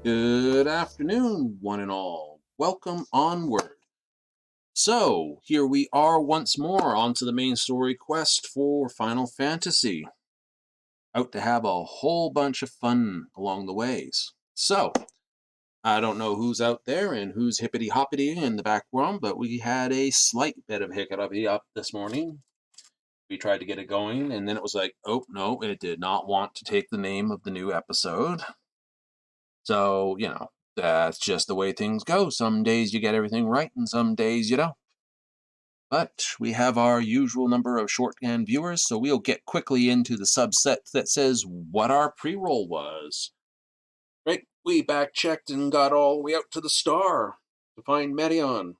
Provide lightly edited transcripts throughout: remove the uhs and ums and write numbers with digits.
Good afternoon, one and all. Welcome onward. So, here we are once more onto the main story quest for Final Fantasy. Out to have a whole bunch of fun along the ways. So, I don't know who's out there and who's hippity hoppity in the background, but we had a slight bit of hiccup up this morning. We tried to get it going, and then it was like, oh no, it did not want to take the name of the new episode. So, that's just the way things go. Some days you get everything right, and some days you don't. But we have our usual number of shorthand viewers, so we'll get quickly into the subset that says what our pre-roll was. Right, we back-checked and got all the way out to the star to find Medion,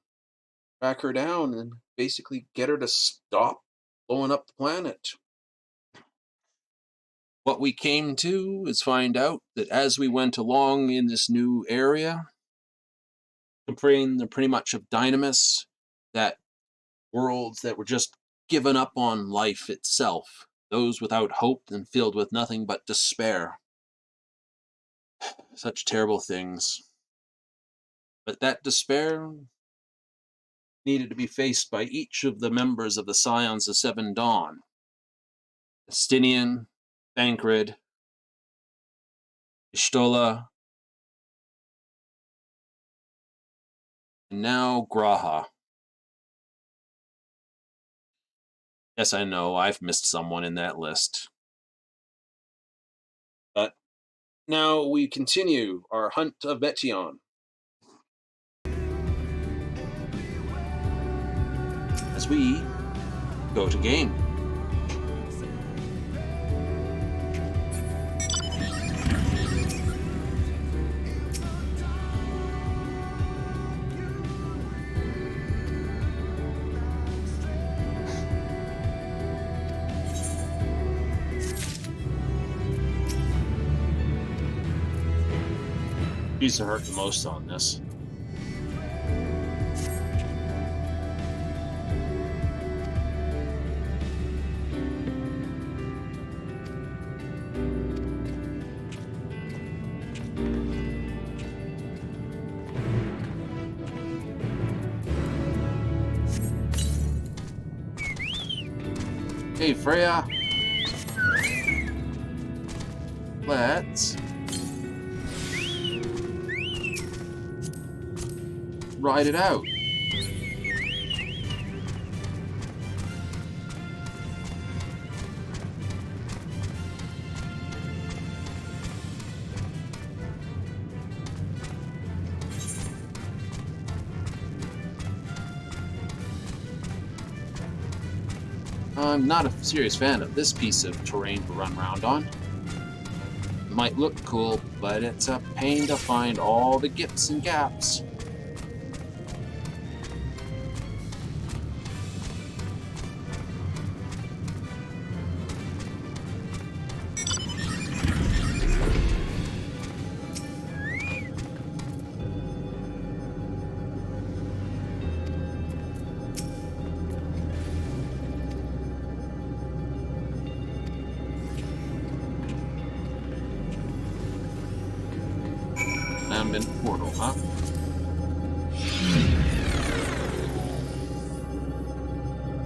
track her down, and basically get her to stop blowing up the planet. What we came to is find out that as we went along in this new area, comparing pretty much of Dynamis, that worlds that were just given up on life itself, those without hope and filled with nothing but despair. Such terrible things. But that despair needed to be faced by each of the members of the Scions of Seven Dawn. Estinian, Thancred, Ishtola, And now Graha. Yes, I know, I've missed someone in that list. But now we continue our hunt of Metion. As we go to game. She's hurt the most on this. Hey, Freya. Let's ride it out. I'm not a serious fan of this piece of terrain to run around on. It might look cool, but it's a pain to find all the gips and gaps. Lambent portal, huh?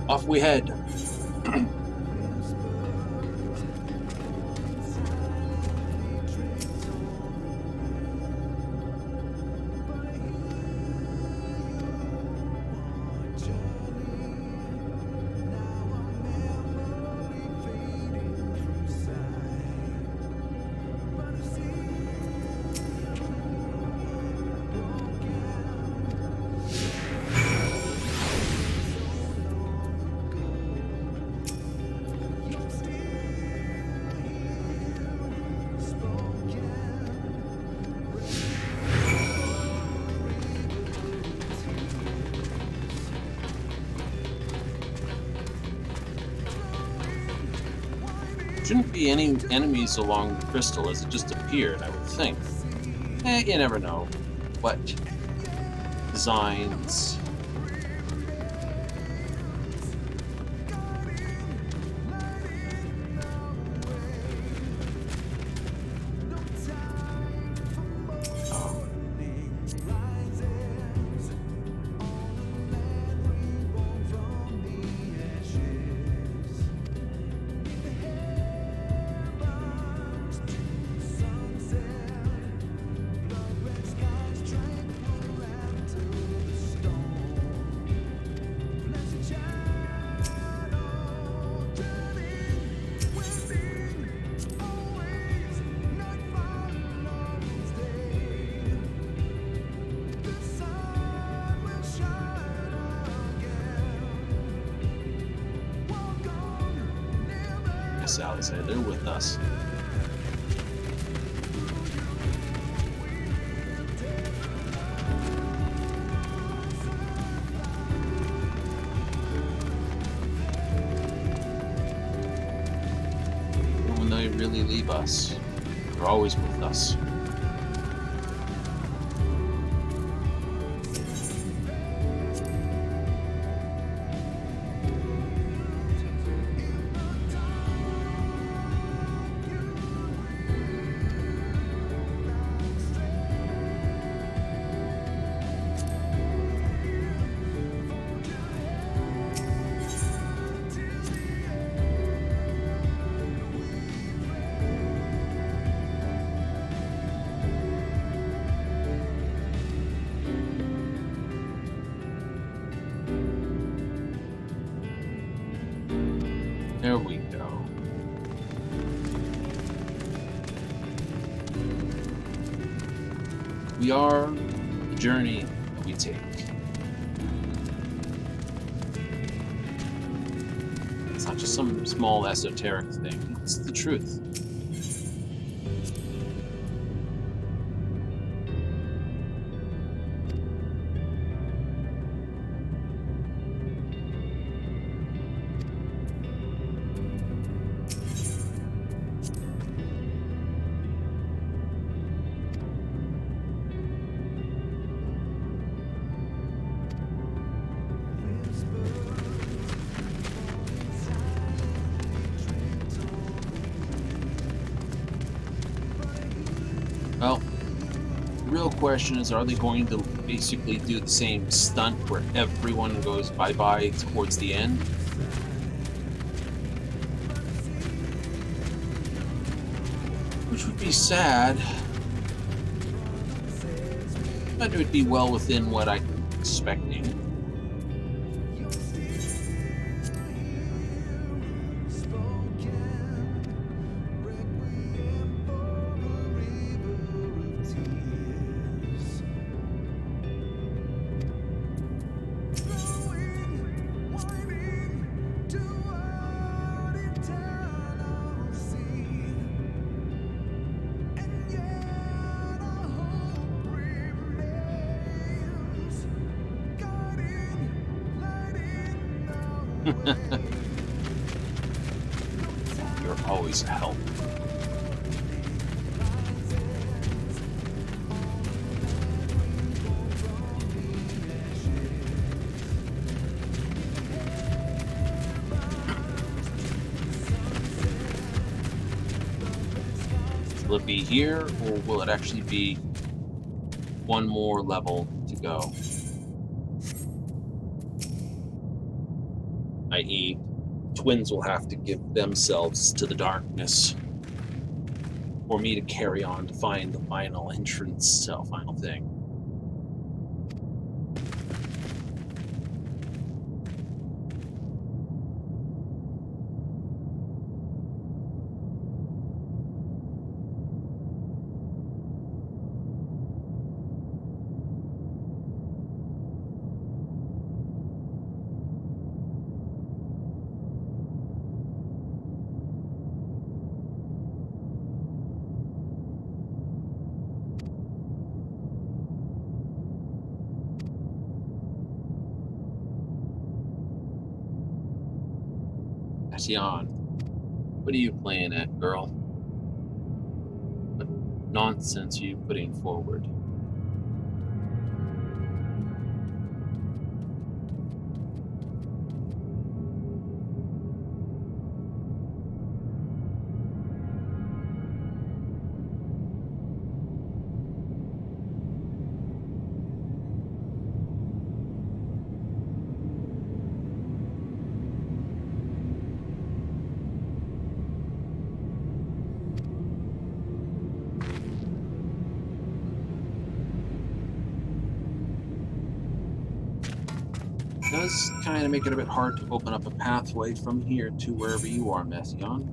Off we head. Shouldn't be any enemies along the crystal as it just appeared, I would think. You never know what designs. Sally said they're with us. When they really leave us, they're always with us. We are the journey that we take. It's not just some small esoteric thing, it's the truth. Well, the real question is, are they going to basically do the same stunt where everyone goes bye-bye towards the end? Which would be sad, but it would be well within what I'm expecting. You're always a help. Will it be here, or will it actually be one more level to go? I.e., twins will have to give themselves to the darkness for me to carry on to find the final entrance, final thing. Tion, what are you playing at, girl? What nonsense are you putting forward? Does kind of make it a bit hard to open up a pathway from here to wherever you are, Methion.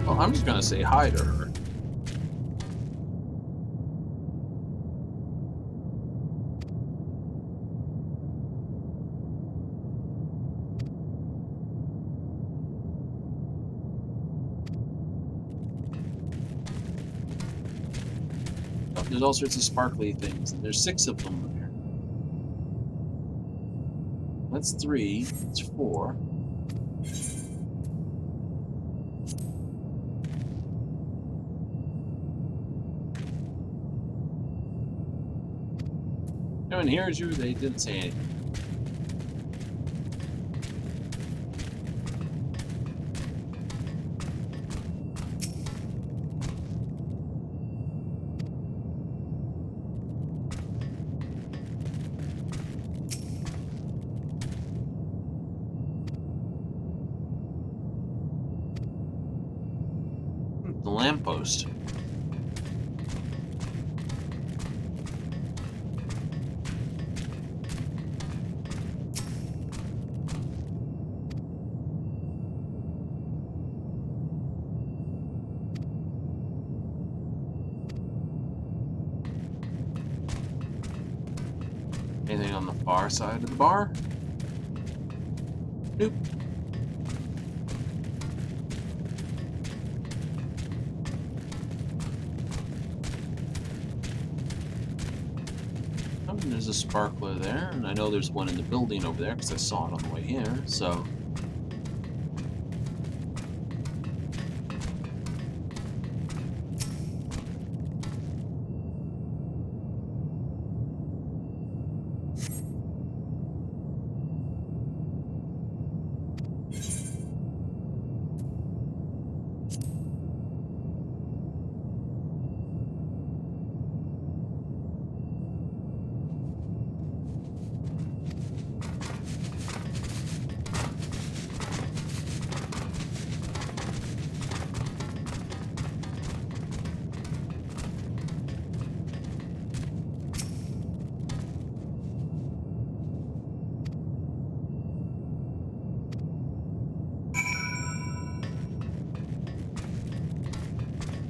Well, I'm just gonna say hi to her. There's all sorts of sparkly things, and there's 6 of them there. That's 3. That's 4. No one hears you. They didn't say anything. the lamppost. Anything on the far side of the bar? Nope. Oh, and there's a sparkler there, and I know there's one in the building over there because I saw it on the way here, so...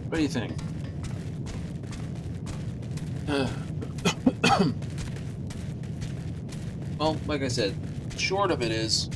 What do you think? Well, like I said, short of it is...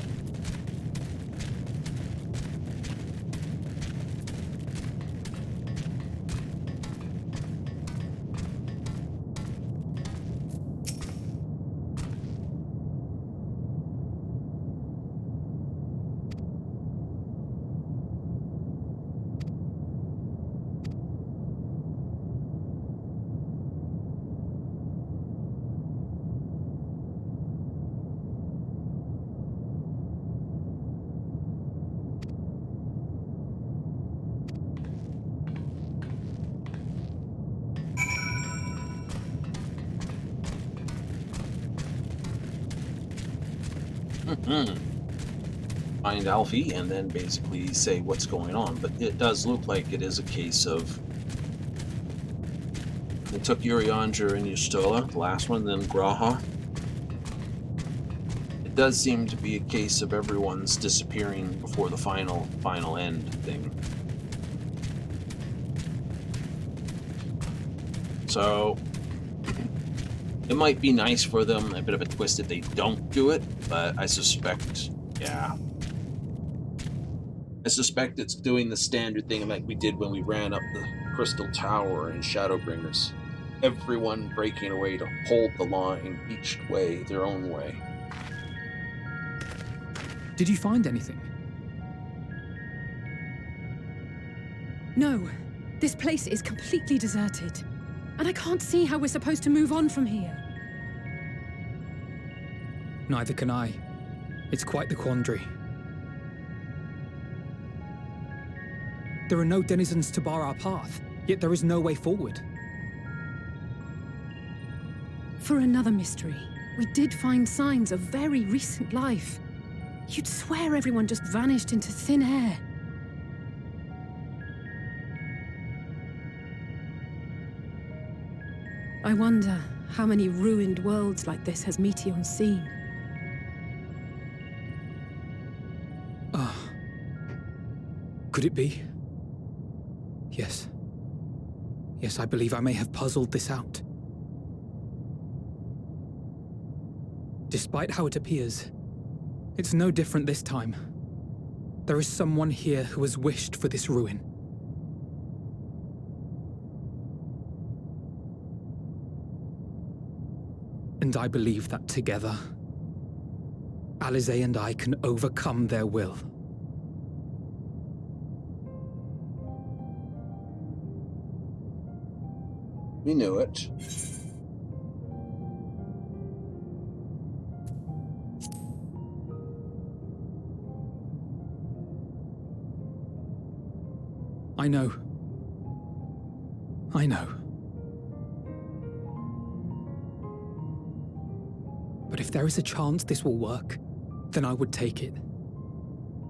Find Alfie and then basically say what's going on. But it does look like it is a case of... They took Urianger and Yustola, the last one, then Graha. It does seem to be a case of everyone's disappearing before the final end thing. So... It might be nice for them, a bit of a twist if they don't do it, but I suspect, yeah. I suspect it's doing the standard thing like we did when we ran up the Crystal Tower in Shadowbringers. Everyone breaking away to hold the line, each way, their own way. Did you find anything? No. This place is completely deserted. And I can't see how we're supposed to move on from here. Neither can I. It's quite the quandary. There are no denizens to bar our path, yet there is no way forward. For another mystery, we did find signs of very recent life. You'd swear everyone just vanished into thin air. I wonder how many ruined worlds like this has Meteion seen. Could it be? Yes. Yes, I believe I may have puzzled this out. Despite how it appears, it's no different this time. There is someone here who has wished for this ruin. And I believe that together, Alize and I can overcome their will. We knew it. I know. I know. But if there is a chance this will work, then I would take it.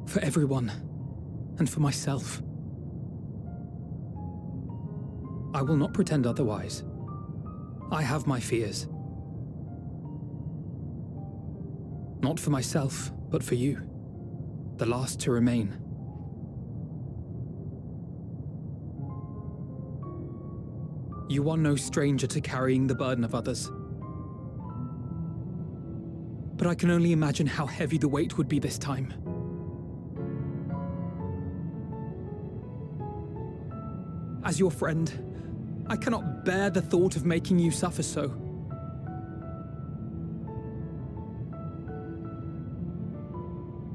For everyone, and for myself. I will not pretend otherwise. I have my fears. Not for myself, but for you. The last to remain. You are no stranger to carrying the burden of others. But I can only imagine how heavy the weight would be this time. As your friend, I cannot bear the thought of making you suffer so.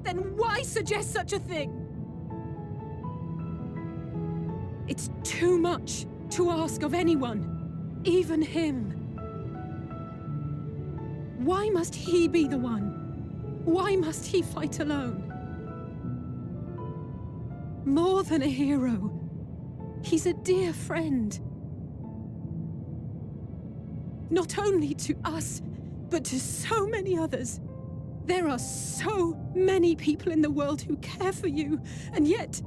Then why suggest such a thing? It's too much to ask of anyone, even him. Why must he be the one? Why must he fight alone? More than a hero, he's a dear friend. Not only to us, but to so many others. There are so many people in the world who care for you, and yet...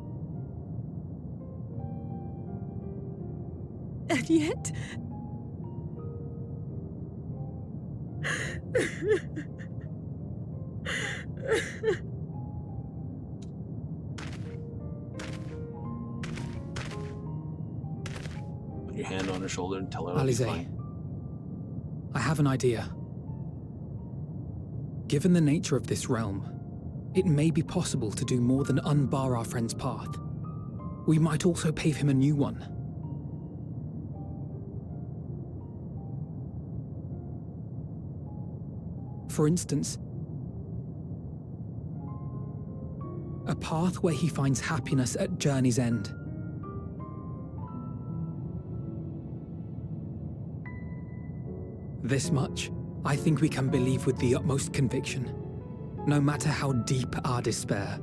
Put your hand on her shoulder and tell her it'll be Alize, fine. I have an idea. Given the nature of this realm, it may be possible to do more than unbar our friend's path. We might also pave him a new one. For instance, a path where he finds happiness at journey's end. This much, I think we can believe with the utmost conviction, no matter how deep our despair.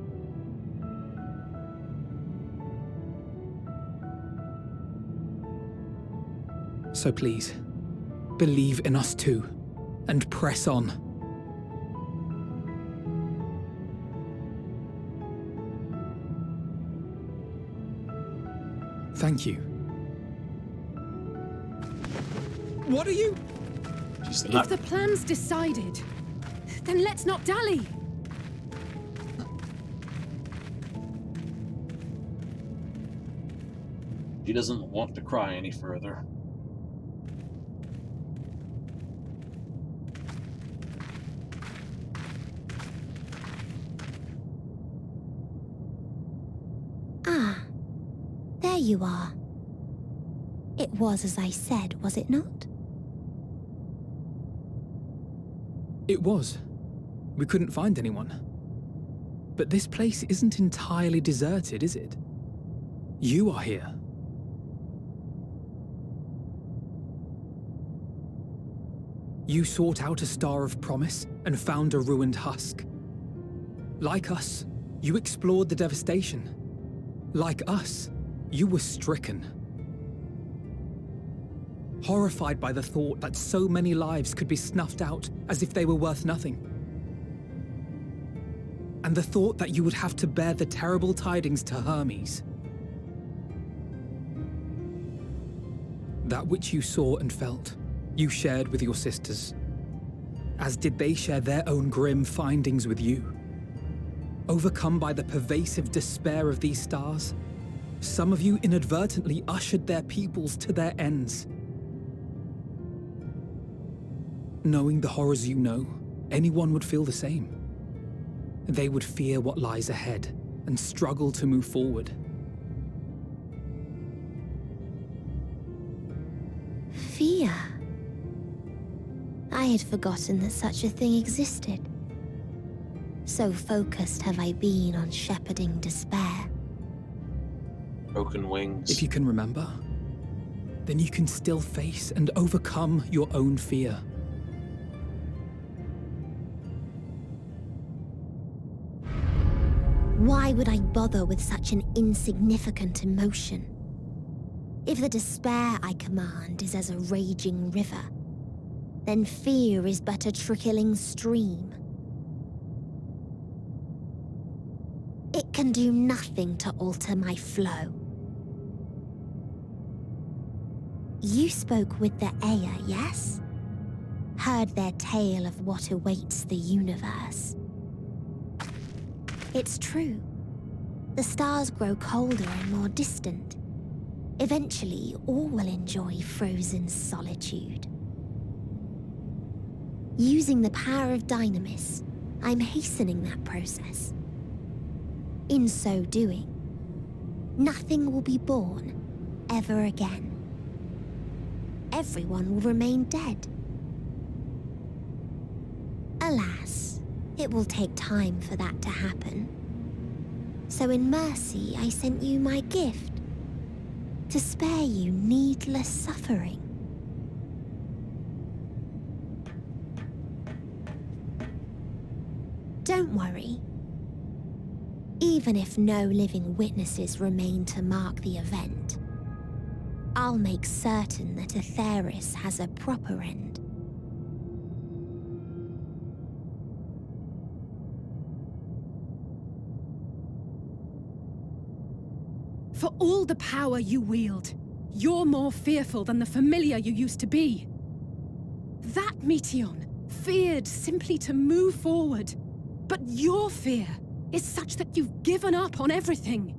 So please, believe in us too, and press on. Thank you. What are you? She's If not. the plan's decided, then let's not dally. She doesn't want to cry any further. Ah, there you are. It was as I said, was it not? It was. We couldn't find anyone. But this place isn't entirely deserted, is it? You are here. You sought out a star of promise and found a ruined husk. Like us, you explored the devastation. Like us, you were stricken. Horrified by the thought that so many lives could be snuffed out as if they were worth nothing. And the thought that you would have to bear the terrible tidings to Hermes. That which you saw and felt, you shared with your sisters, as did they share their own grim findings with you. Overcome by the pervasive despair of these stars, some of you inadvertently ushered their peoples to their ends. Knowing the horrors you know, anyone would feel the same. They would fear what lies ahead and struggle to move forward. Fear. I had forgotten that such a thing existed. So focused have I been on shepherding despair. Broken wings. If you can remember, then you can still face and overcome your own fear. Why would I bother with such an insignificant emotion? If the despair I command is as a raging river, then fear is but a trickling stream. It can do nothing to alter my flow. You spoke with the Aya, yes? Heard their tale of what awaits the universe. It's true. The stars grow colder and more distant. Eventually, all will enjoy frozen solitude. Using the power of Dynamis, I'm hastening that process. In so doing, nothing will be born ever again. Everyone will remain dead. Alas, it will take time for that to happen. So in mercy, I sent you my gift, to spare you needless suffering. Don't worry. Even if no living witnesses remain to mark the event, I'll make certain that Aetheris has a proper end. For all the power you wield, you're more fearful than the familiar you used to be. That Meteion feared simply to move forward, but your fear is such that you've given up on everything.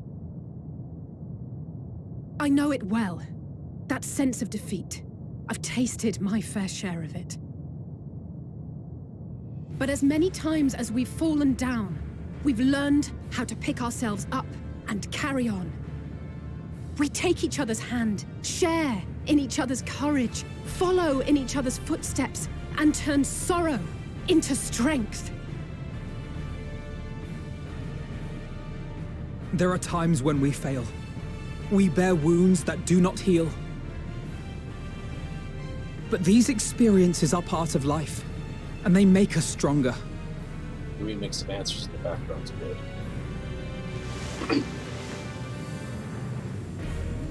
I know it well, that sense of defeat. I've tasted my fair share of it. But as many times as we've fallen down, we've learned how to pick ourselves up and carry on. We take each other's hand, share in each other's courage, follow in each other's footsteps, and turn sorrow into strength. There are times when we fail. We bear wounds that do not heal. But these experiences are part of life, and they make us stronger. The remix of answers in the background's good.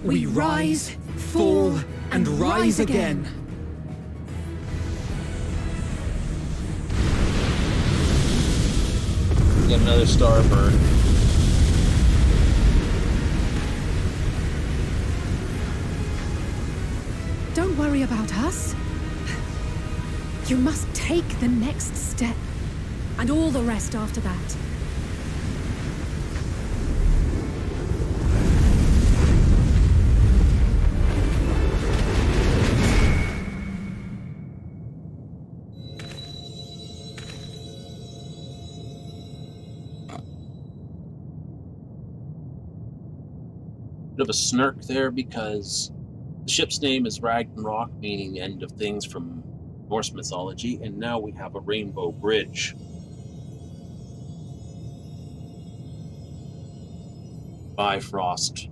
We rise, fall, and rise again. Get another starboard. Don't worry about us. You must take the next step, and all the rest after that. Bit of a snark there because the ship's name is Ragnarok, meaning the end of things from Norse mythology, and now we have a rainbow bridge. Bifrost.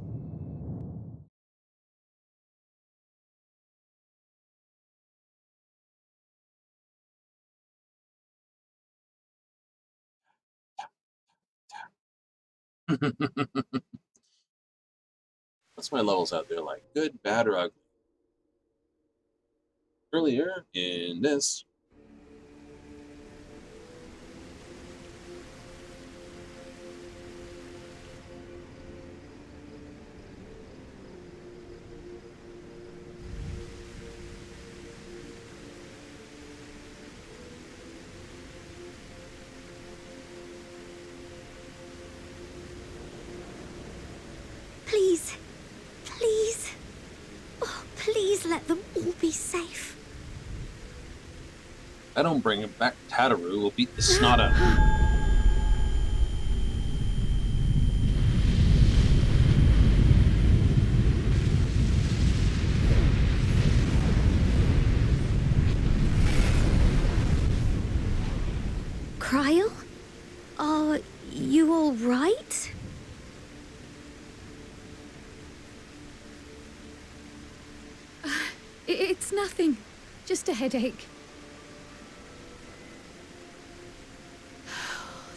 What's my levels out there like? Good, bad, or ugly? Earlier in this. Please, please, oh, please let them all be safe. I don't bring him back. Tataru will beat the snot out of him. Cryle? Are you all right? It's nothing. Just a headache.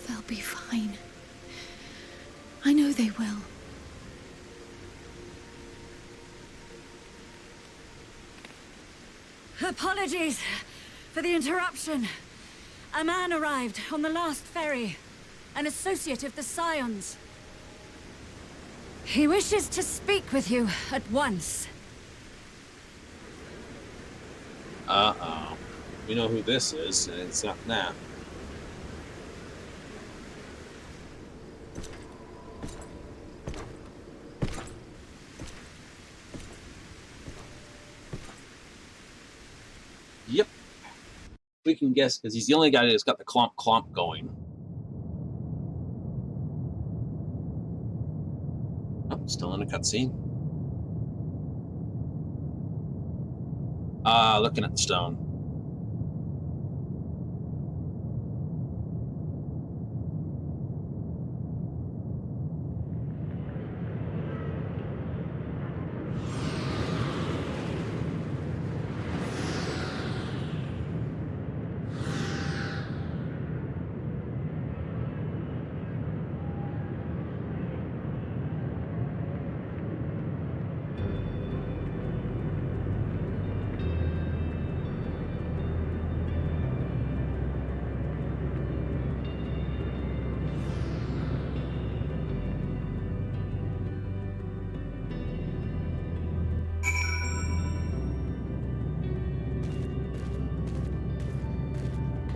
They'll be fine. I know they will. Apologies for the interruption. A man arrived on the last ferry, an associate of the Scions. He wishes to speak with you at once. Uh-oh. We know who this is, and it's not that. Yep. We can guess, because he's the only guy that's got the clomp clomp going. Oh, still in a cutscene. Looking at the stone.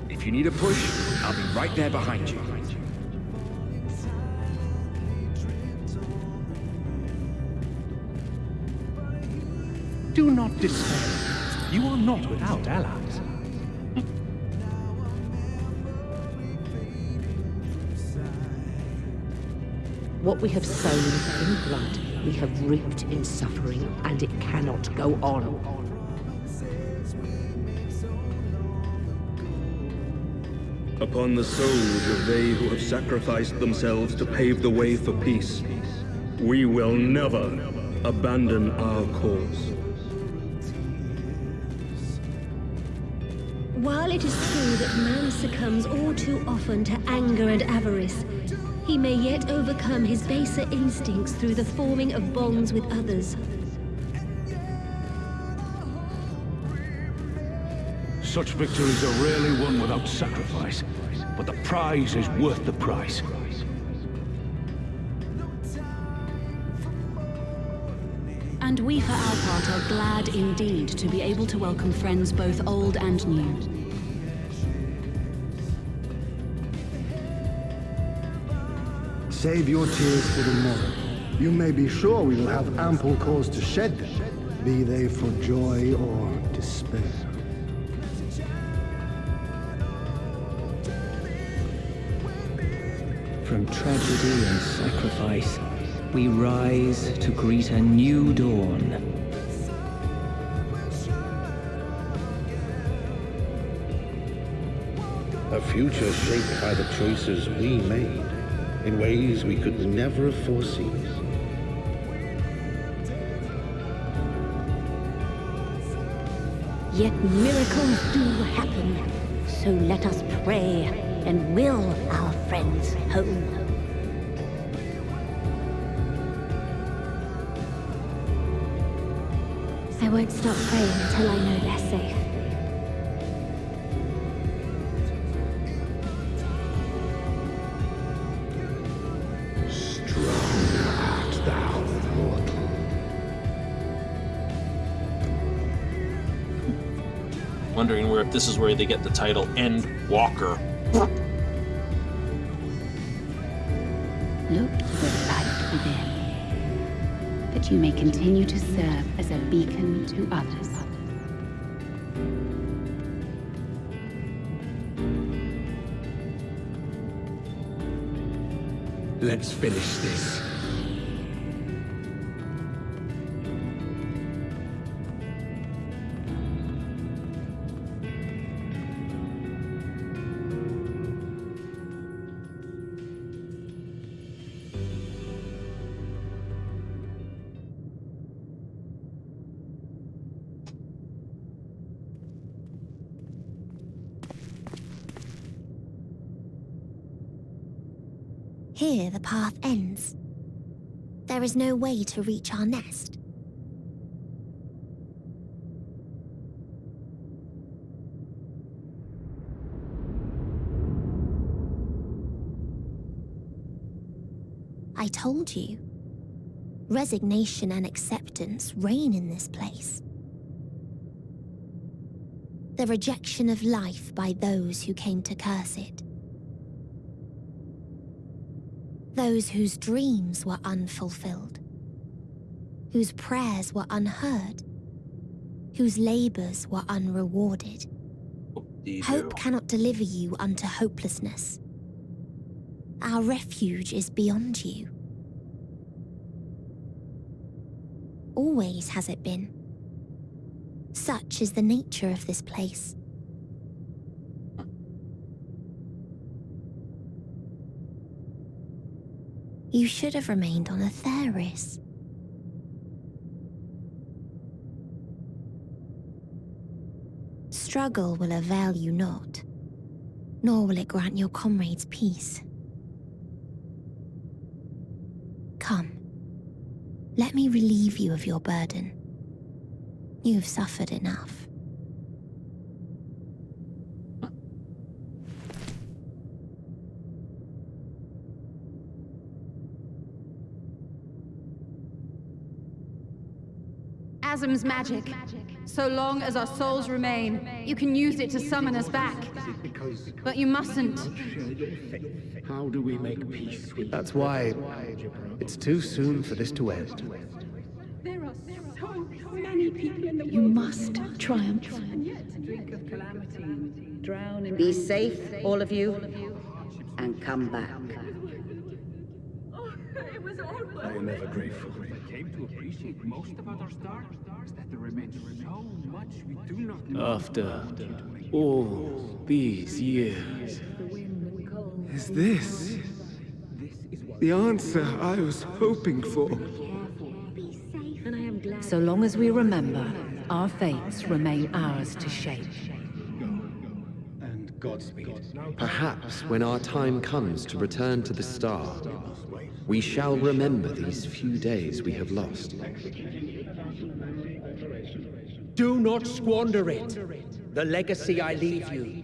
If you need a push, I'll be right there behind you. Do not despair. You are not without allies. What we have sown in blood, we have reaped in suffering, and it cannot go on. Upon the souls of they who have sacrificed themselves to pave the way for peace, we will never abandon our cause. While it is true that man succumbs all too often to anger and avarice, he may yet overcome his baser instincts through the forming of bonds with others. Such victories are rarely won without sacrifice, but the prize is worth the price. And we, for our part, are glad indeed to be able to welcome friends both old and new. Save your tears for the morrow. You may be sure we will have ample cause to shed them, be they for joy or despair. From tragedy and sacrifice, we rise to greet a new dawn. A future shaped by the choices we made, in ways we could never have foreseen. Yet miracles do happen, so let us pray and will our friends home. I won't stop praying until I know they're safe. Strong art thou, mortal. Wondering if this is where they get the title End Walker. Look to the light within, that you may continue to serve as a beacon to others. Let's finish this. Here the path ends. There is no way to reach our nest. I told you. Resignation and acceptance reign in this place. the rejection of life by those who came to curse it. Those whose dreams were unfulfilled, whose prayers were unheard, whose labors were unrewarded. Hope cannot deliver you unto hopelessness. Our refuge is beyond you. Always has it been. Such is the nature of this place. You should have remained on Atheris. Struggle will avail you not, nor will it grant your comrades peace. Come, let me relieve you of your burden. You've suffered enough. Asm's magic. So long as our souls remain, you can use it to summon us back. But you mustn't. How do we make peace with... That's why it's too soon for this to end. There are so many people in the world. You must triumph. Be safe, all of you, and come back. I am ever grateful. I came to appreciate most about our stars, that there remains so much we do not know. After all these years, is this the answer I was hoping for? So long as we remember, our fates remain ours to shape. And Godspeed. Perhaps when our time comes to return to the star, we shall remember these few days we have lost. Do not squander it. The legacy I leave you.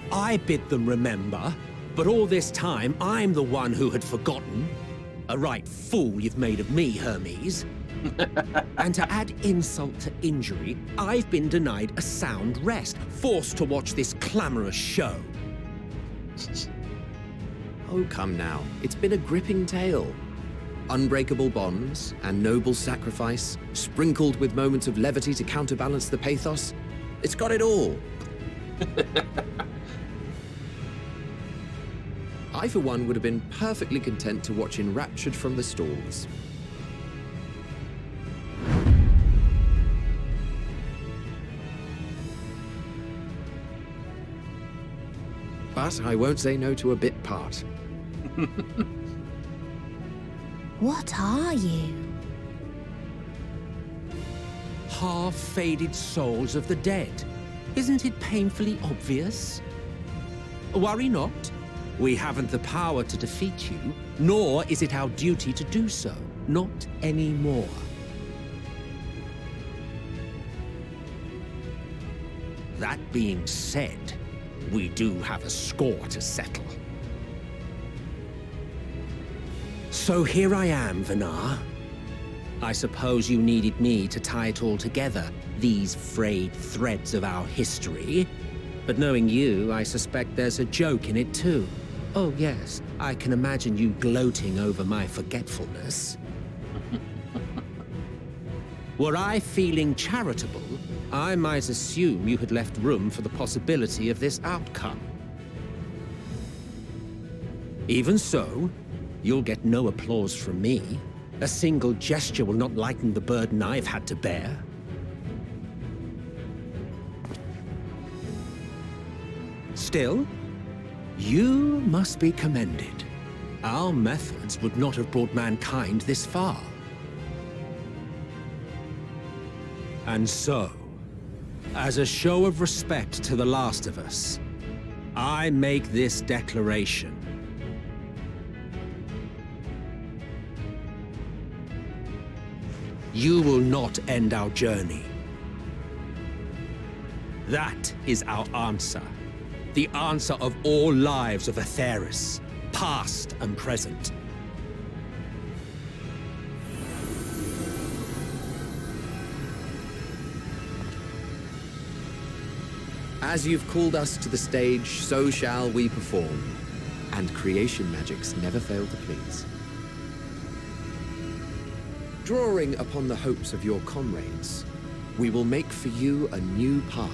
I bid them remember, but all this time I'm the one who had forgotten. A right fool you've made of me, Hermes. And to add insult to injury, I've been denied a sound rest, forced to watch this clamorous show. Oh, come now. It's been a gripping tale. Unbreakable bonds and noble sacrifice, sprinkled with moments of levity to counterbalance the pathos. It's got it all. I, for one, would have been perfectly content to watch enraptured from the stalls. But I won't say no to a bit part. What are you? Half-faded souls of the dead. Isn't it painfully obvious? Worry not. We haven't the power to defeat you, nor is it our duty to do so. Not anymore. That being said, we do have a score to settle. So here I am, Vinar. I suppose you needed me to tie it all together, these frayed threads of our history. But knowing you, I suspect there's a joke in it too. Oh yes, I can imagine you gloating over my forgetfulness. Were I feeling charitable, I might assume you had left room for the possibility of this outcome. Even so, you'll get no applause from me. A single gesture will not lighten the burden I've had to bear. Still, you must be commended. Our methods would not have brought mankind this far. And so, as a show of respect to the last of us, I make this declaration. You will not end our journey. That is our answer. The answer of all lives of Aetheris, past and present. As you've called us to the stage, so shall we perform. And creation magics never fail to please. Drawing upon the hopes of your comrades, we will make for you a new path.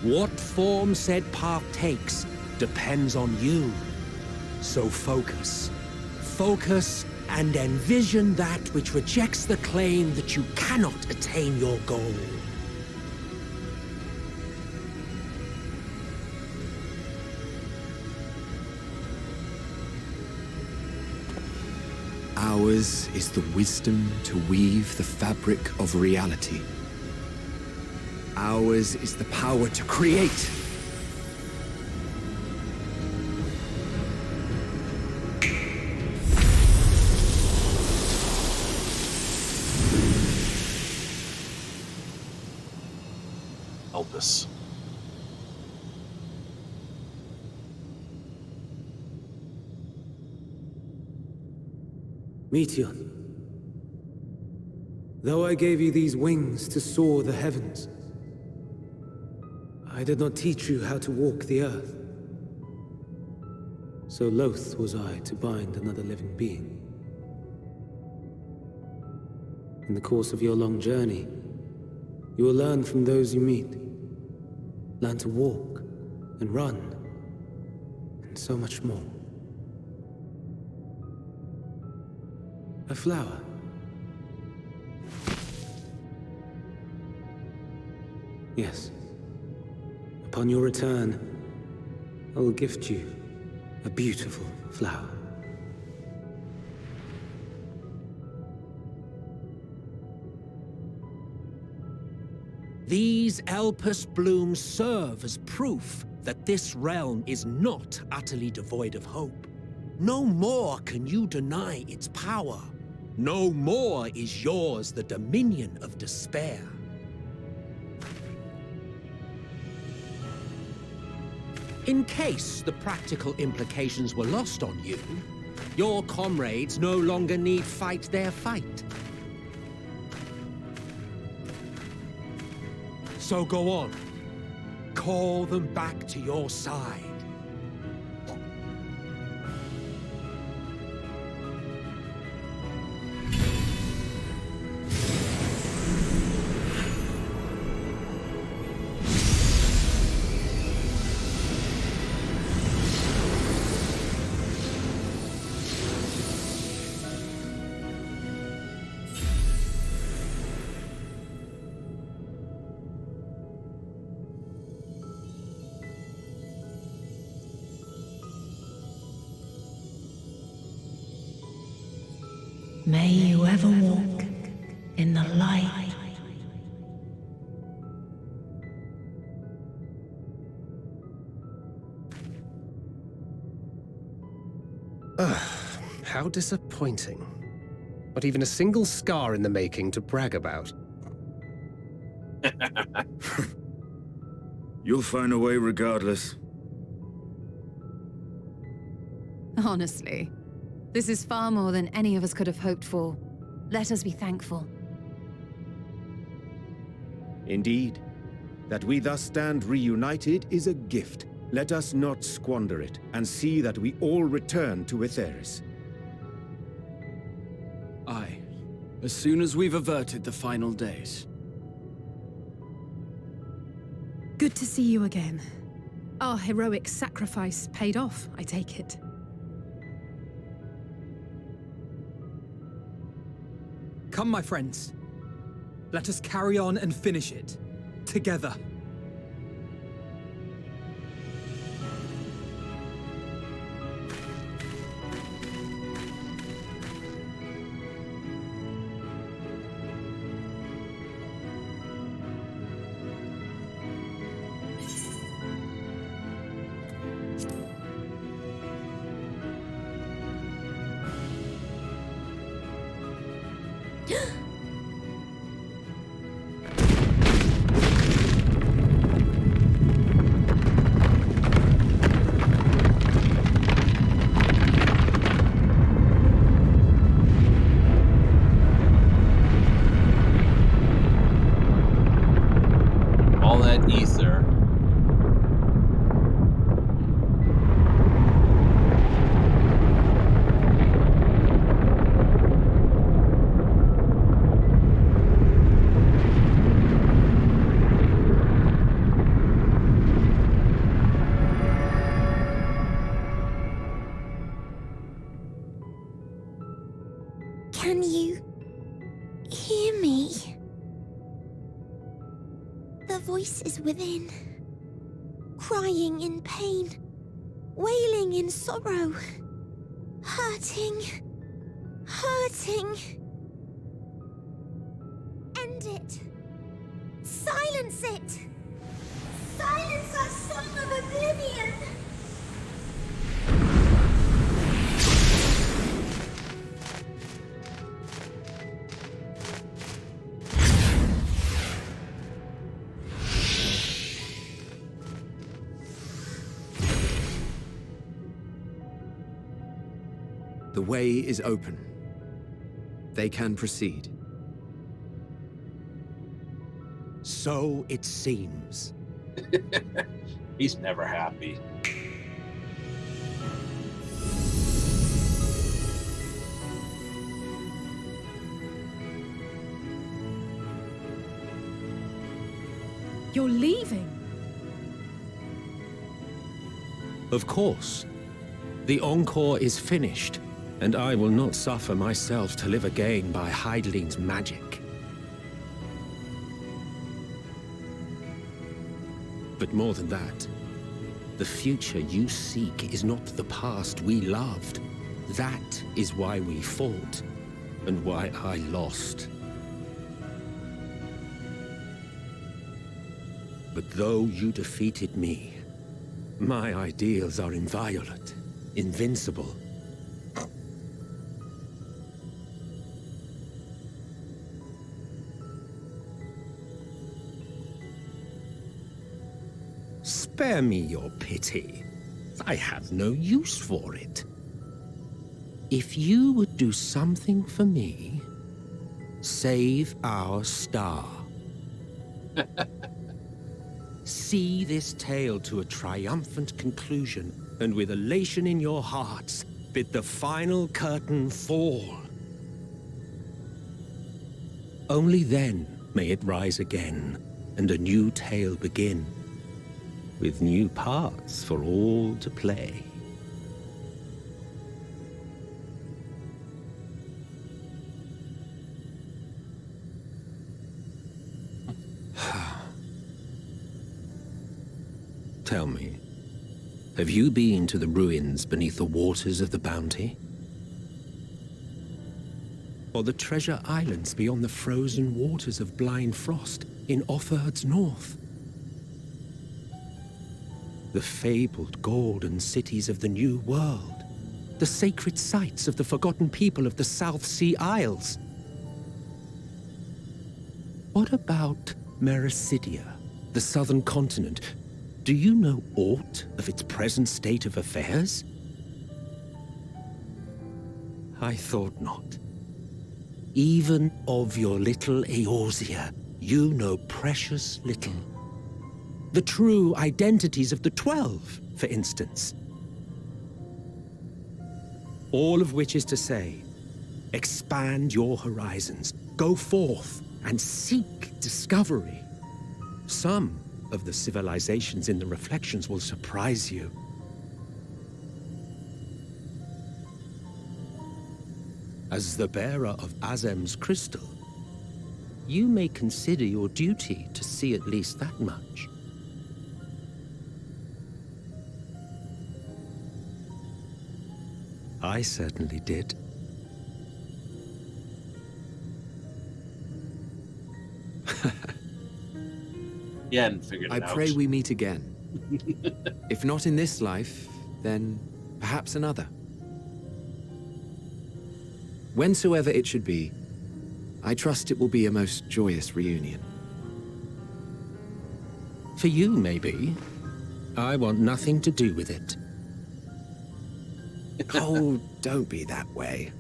What form said path takes depends on you. So focus. Focus and envision that which rejects the claim that you cannot attain your goal. Ours is the wisdom to weave the fabric of reality. Ours is the power to create. Help us. Meteon, though I gave you these wings to soar the heavens, I did not teach you how to walk the earth. So loath was I to bind another living being. In the course of your long journey, you will learn from those you meet. Learn to walk and run, and so much more. A flower. Yes. Upon your return, I will gift you a beautiful flower. These Elpis blooms serve as proof that this realm is not utterly devoid of hope. No more can you deny its power. No more is yours the dominion of despair. In case the practical implications were lost on you, your comrades no longer need fight their fight. So go on. Call them back to your side. May you ever walk in the light. How disappointing. Not even a single scar in the making to brag about. You'll find a way regardless. Honestly, this is far more than any of us could have hoped for. Let us be thankful. Indeed. That we thus stand reunited is a gift. Let us not squander it, and see that we all return to Aetheris. Aye. As soon as we've averted the final days. Good to see you again. Our heroic sacrifice paid off, I take it. Come, my friends. Let us carry on and finish it. Together. All that ether. Can you hear me? The voice is within, crying in pain, wailing in sorrow, hurting. End it. Silence it. Silence our song of oblivion. The way is open. They can proceed. So it seems. He's never happy. You're leaving? Of course. The encore is finished, and I will not suffer myself to live again by Heideling's magic. But more than that, the future you seek is not the past we loved. That is why we fought, and why I lost. But though you defeated me, my ideals are inviolate, invincible. Spare me your pity. I have no use for it. If you would do something for me, save our star. See this tale to a triumphant conclusion, and with elation in your hearts, bid the final curtain fall. Only then may it rise again, and a new tale begin, with new parts for all to play. Tell me, have you been to the ruins beneath the waters of the Bounty? Or the treasure islands beyond the frozen waters of Blind Frost in Offerd's north? The fabled golden cities of the New World, the sacred sites of the forgotten people of the South Sea Isles? What about Mericidia, the southern continent? Do you know aught of its present state of affairs? I thought not. Even of your little Eorzea, you know precious little. The true identities of the 12, for instance. All of which is to say, expand your horizons, go forth and seek discovery. Some of the civilizations in the reflections will surprise you. As the bearer of Azem's crystal, you may consider your duty to see at least that much. I certainly did. You hadn't figured it out. I pray we meet again. If not in this life, then perhaps another. Whensoever it should be, I trust it will be a most joyous reunion. For you, maybe. I want nothing to do with it. Oh, don't be that way.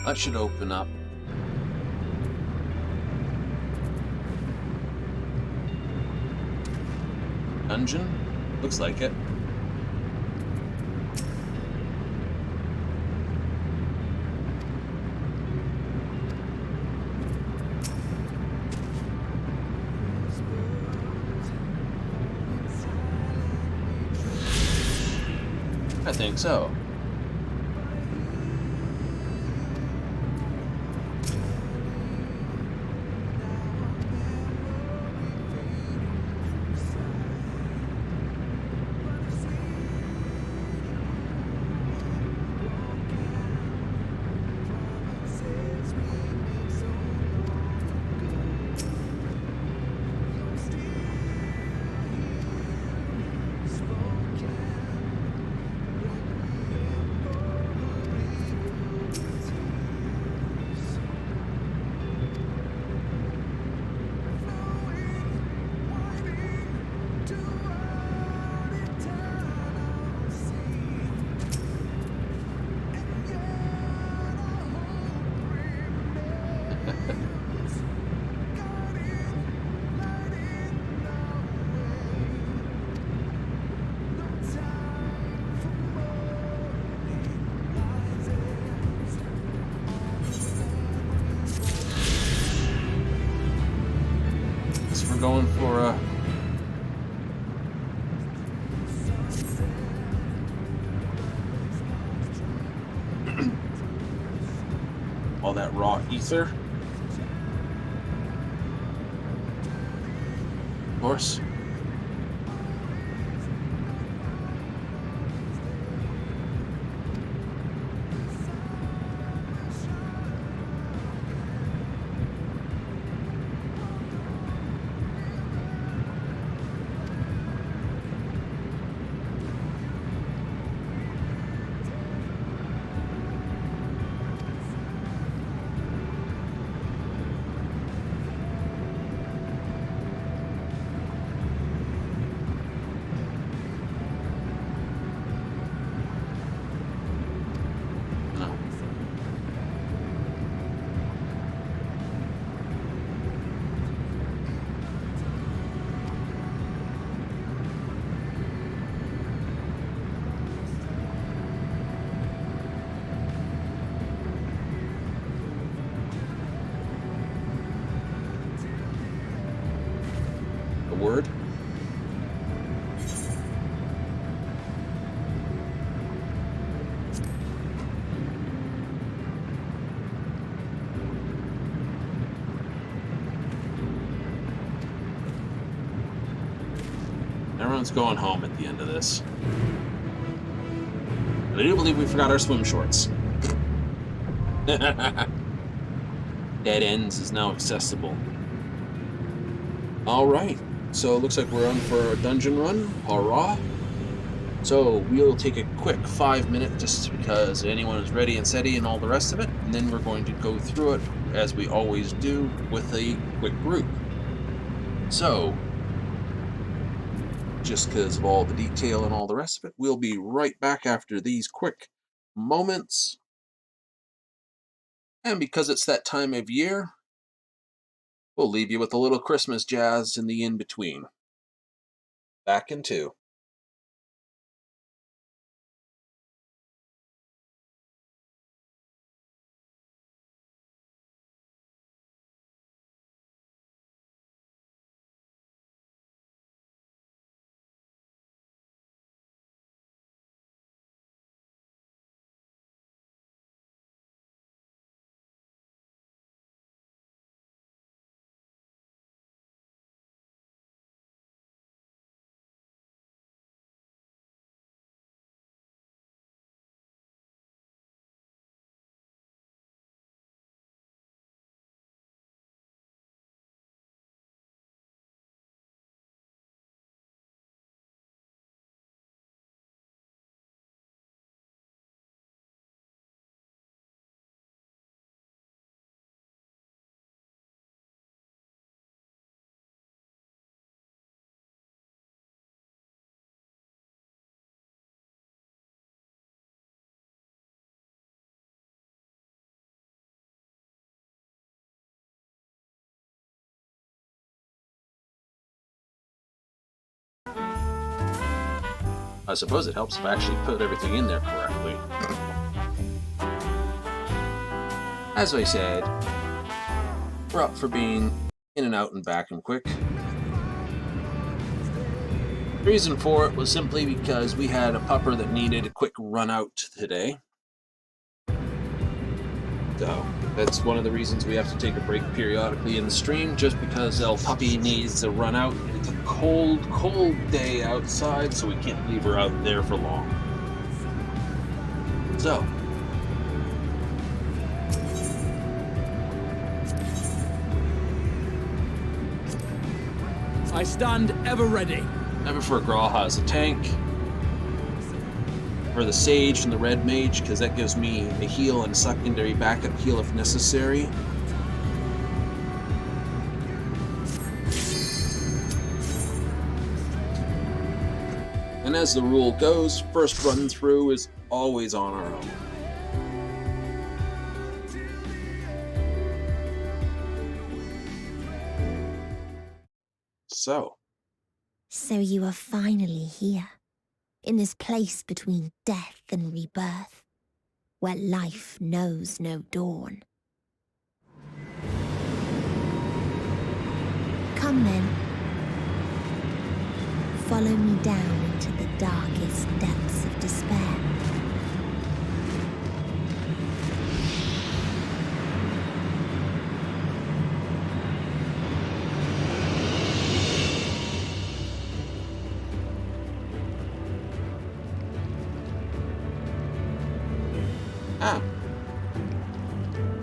That should open up. Dungeon? Looks like it. I think so. We're going for all that raw ether. Of course. Word. Everyone's going home at the end of this. But I do believe we forgot our swim shorts. Dead Ends is now accessible. Alright. So it looks like we're on for a dungeon run. Hurrah! So we'll take a quick 5-minute just because anyone is ready and steady and all the rest of it, and then we're going to go through it as we always do with a quick group. So just because of all the detail and all the rest of it. We'll be right back after these quick moments. And because it's that time of year, we'll leave you with a little Christmas jazz in the in-between. Back in 2. I suppose it helps if I actually put everything in there correctly. As I said, we're up for being in and out and back and quick. The reason for it was simply because we had a pupper that needed a quick run out today. So that's one of the reasons we have to take a break periodically in the stream, just because El Puppy needs to run out. It's a cold, cold day outside, so we can't leave her out there for long. So, I stand ever ready. never for Graha as a tank. For the Sage and the Red Mage, because that gives me a heal and a secondary backup heal if necessary. And as the rule goes, first run through is always on our own. So you are finally here, in this place between death and rebirth, where life knows no dawn. Come then. Follow me down into the darkest depths of despair.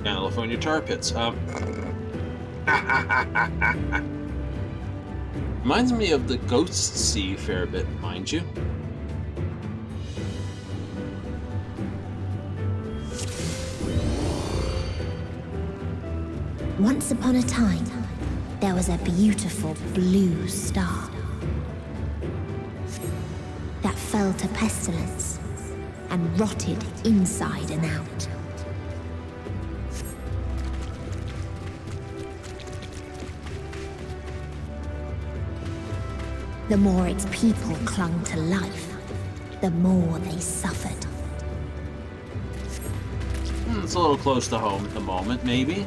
California tar pits. Reminds me of the Ghost Sea a fair bit, mind you. Once upon a time, there was a beautiful blue star that fell to pestilence and rotted inside and out. The more its people clung to life, the more they suffered. It's a little close to home at the moment, maybe.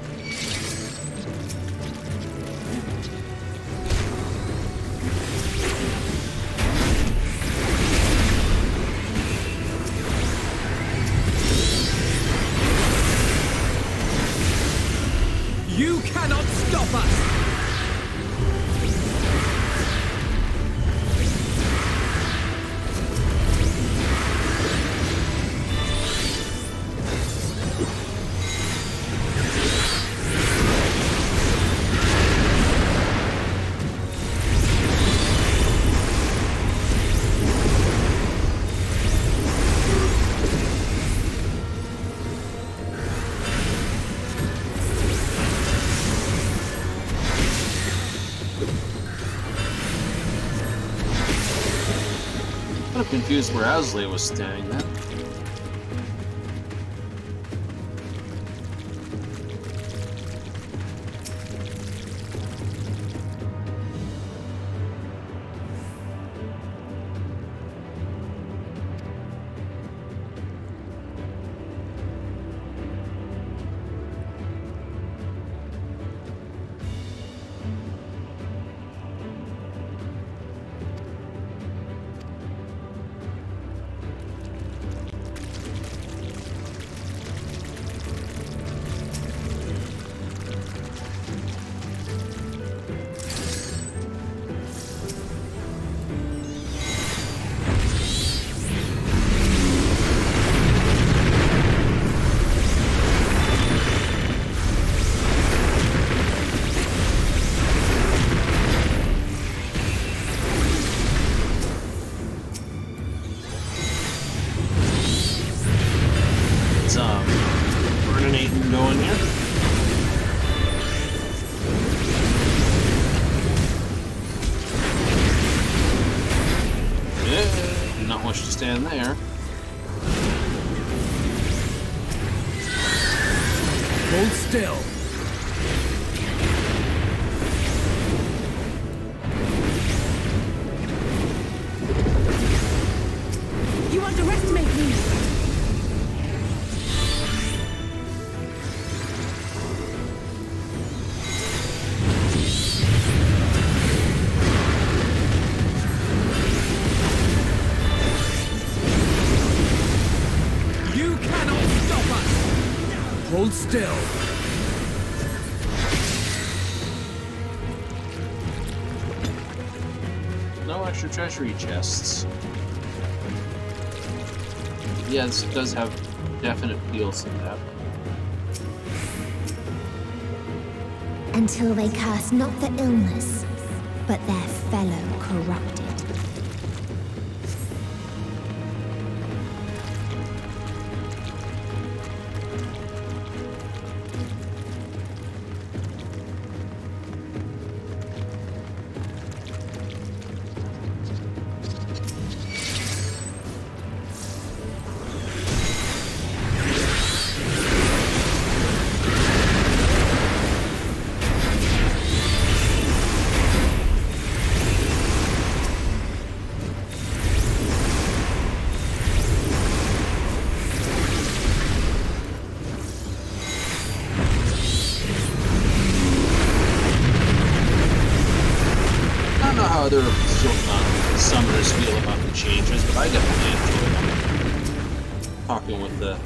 You cannot stop us! of confused where Asley was standing then. Burninating going here. Yeah, not much to stand there. Hold still. You underestimate me! You cannot stop us! Hold still. No extra treasury chests. Yeah, this does have definite feels to that. Until they curse not the illness, but their fellow corrupted. Other summoners feel about the changes, but I definitely enjoy them. Talking with the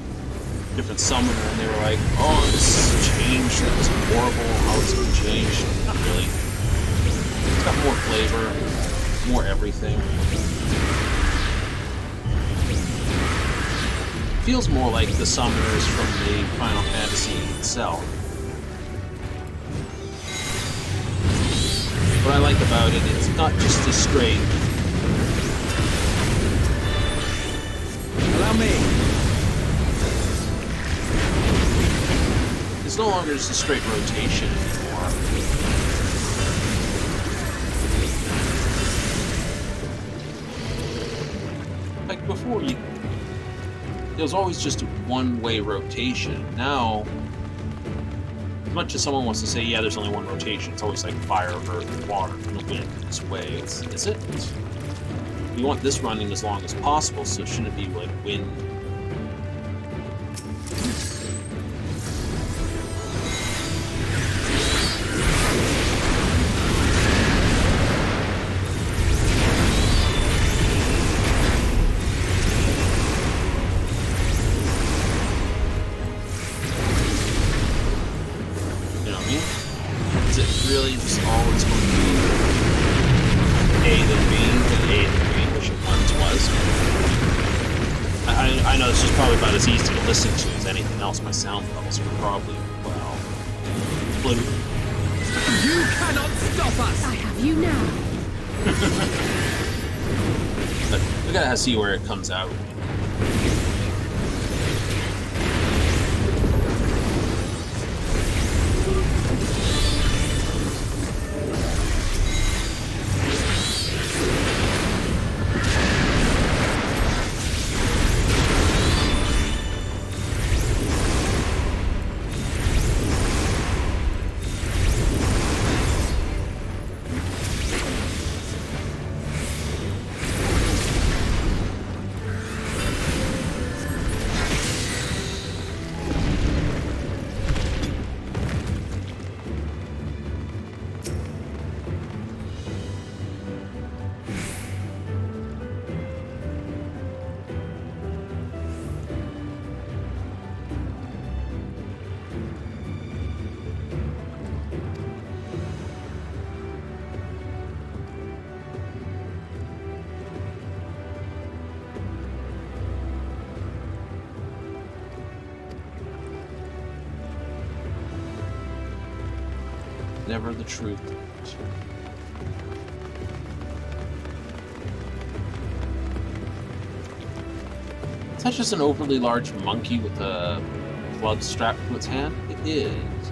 different summoner, and they were like, "Oh, this change that was horrible. How it's been changed? Not really. It's got more flavor, more everything. Feels more like the summoners from the Final Fantasy itself." What I like about it, it's not just a straight... Allow me. It's no longer just a straight rotation anymore. Like before, it was always just a one-way rotation. Now, as much as someone wants to say, yeah, there's only one rotation, it's always like fire, earth, water, and the wind this way. Is it? We want this running as long as possible, so shouldn't it be like wind? Really just all it's going to be A then B, then A then B, which it once was. I know this is probably about as easy to listen to as anything else. My sound levels are probably, well, blue. You cannot stop us! I have you now. But we gotta see where it comes out. never the truth. Is that just an overly large monkey with a club strapped to its hand? It is.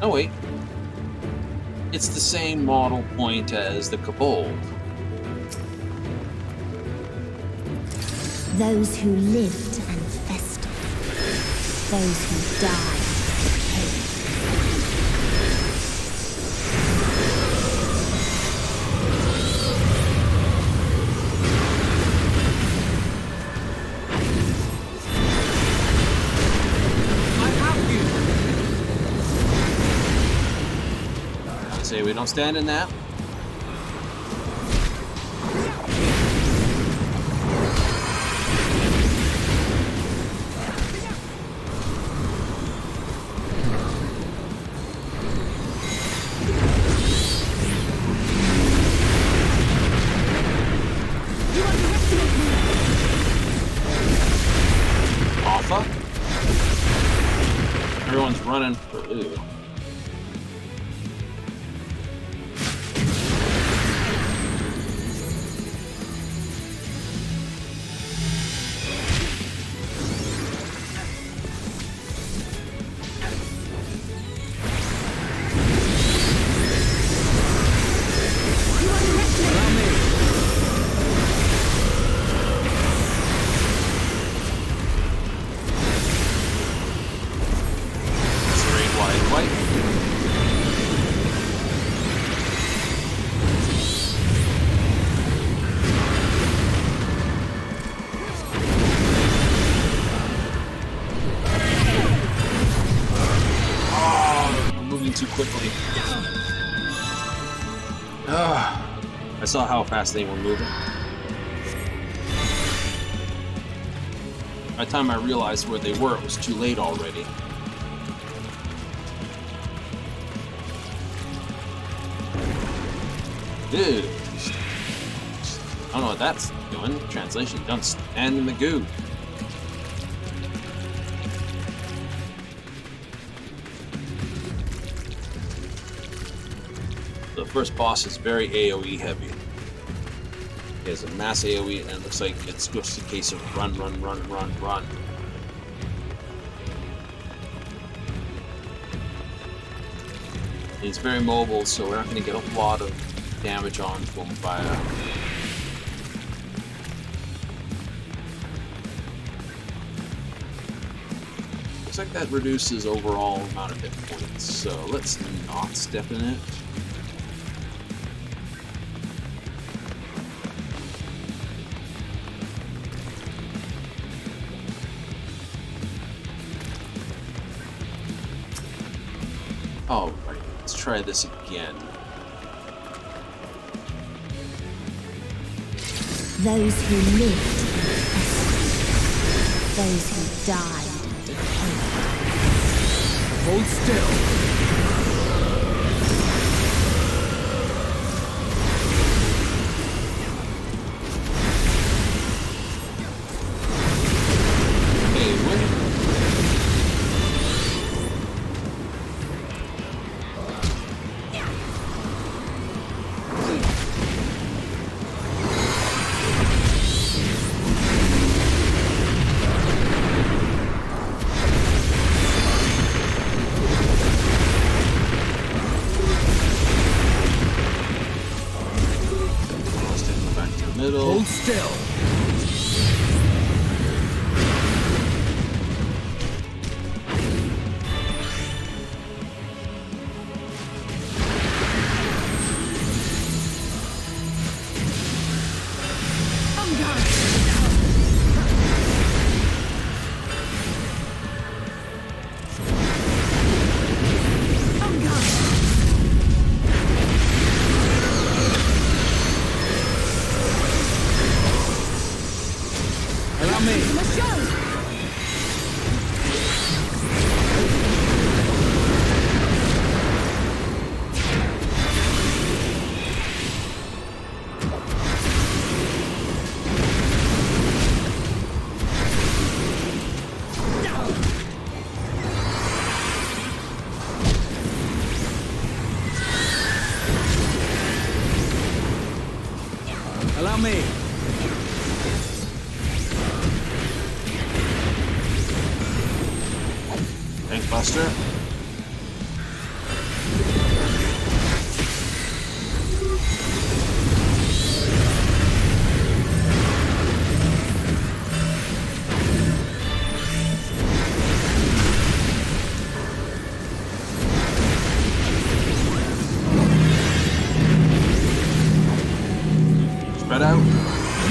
Oh wait. It's the same model point as the kobold. Those who lived and festered. Those who died. Say we don't stand in that. Alpha? Everyone's running for ooh. Too quickly. I saw how fast they were moving. By the time I realized where they were, it was too late already. Dude. I don't know what that's doing. Translation, don't stand in the goo. The first boss is very AoE heavy. He has a mass AoE and it looks like it's just a case of run, run, run, run, run. He's very mobile, so we're not going to get a lot of damage on him via. Looks like that reduces overall amount of hit points, so let's not step in it. Oh, right. Let's try this again. Those who lived and those who died. Hold still. Hold still. on me. Thanks, Buster. Spread out.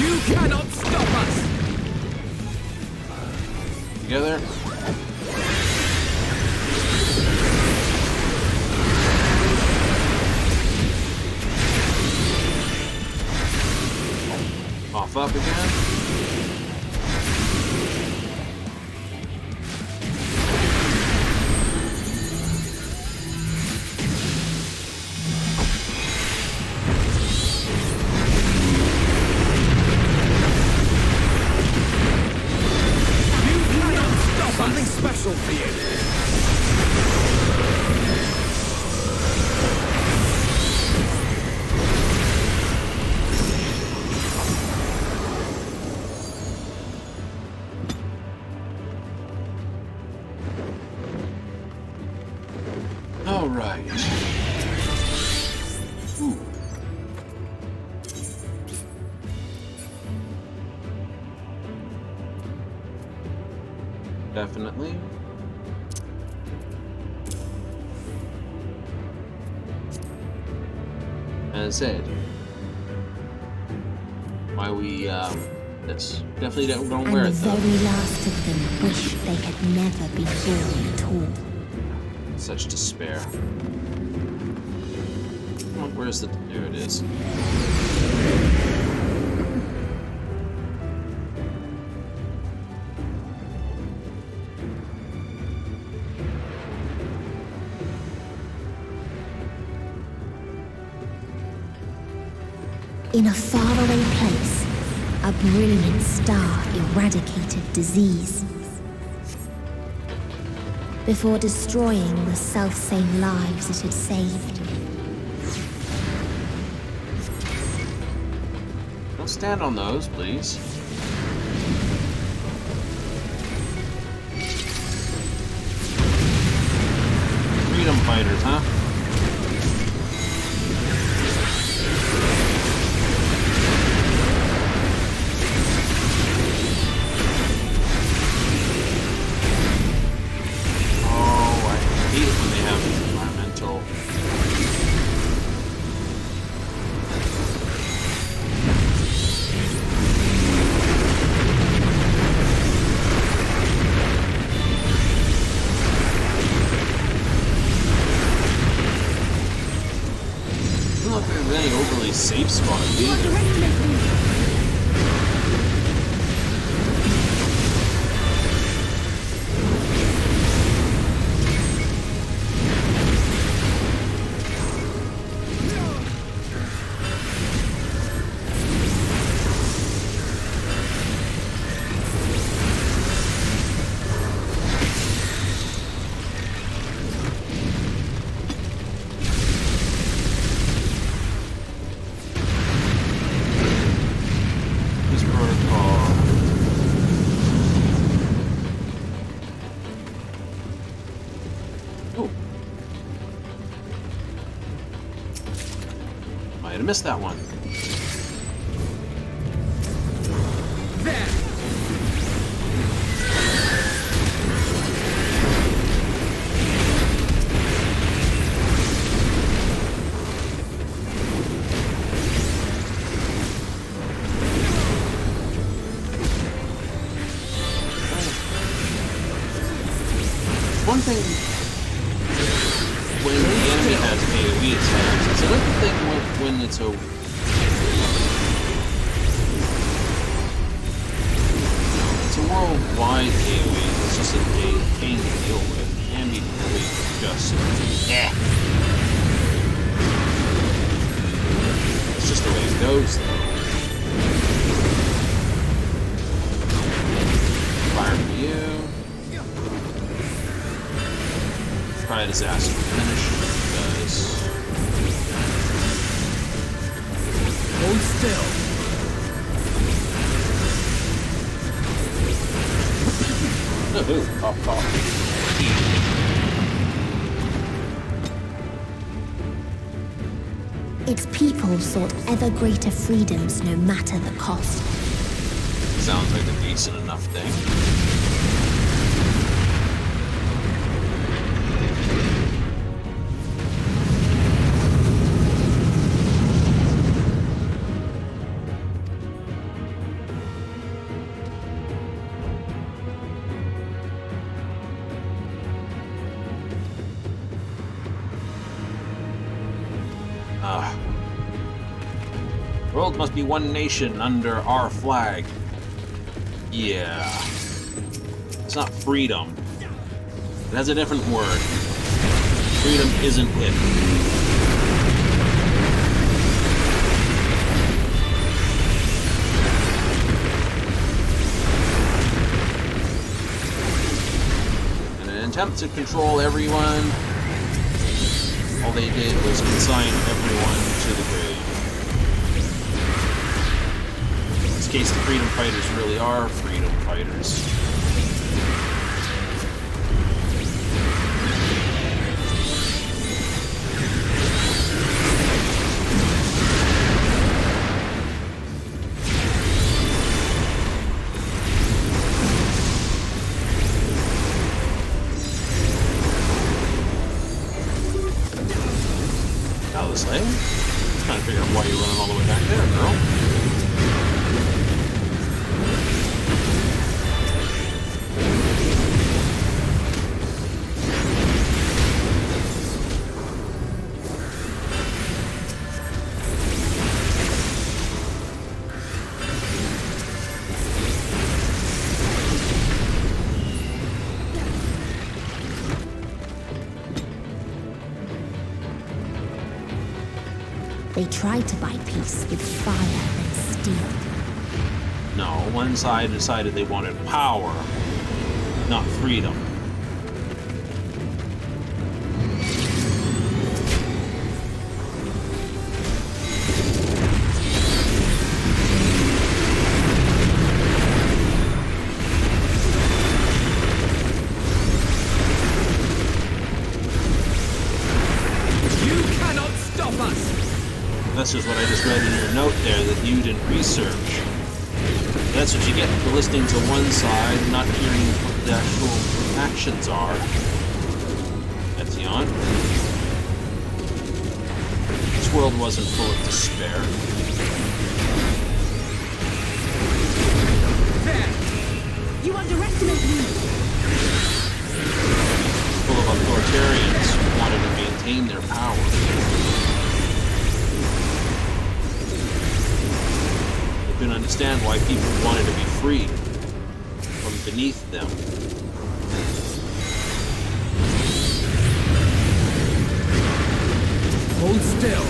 You cannot stop us. Together. Off up again. Something special for you. All right. Ooh. Definitely. As I said, why we this definitely don't wear it And the though. very last of them wish they had never been born at all. Such despair. Come on, where's the? There it is. In a faraway place, a brilliant star eradicated disease. Before destroying the self-same lives it had saved. Don't stand on those, please. Freedom fighters, huh? Safe spot either. Might have missed that one. One thing when the enemy has AoE attacks, it's another thing when it's a worldwide AoE. It's just a pain to deal with. It can be really just It's just the way it goes, though. Fire for you. Probably a disaster finish because hold still. Ooh, cough, cough. Its people sought ever greater freedoms no matter the cost. Sounds like a decent enough thing. The world must be one nation under our flag. Yeah. It's not freedom. It has a different word. Freedom isn't it. In an attempt to control everyone, all they did was consign everyone to the grave. In this case, the freedom fighters really are freedom fighters. Slave? Trying to figure out why you're running all the way back there, girl. They tried to buy peace with fire and steel. No, one side decided they wanted power, not freedom. That's just what I just read in your note there that you didn't research. That's what you get for listening to one side and not hearing what the actual actions are. Etienne. This world wasn't full of despair. You underestimate me! Full of authoritarians who wanted to maintain their power. Couldn't understand why people wanted to be freed from beneath them. Hold still.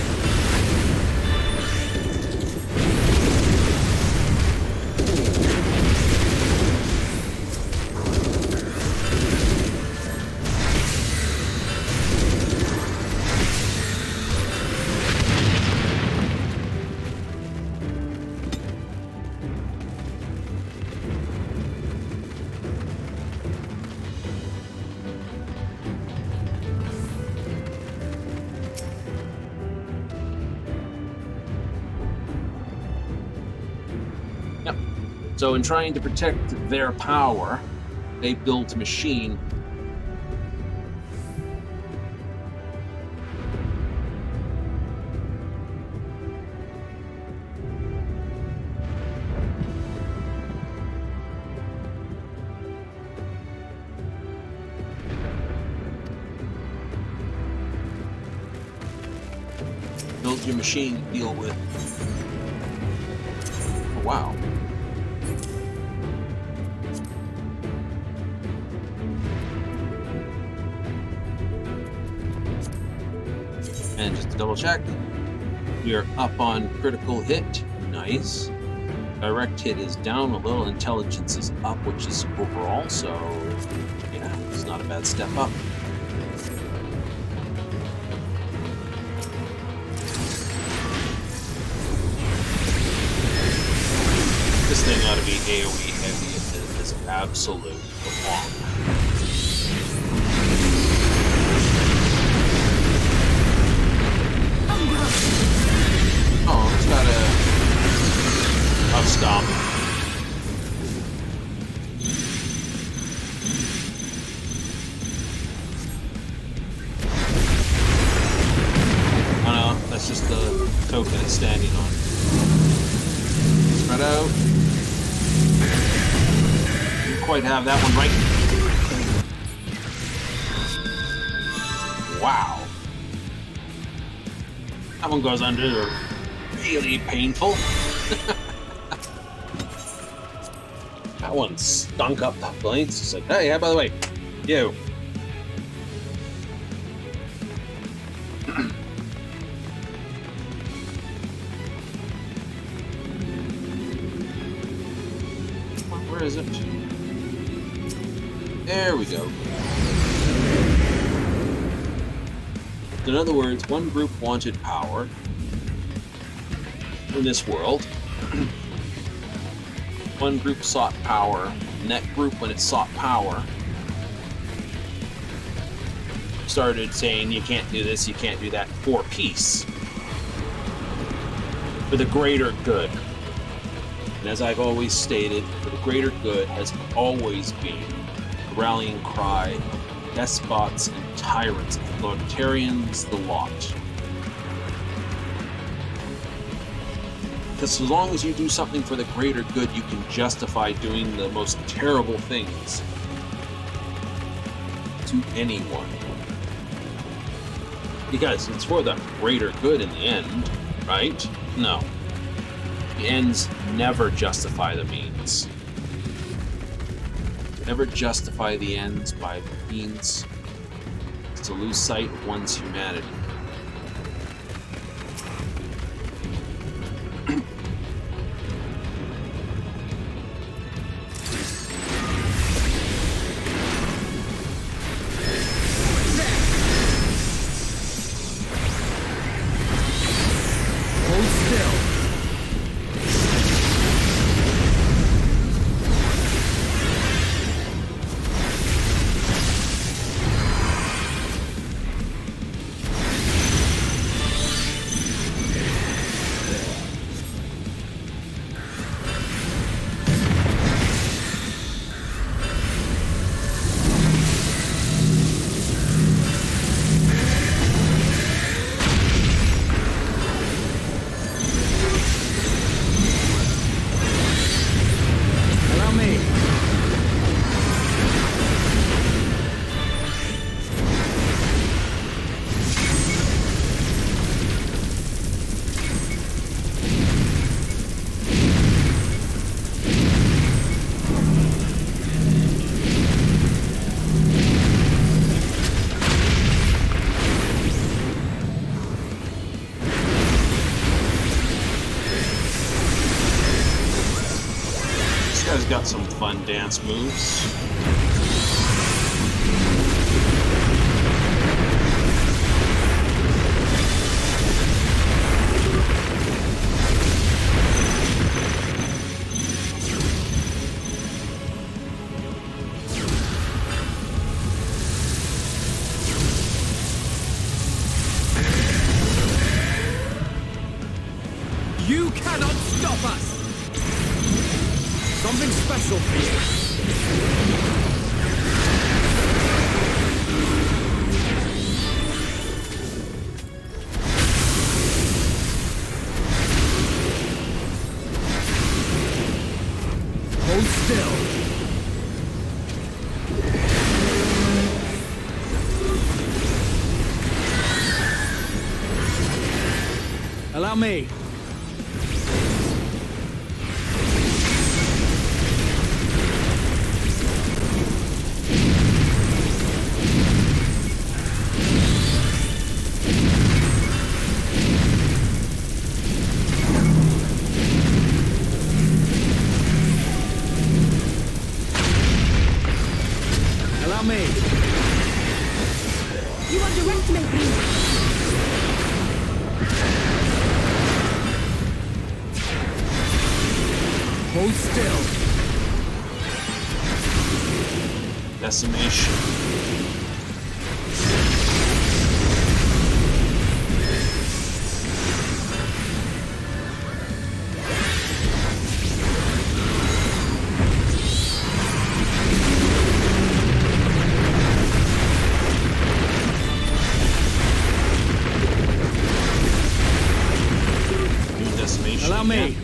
So in trying to protect their power, they built a machine your machine to deal with. Oh, wow. And just to double check, we are up on critical hit. Nice. Direct hit is down a little. Intelligence is up, which is overall, so yeah, it's not a bad step up. This thing ought to be AoE heavy if it is a absolute bomb. Oh, it's got a stomp. Oh no, that's just the token it's standing on. Spread out. Didn't quite have that one right. Wow. That one goes under. Really painful. That one stunk up the place. It's like, hey, yeah, by the way, you. Where is it? There we go. In other words, one group wanted power in this world. One group sought power, and that group, when it sought power, started saying, you can't do this, you can't do that, for peace. For the greater good. And as I've always stated, for the greater good has always been a rallying cry of despots and tyrants, authoritarians, the lot. Because as long as you do something for the greater good, you can justify doing the most terrible things to anyone. Because it's for the greater good in the end, right? No. The ends never justify the means. Never justify the ends by the means. It's to lose sight of one's humanity. Got some fun dance moves. You cannot stop us! Something special for you. Hold still. Allow me. You underestimate me! Hold still. Decimation. Allow me.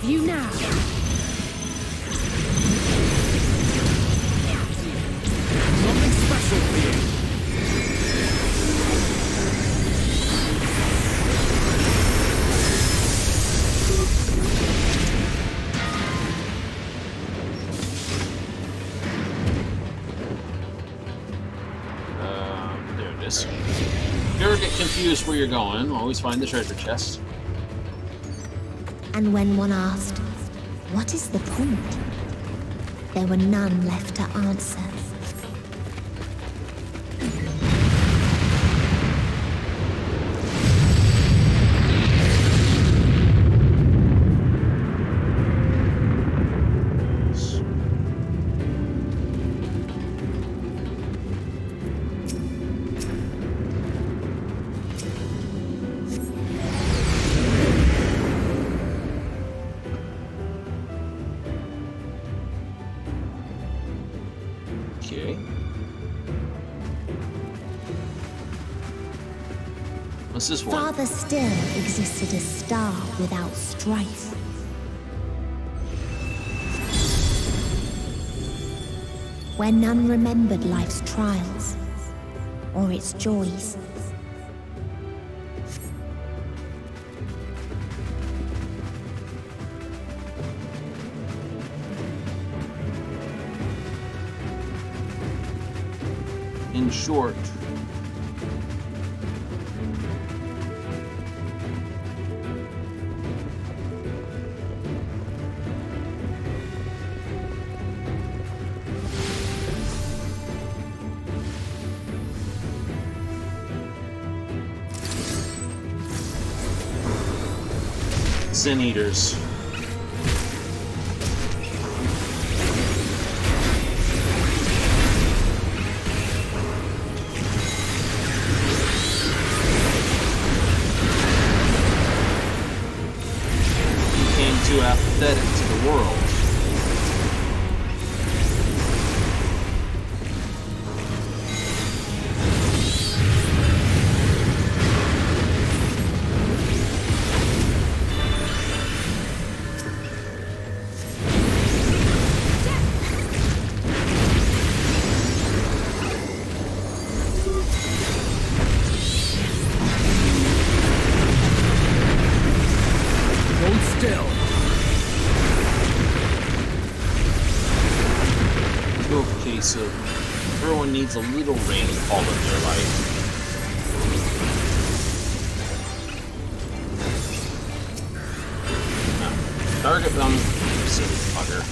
You now. Something special for you. There it is. If you ever get confused where you're going, always find the treasure chest. And when one asked, what is the point? There were none left to answer. Okay. What's this one? Farther still existed a star without strife. Where none remembered life's trials or its joys. In short, Sin Eaters. Too apathetic to the world. Hold still. Real case of everyone needs a little rainfall in their life. Target them, silly bugger.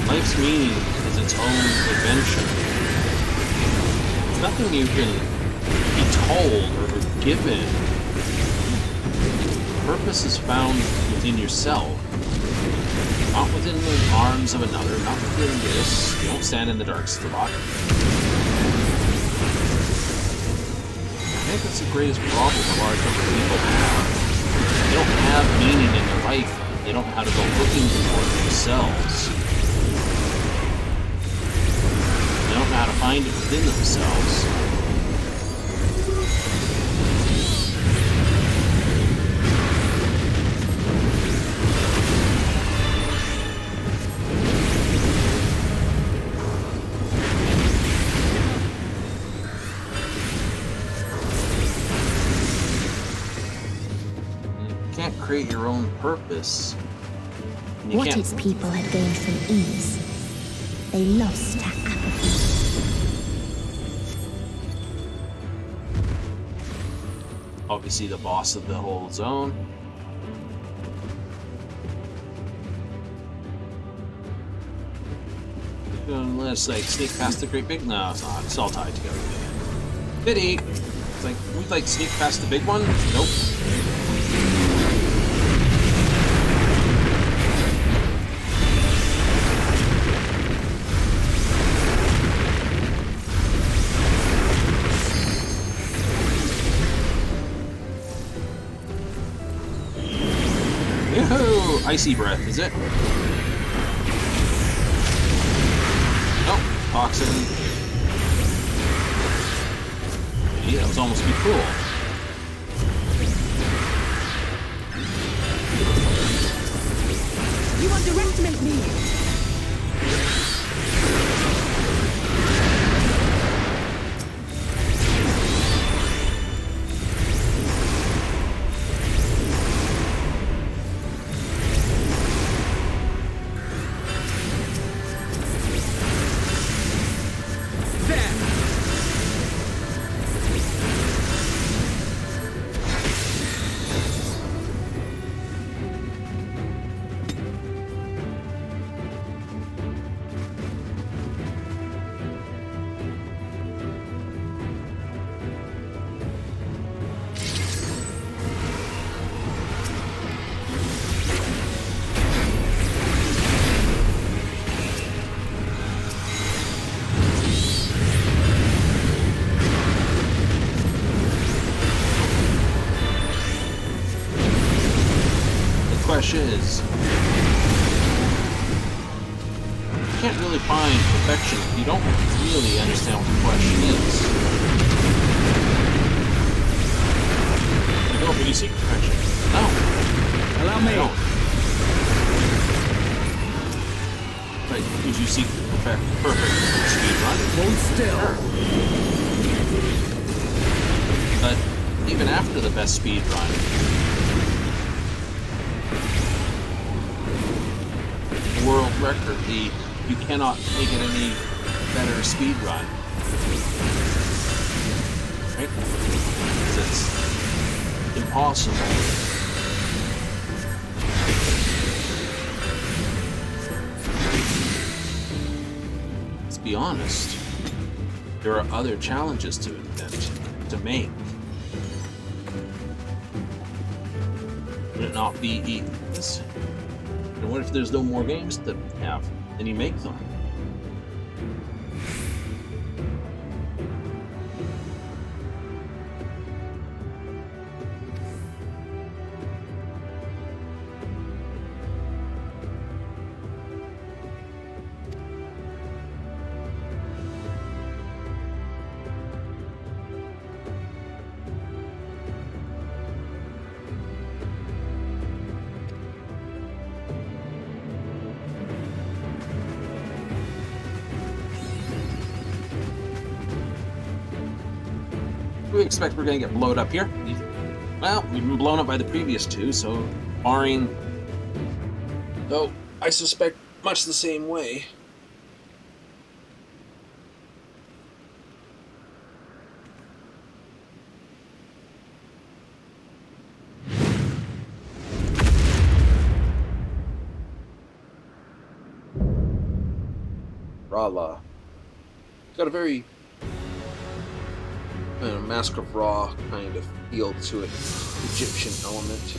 Life's meaning is its own adventure. nothing you can be told or given. Purpose is found within yourself, not within the arms of another, not within this. You don't stand in the dark spot. I think that's the greatest problem a large number of people have. They don't have meaning in their life. They don't know how to go looking for it themselves. They don't know how to find it within themselves. Create your own purpose. What its people had gained from ease, they lost to apathy. Obviously the boss of the whole zone. Let's like sneak past the great big. No, it's not. It's all tied together. Pity. It's like we'd like sneak past the big one. Nope. Yoo-hoo! Icy breath, is it? Nope. Toxin. Yeah, that was almost be cool. You underestimate me! Question is, you can't really find perfection if you don't really understand what the question is. You don't really seek perfection. No. Allow me. No. Right, did you seek the perfect speed run? Hold still. Sure. But even after the best speed run, world record, you cannot make it any better speed run. Right? It's impossible. Let's be honest. There are other challenges to invent, to make. Would it not be easy? And what if there's no more games to have? Then you make them. We expect we're going to get blown up here. Well, we've been blown up by the previous two, so barring... Though, I suspect much the same way. Rala. Got a very a Mask of Ra kind of feel to it, Egyptian element.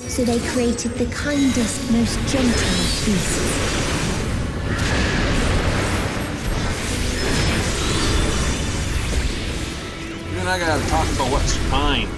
So they created the kindest, most gentle of beasts. You and I gotta talk about what's fine.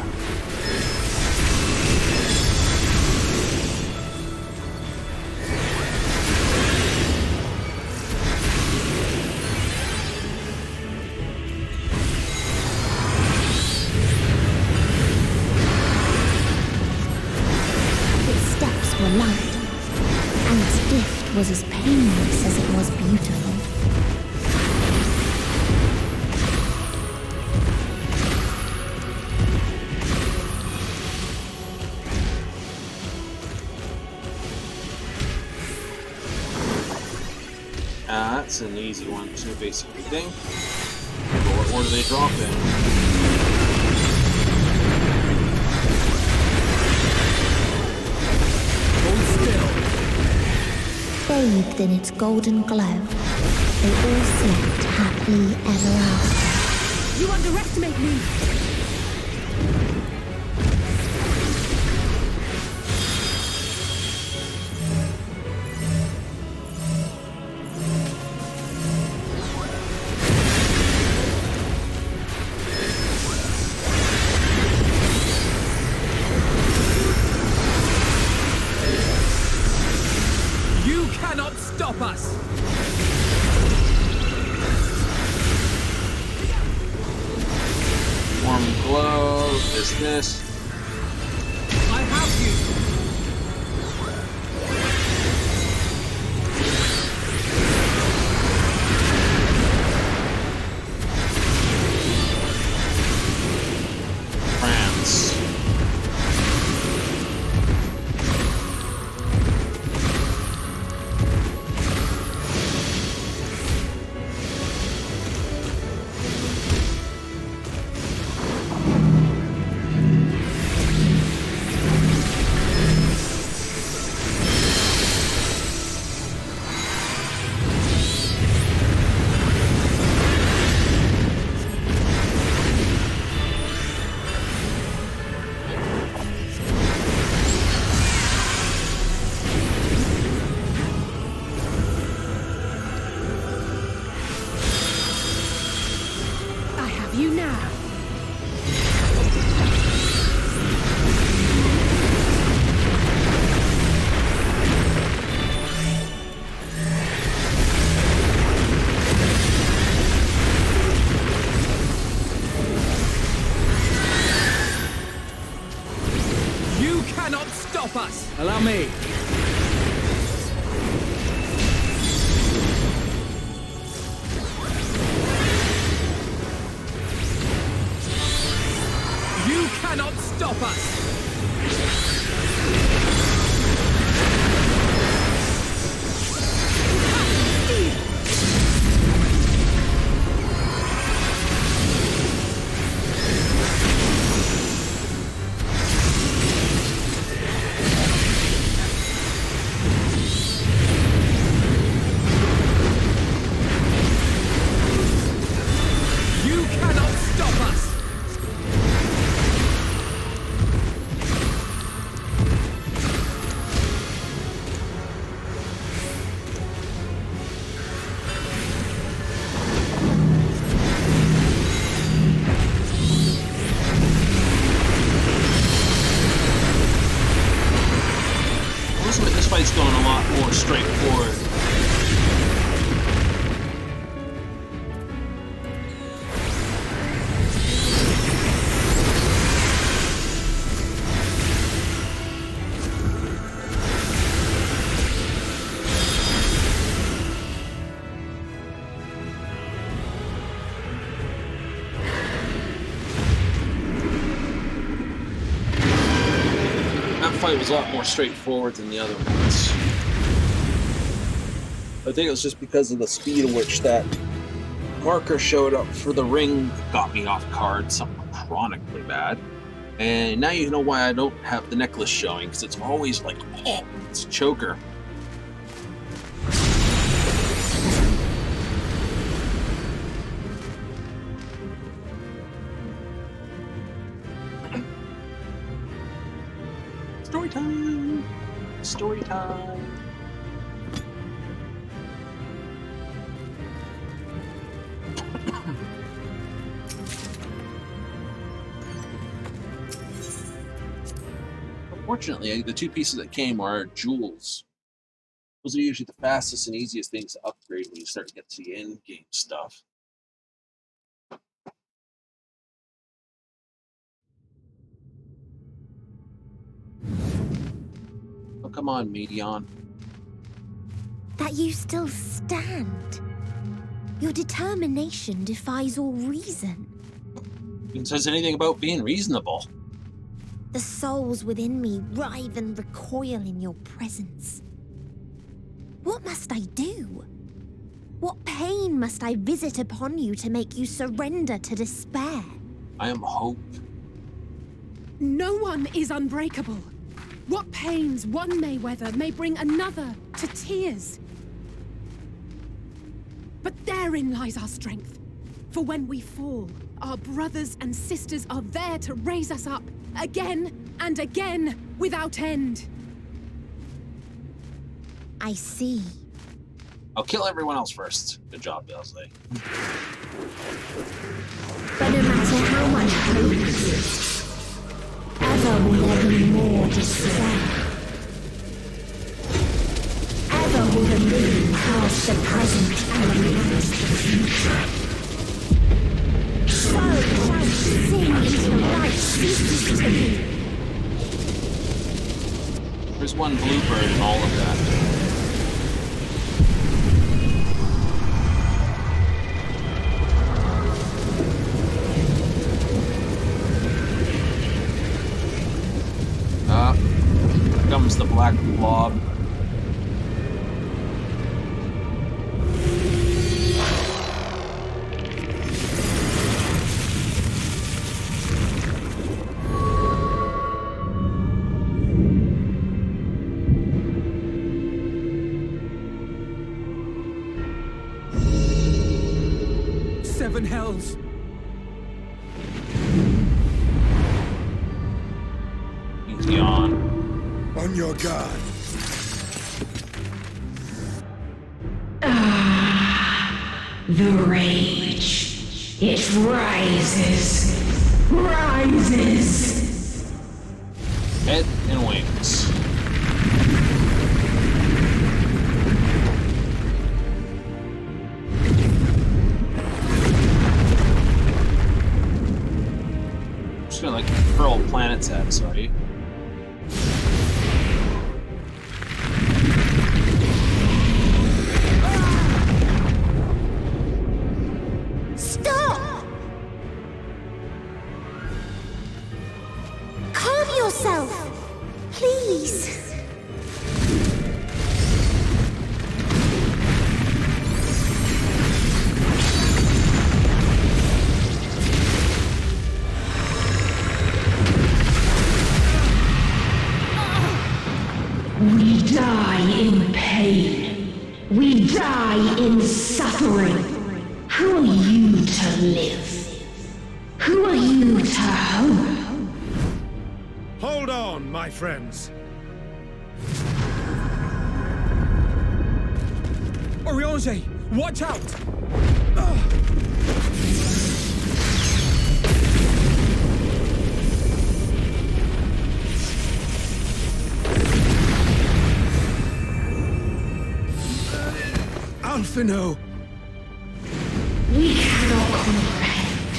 Was as painless as it was beautiful. That's an easy one to basically think. What order they drop in? Bathed in its golden glow, they all slept happily ever after. You underestimate me! This. I have you. France. Allow me. You cannot stop us. This fight's going a lot more straightforward. fight was a lot more straightforward than the other ones. I think it was just because of the speed at which that marker showed up for the ring got me off guard, something chronically bad. And now you know why I don't have the necklace showing, because it's always like, oh, it's a choker. Story time! Story time! Unfortunately, the two pieces that came are jewels. Those are usually the fastest and easiest things to upgrade when you start to get to the end game stuff. Oh, come on, Medion. That you still stand. Your determination defies all reason. Who says anything about being reasonable? The souls within me writhe and recoil in your presence. What must I do? What pain must I visit upon you to make you surrender to despair? I am hope. No one is unbreakable. What pains one may weather may bring another to tears. But therein lies our strength. For when we fall, our brothers and sisters are there to raise us up again and again without end. I see. I'll kill everyone else first. Good job, Belsley. But no matter how much hope exists, ever will there be more despair. Ever will the living cast the present and realize the future. So shall sin into light ceases to be. There's one bluebird in all of that. Here comes the black blob. Seven hells. He's on. On your guard. The rage. It rises. Rises. Head and wings. I'm just gonna like hurl planets at us, are you? Stop! Calm yourself, please. We die in pain. We die in suffering. Who are you to live? Who are you to hope? Hold on, my friends. Oriange, watch out! Alphino! We cannot comprehend.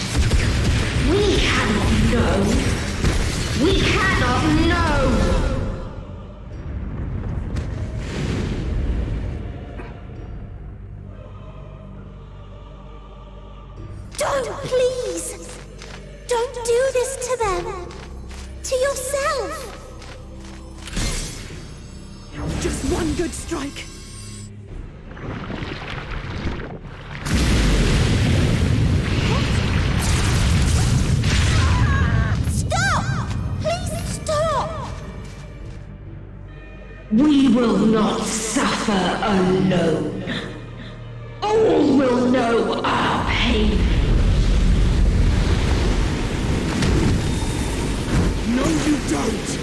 We cannot know. We cannot know. Don't, please! Don't do this to them! To yourself! Just one good strike. Stop! Please stop! We will not suffer alone. All will know our pain. No, you don't!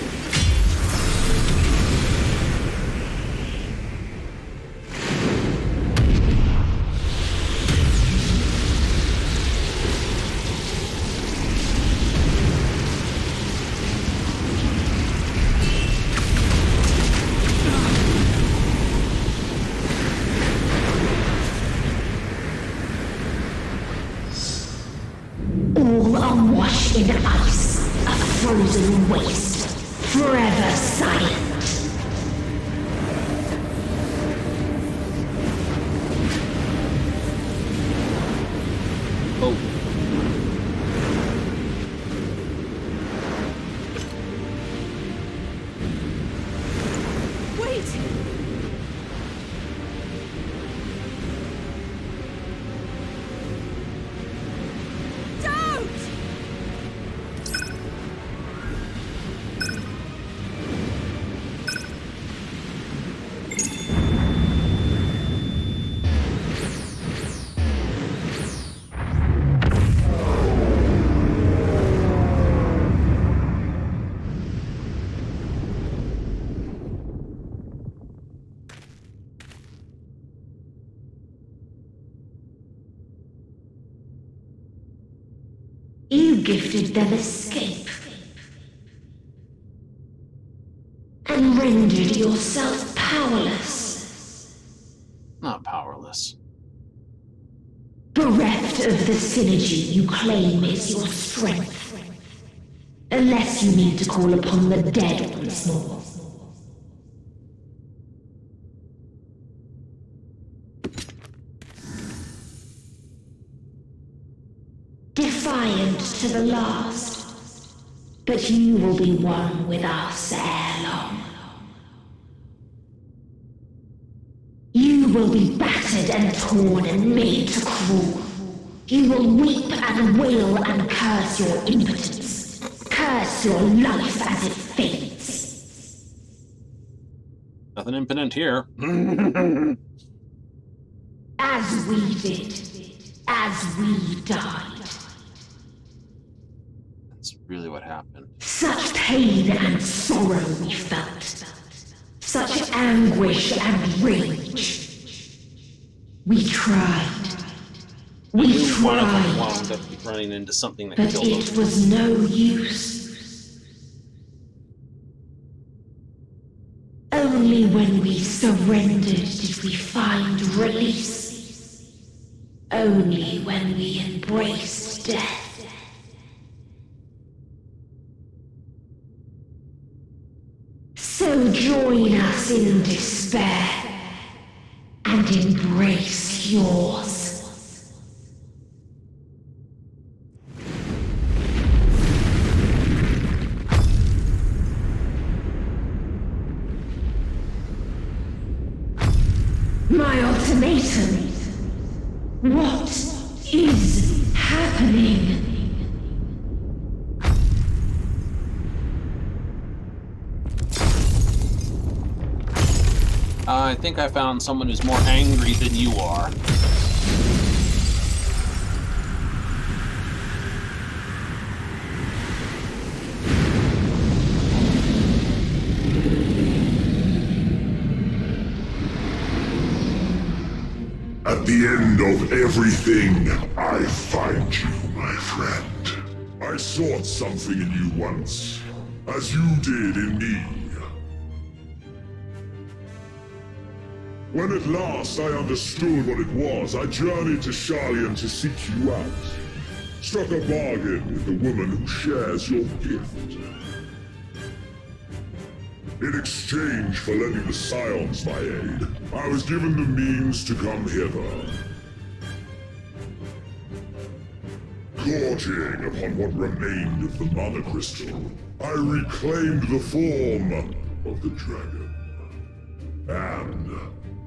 All are washed in ice, a frozen waste, forever silent. Oh. Wait! Don't! You gifted them escape. And rendered yourself powerless. Not powerless. Bereft of the synergy you claim is your strength. Unless you need to call upon the dead once more. Defiant to the last, but you will be one with us ere long. You will be battered and torn and made to crawl. You will weep and wail and curse your impotence. Curse your life as it fades. Nothing impotent here. As we did, as we died. That's really what happened. Such pain and sorrow we felt. Such anguish and rage. We tried. We One of them tried. wound up running into something that But killed it them. was no use. Only when we surrendered did we find release. Only when we embraced death. So join us in despair and embrace yours. My ultimatum. What is happening? I think I found someone who's more angry than you are. At the end of everything, I find you, my friend. I sought something in you once, as you did in me. When at last I understood what it was, I journeyed to Sharlayan to seek you out. Struck a bargain with the woman who shares your gift. In exchange for lending the Scions my aid, I was given the means to come hither. Gorging upon what remained of the Mother Crystal, I reclaimed the form of the dragon. And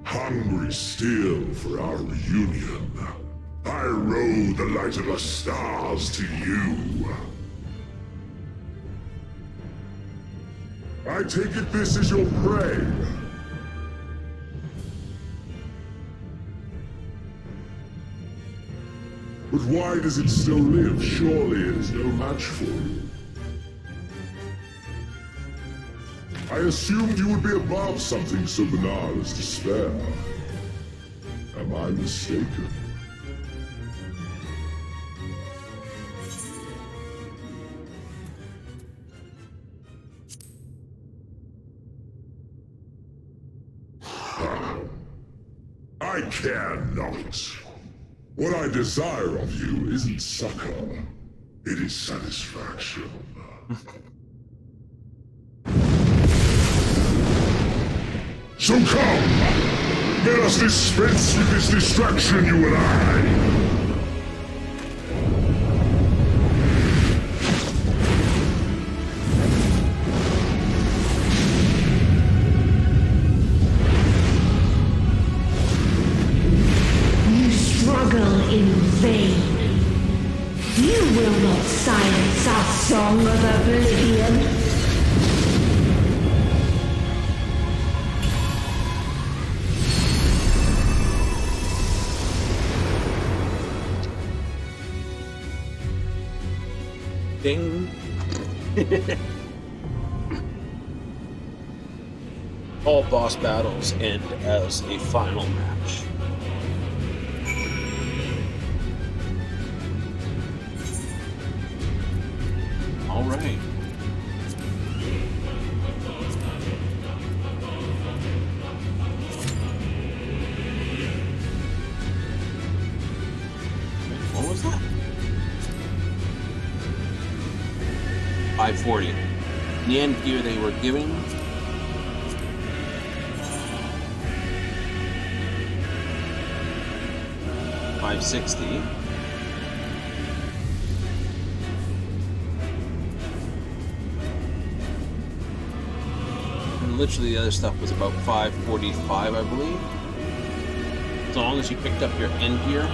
hungry still for our reunion, I rode the light of the stars to you. I take it this is your prey. But why does it still live? Surely it is no match for you. I assumed you would be above something so banal as despair. Am I mistaken? I care not. What I desire of you isn't succor, it is satisfaction. So come! Let us dispense with this distraction, you and I! In vain. You will not silence our song of oblivion. Ding. All boss battles end as a final match. All right. What was that? 540. In the end here they were giving 560. Literally the other stuff was about 545, I believe. As long as you picked up your end gear.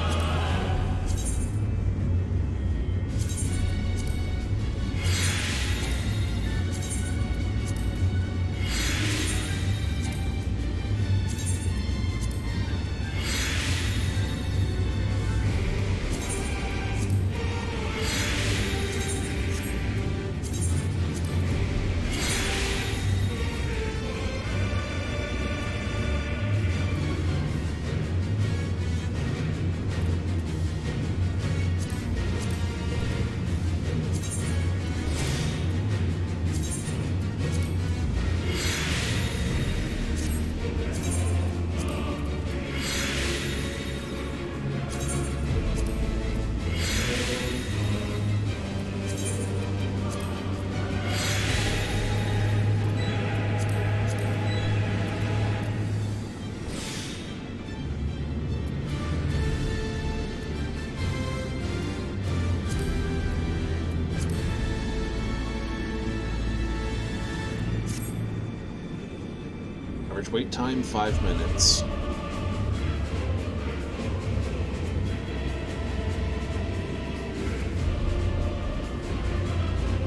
Average wait time, 5 minutes.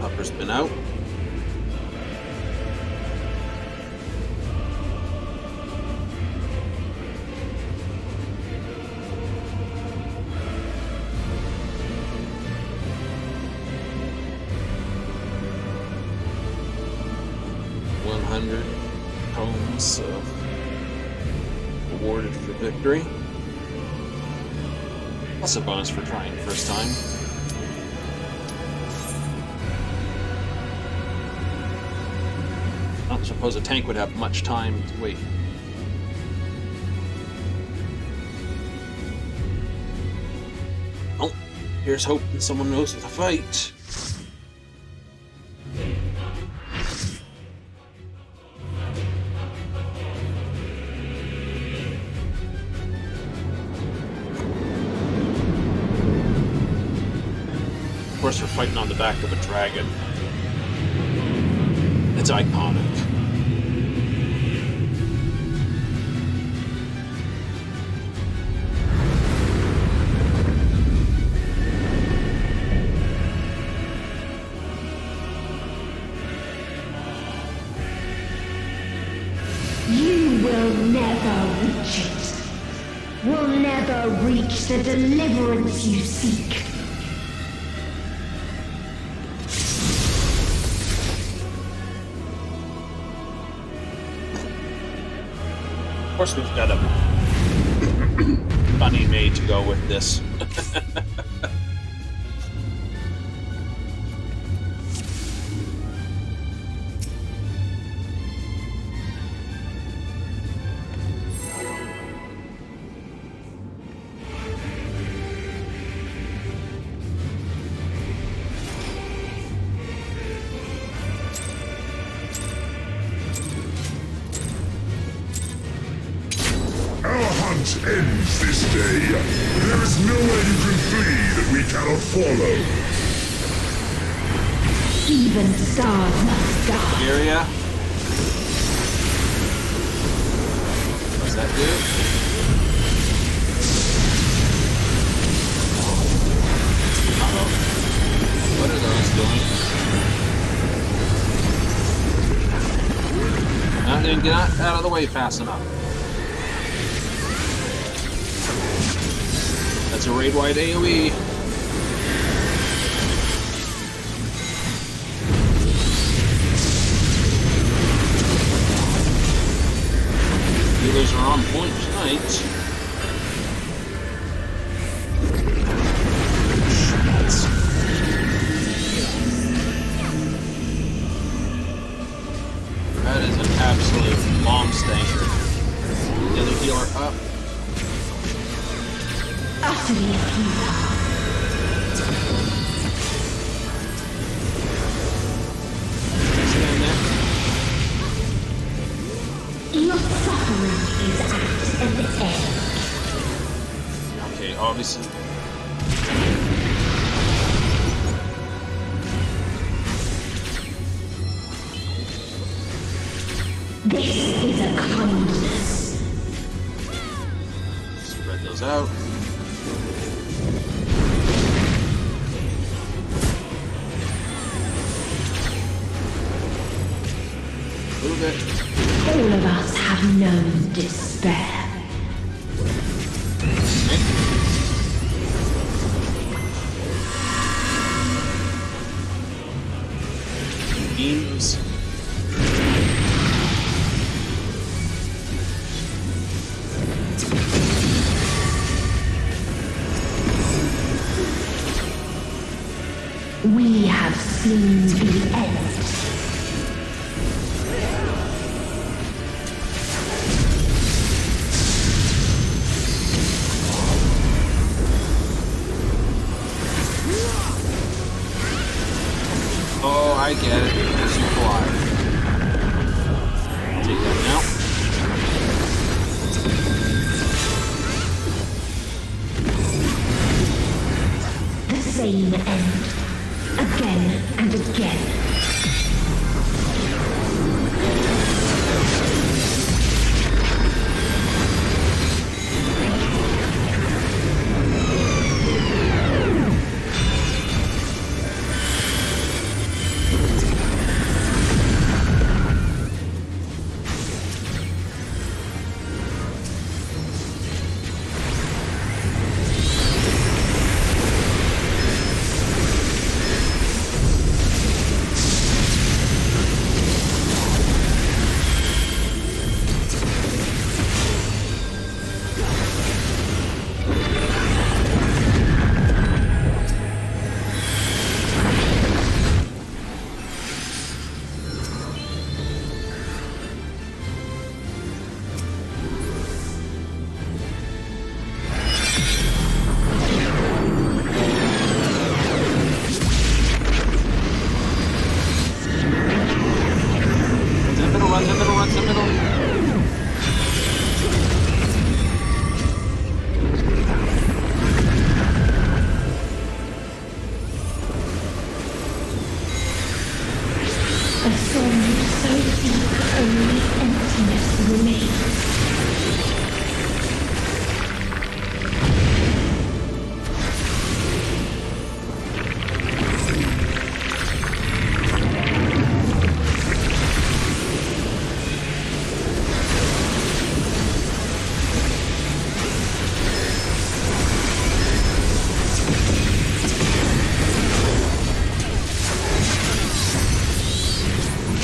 Upper spin out. Homes awarded for victory. Plus a bonus for trying first time. I don't suppose a tank would have much time to wait. Oh, here's hoping someone knows the fight. Of course, we're fighting on the back of a dragon. It's iconic. it will never reach the deliverance you seek. Of course, we've got a funny maid to go with this. Ends this day. There is nowhere you can flee that we cannot follow. Even stars must die. Area. What's that do? Uh-oh. What are those doing? I didn't get out of the way fast enough. That's a raid-wide AoE. Healers are on point tonight. That is an absolute bomb stanker. The other healer up. Utterly futile. Stand there. Your suffering is at an end. Okay, obviously. This is a kindness. Spread those out. Move it. All of us have known despair. Beams. We have seen the end. Oh, I get it. As you fly. Take that now. The same end. Again and again.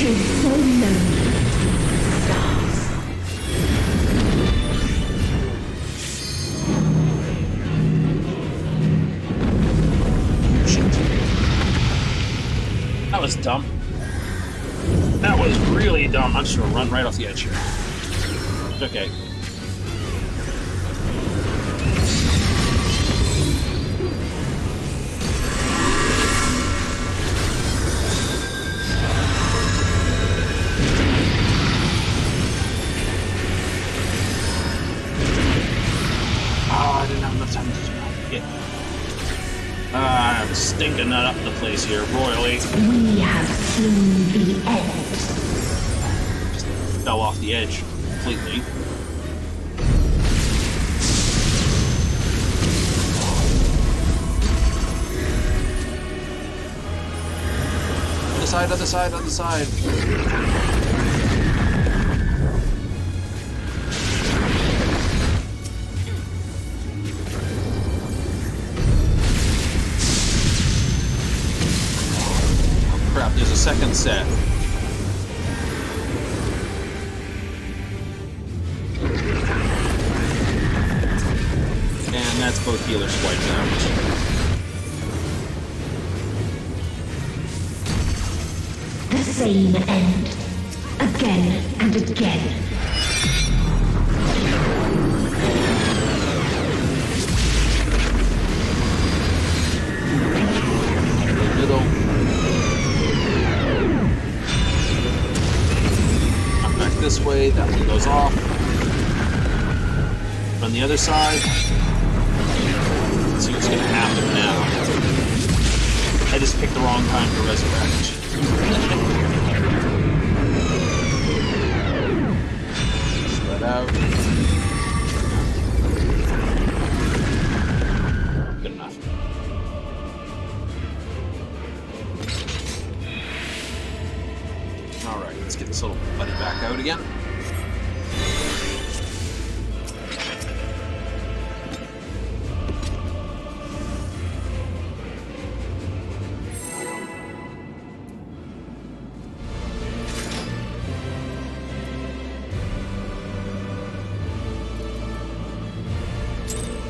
It is so lonely between the stars. Shit. That was dumb. That was really dumb. I'm just gonna run right off the edge here. Okay. Oh, I didn't have enough time to get. I'm stinking that up the place here royally. We have seen the end. Just fell off the edge completely. Other side, other side, other side. Crap, there's a second set. And that's both healers wiped out. The same end. Again and again. Middle. Come back this way, that one goes off. On the other side. Let's see what's gonna happen now. I just picked the wrong time to resurrect. Spread out. Good enough. Alright, let's get this little buddy back out again.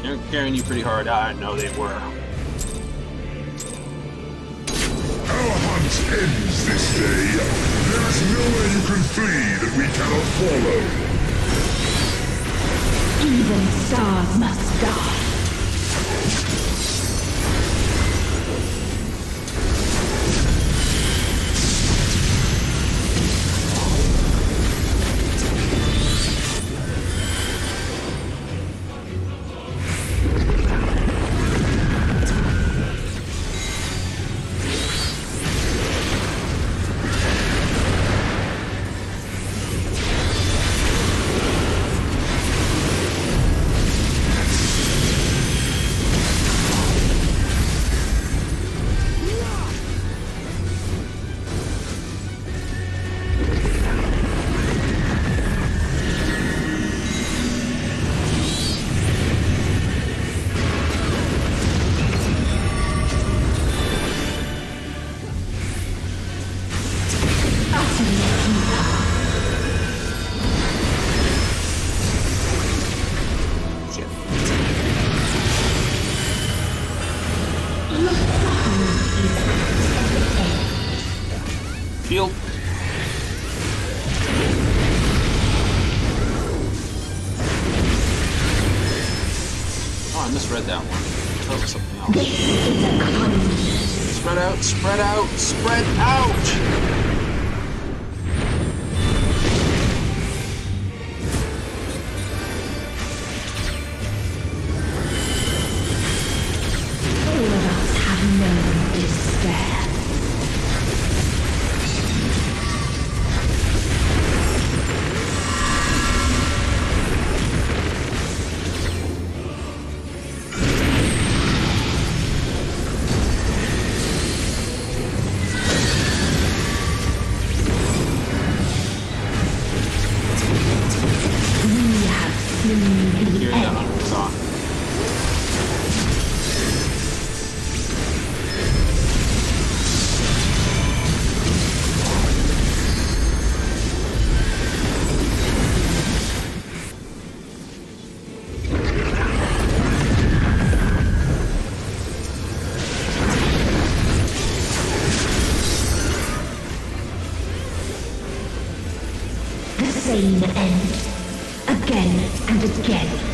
They're carrying you pretty hard. I know they were. Our hunt ends this day. There is nowhere you can flee that we cannot follow. Even stars must die. Shield. Oh, I misread that one. I thought it was something else. Spread out, spread out, spread out! same end. Again and again.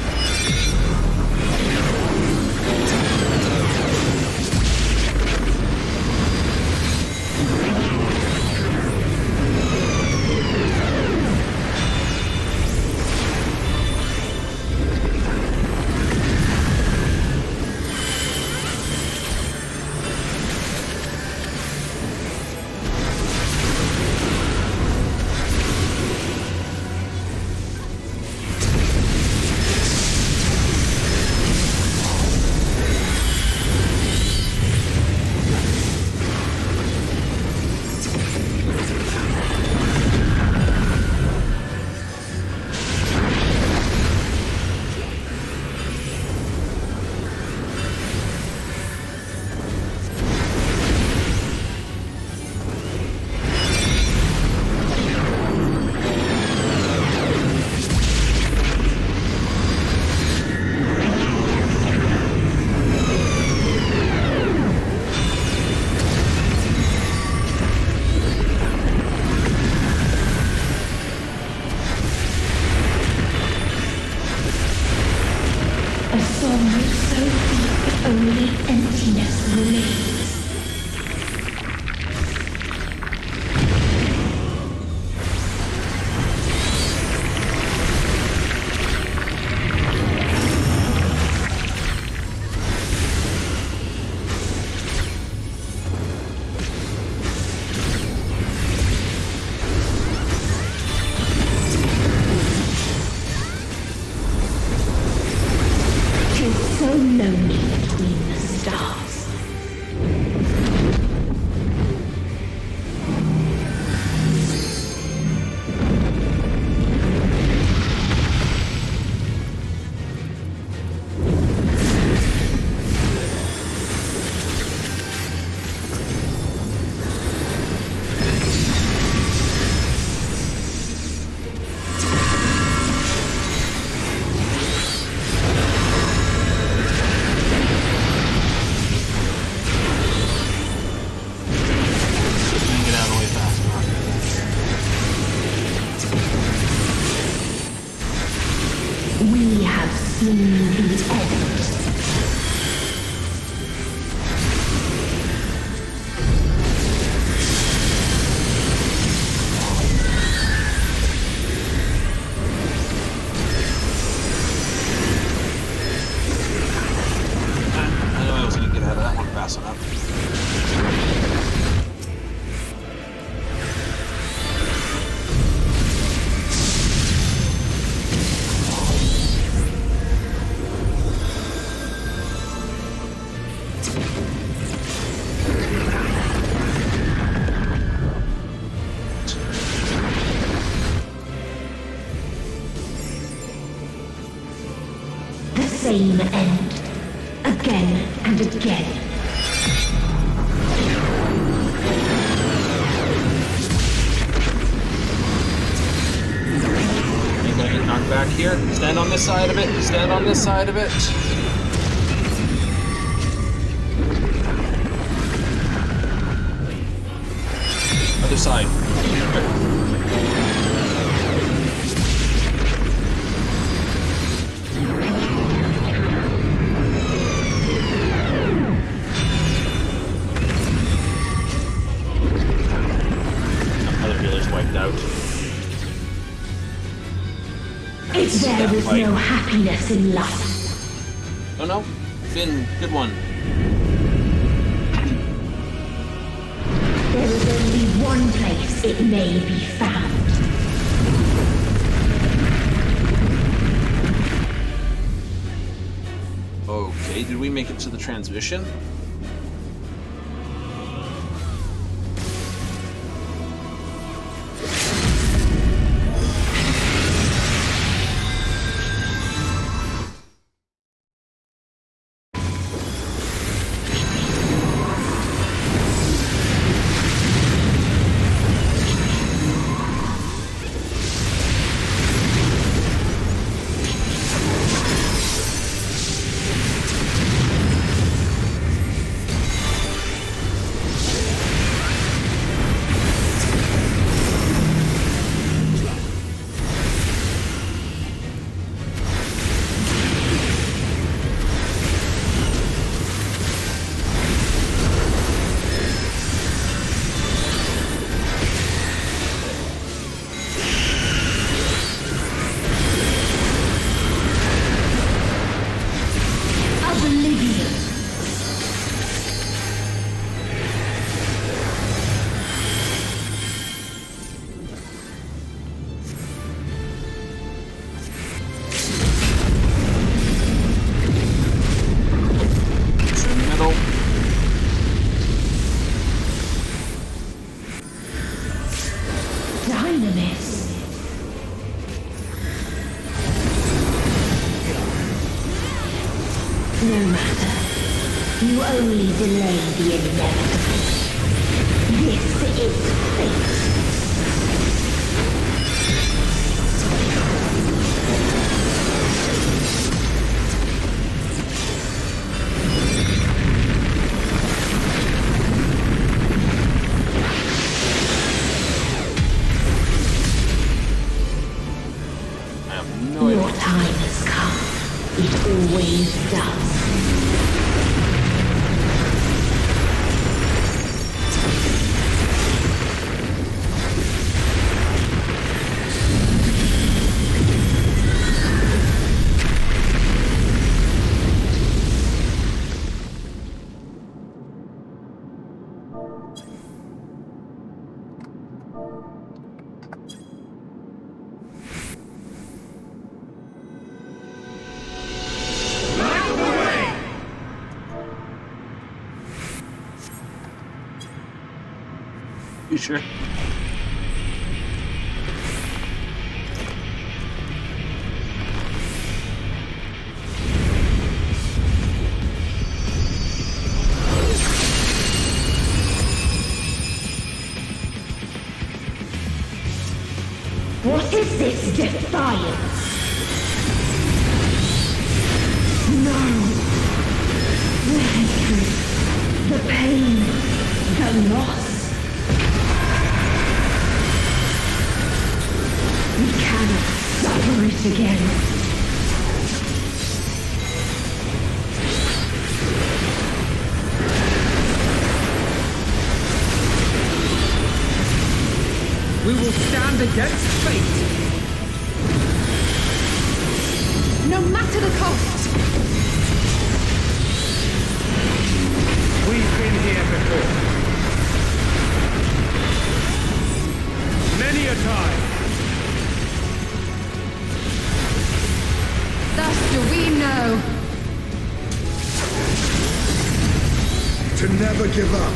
Same end. Again and again. You're gonna get knocked back here. Stand on this side of it. Stand on this side of it. Other side. Wiped out. There is no happiness in life. Oh no, Finn, good one. There is only one place it may be found. Okay, did we make it to the transmission? only delay the inevitable. This is fate. Your time has come. It always does. You sure? What is this defiance? No. The hatred, the pain, the loss. We cannot suffer it again. We will stand against fate. No matter the cost. We've been here before. Many a time. Thus do we know. To never give up.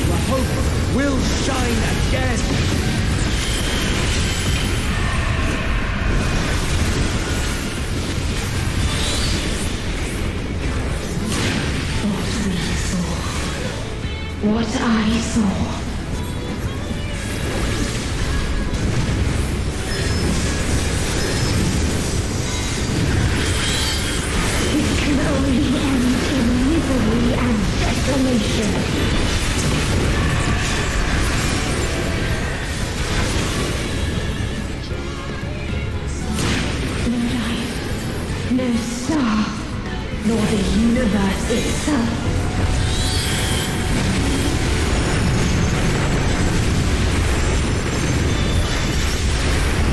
The hope will shine again. What I saw. It can only end in misery and desolation. No life, no star, nor the universe itself.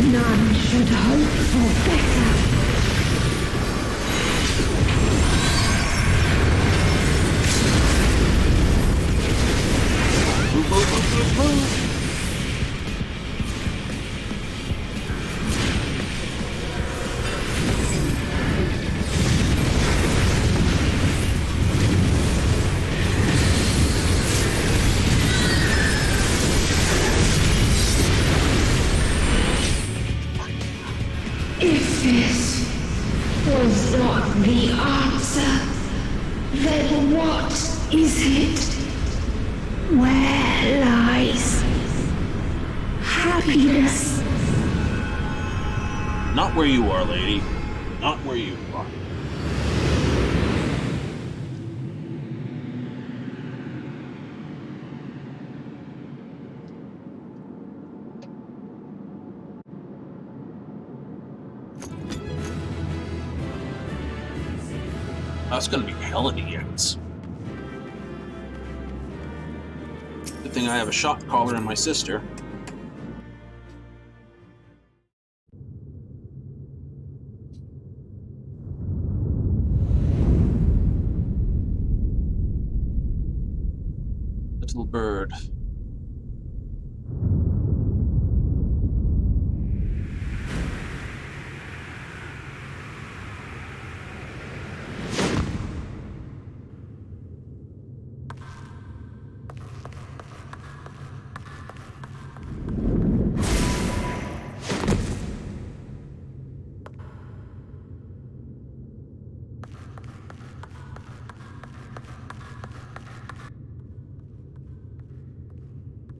None should hope for better. If this was not the answer, then what is it? Where lies happiness? Not where you are, lady. Not where you are. That's gonna be hell in Yanks. Good thing I have a shot caller and my sister. Little bird.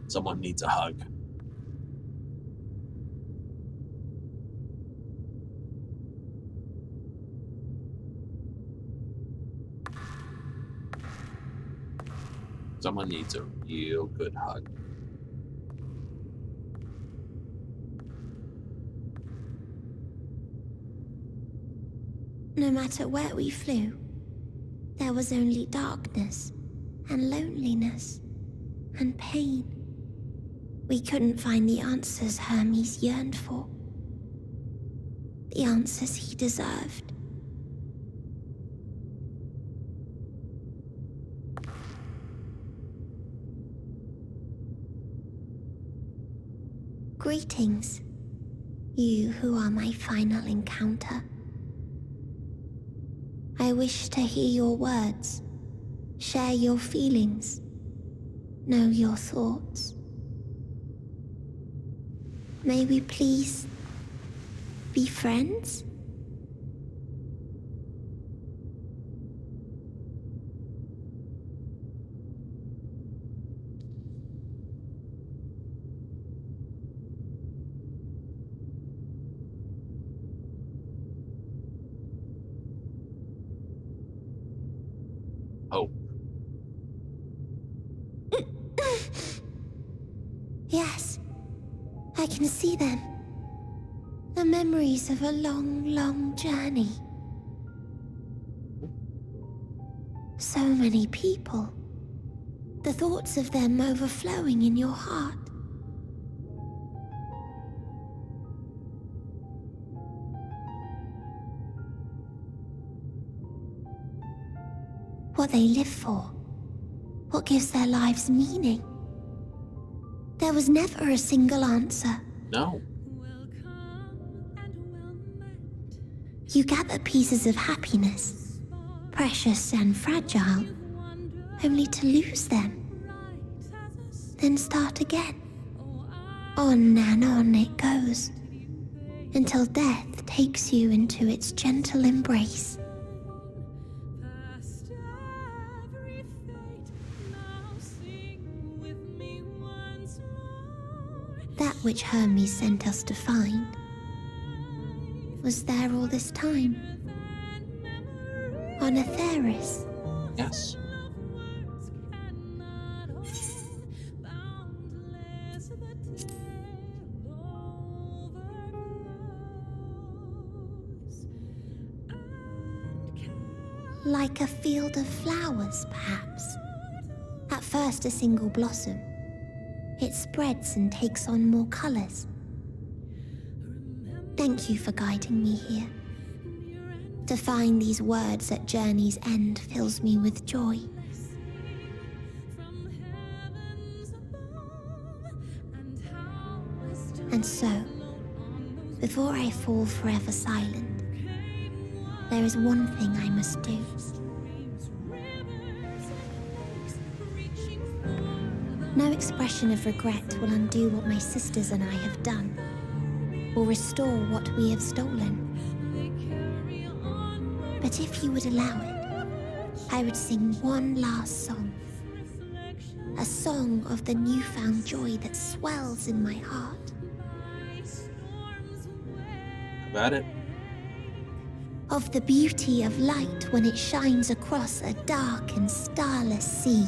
Someone needs a hug. Someone needs a real good hug. No matter where we flew, there was only darkness and loneliness and pain. We couldn't find the answers Hermes yearned for. The answers he deserved. Greetings, you who are my final encounter. I wish to hear your words, share your feelings, know your thoughts. May we please be friends? Hope. Yes, I can see them. The memories of a long, long journey. So many people. The thoughts of them overflowing in your heart. What they live for. What gives their lives meaning. There was never a single answer. No. You gather pieces of happiness, precious and fragile, only to lose them. Then start again. On and on it goes, until death takes you into its gentle embrace. That which Hermes sent us to find was there all this time. On Atheris. Yes. Like a field of flowers, perhaps. At first a single blossom. It spreads and takes on more colors. Thank you for guiding me here. To find these words at journey's end fills me with joy. And so, before I fall forever silent, there is one thing I must do. No expression of regret will undo what my sisters and I have done, or restore what we have stolen. But if you would allow it, I would sing one last song. A song of the newfound joy that swells in my heart. About it. Of the beauty of light when it shines across a dark and starless sea.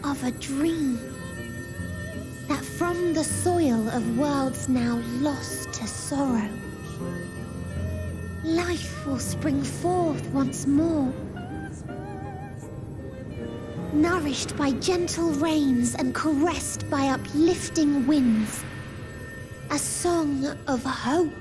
Of a dream that from the soil of worlds now lost to sorrow, life will spring forth once more, nourished by gentle rains and caressed by uplifting winds, a song of hope.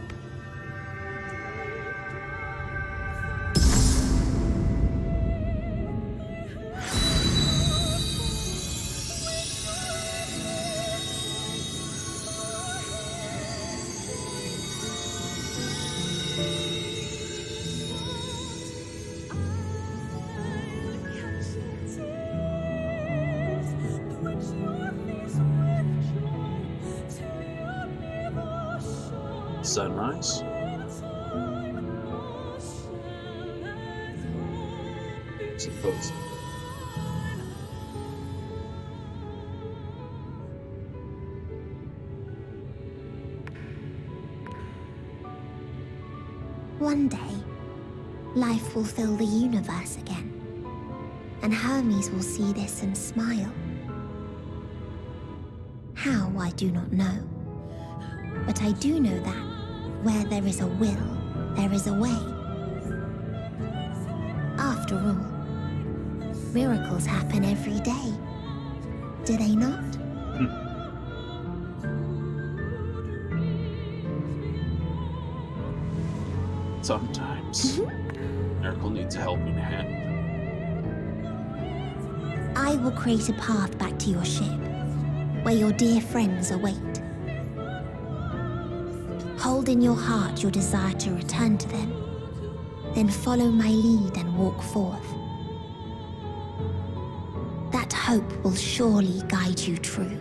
Sunrise. Suppose. One day, life will fill the universe again, and Hermes will see this and smile. How, I do not know. But I do know that where there is a will, there is a way. After all, miracles happen every day, do they not? Sometimes, miracle needs a helping hand. I will create a path back to your ship, where your dear friends await. Hold in your heart your desire to return to them, then follow my lead and walk forth. That hope will surely guide you true.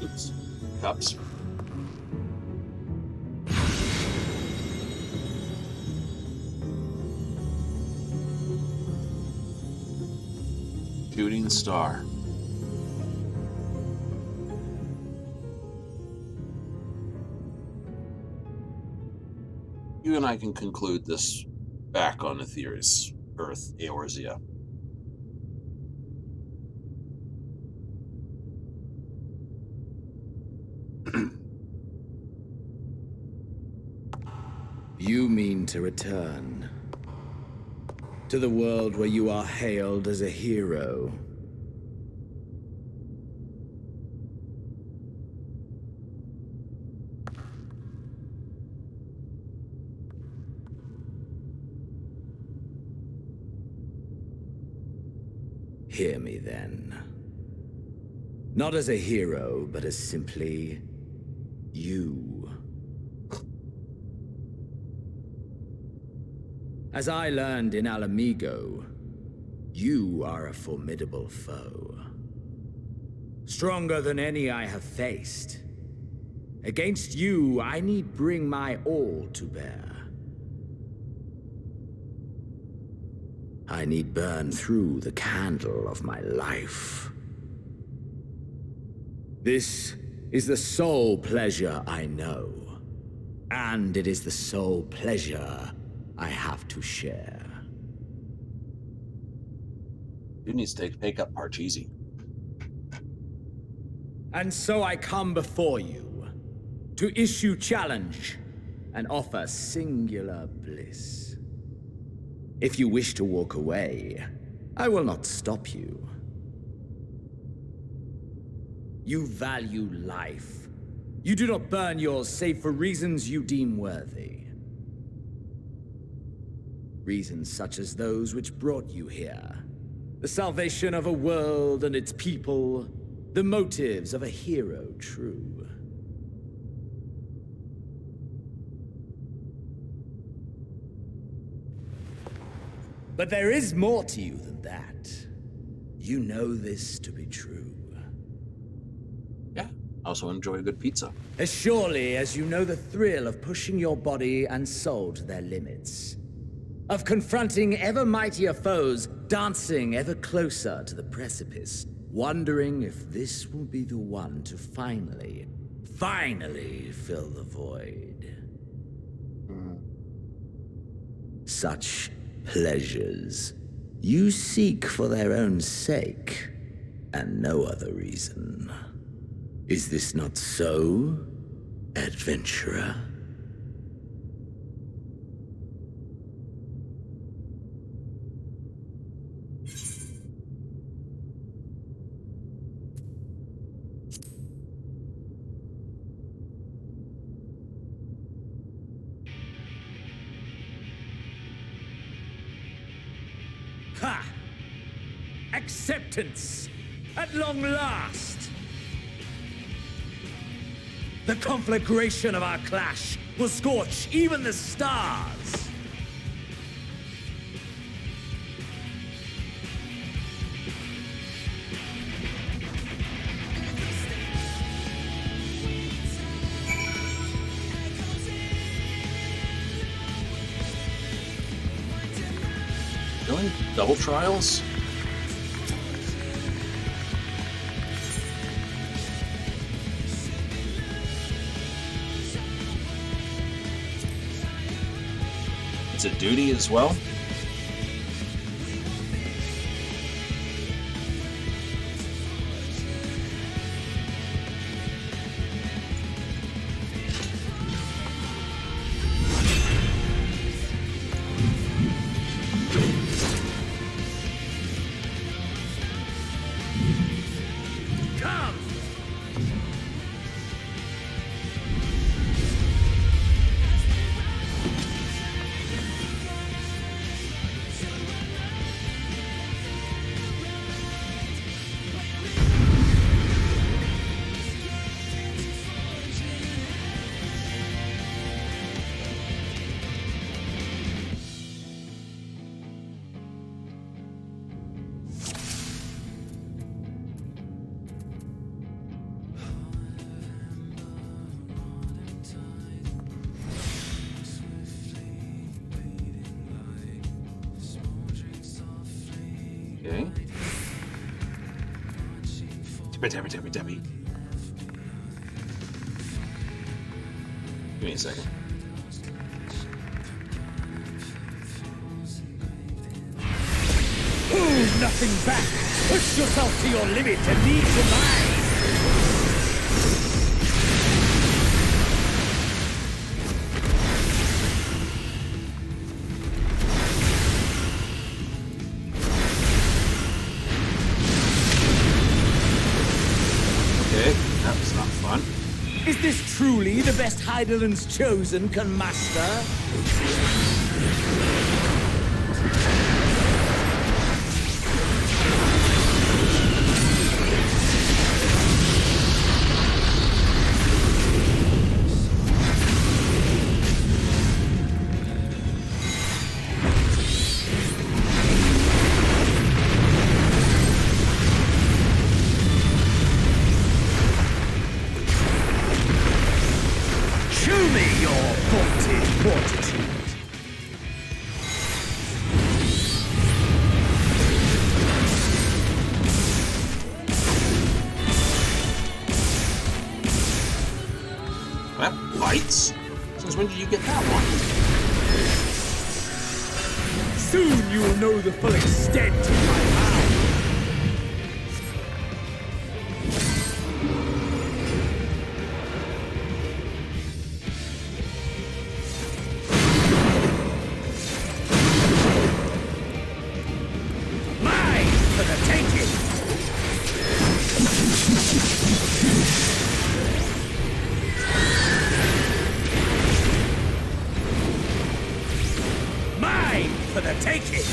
Oops. Cups. Shooting star. You and I can conclude this back on Aetherius, Earth, Eorzea. You mean to return to the world where you are hailed as a hero. Hear me then. Not as a hero, but as simply you. As I learned in Alamigo, you are a formidable foe. Stronger than any I have faced. Against you, I need bring my all to bear. I need burn through the candle of my life. This is the sole pleasure I know, and it is the sole pleasure I have to share. You need to take pay cut Parcheesi. And so I come before you to issue challenge and offer singular bliss. If you wish to walk away, I will not stop you. You value life. You do not burn yours save for reasons you deem worthy. Reasons such as those which brought you here. The salvation of a world and its people. The motives of a hero true. But there is more to you than that. You know this to be true. Yeah, I also enjoy a good pizza. As surely as you know the thrill of pushing your body and soul to their limits. Of confronting ever mightier foes, dancing ever closer to the precipice, wondering if this will be the one to finally fill the void. Such pleasures you seek for their own sake, and no other reason. Is this not so, adventurer? Ha! Acceptance! At long last! The conflagration of our clash will scorch even the stars. Really? Double trials? It's a duty as well? Okay. Debbie. Give me a second. Hold nothing back. Push yourself to your limit and lead to mine. Is this truly the best Heideland's chosen can master? Lights? Since when did you get that one? Soon you will know the full extent of my power. Mine for the taking! For the taking!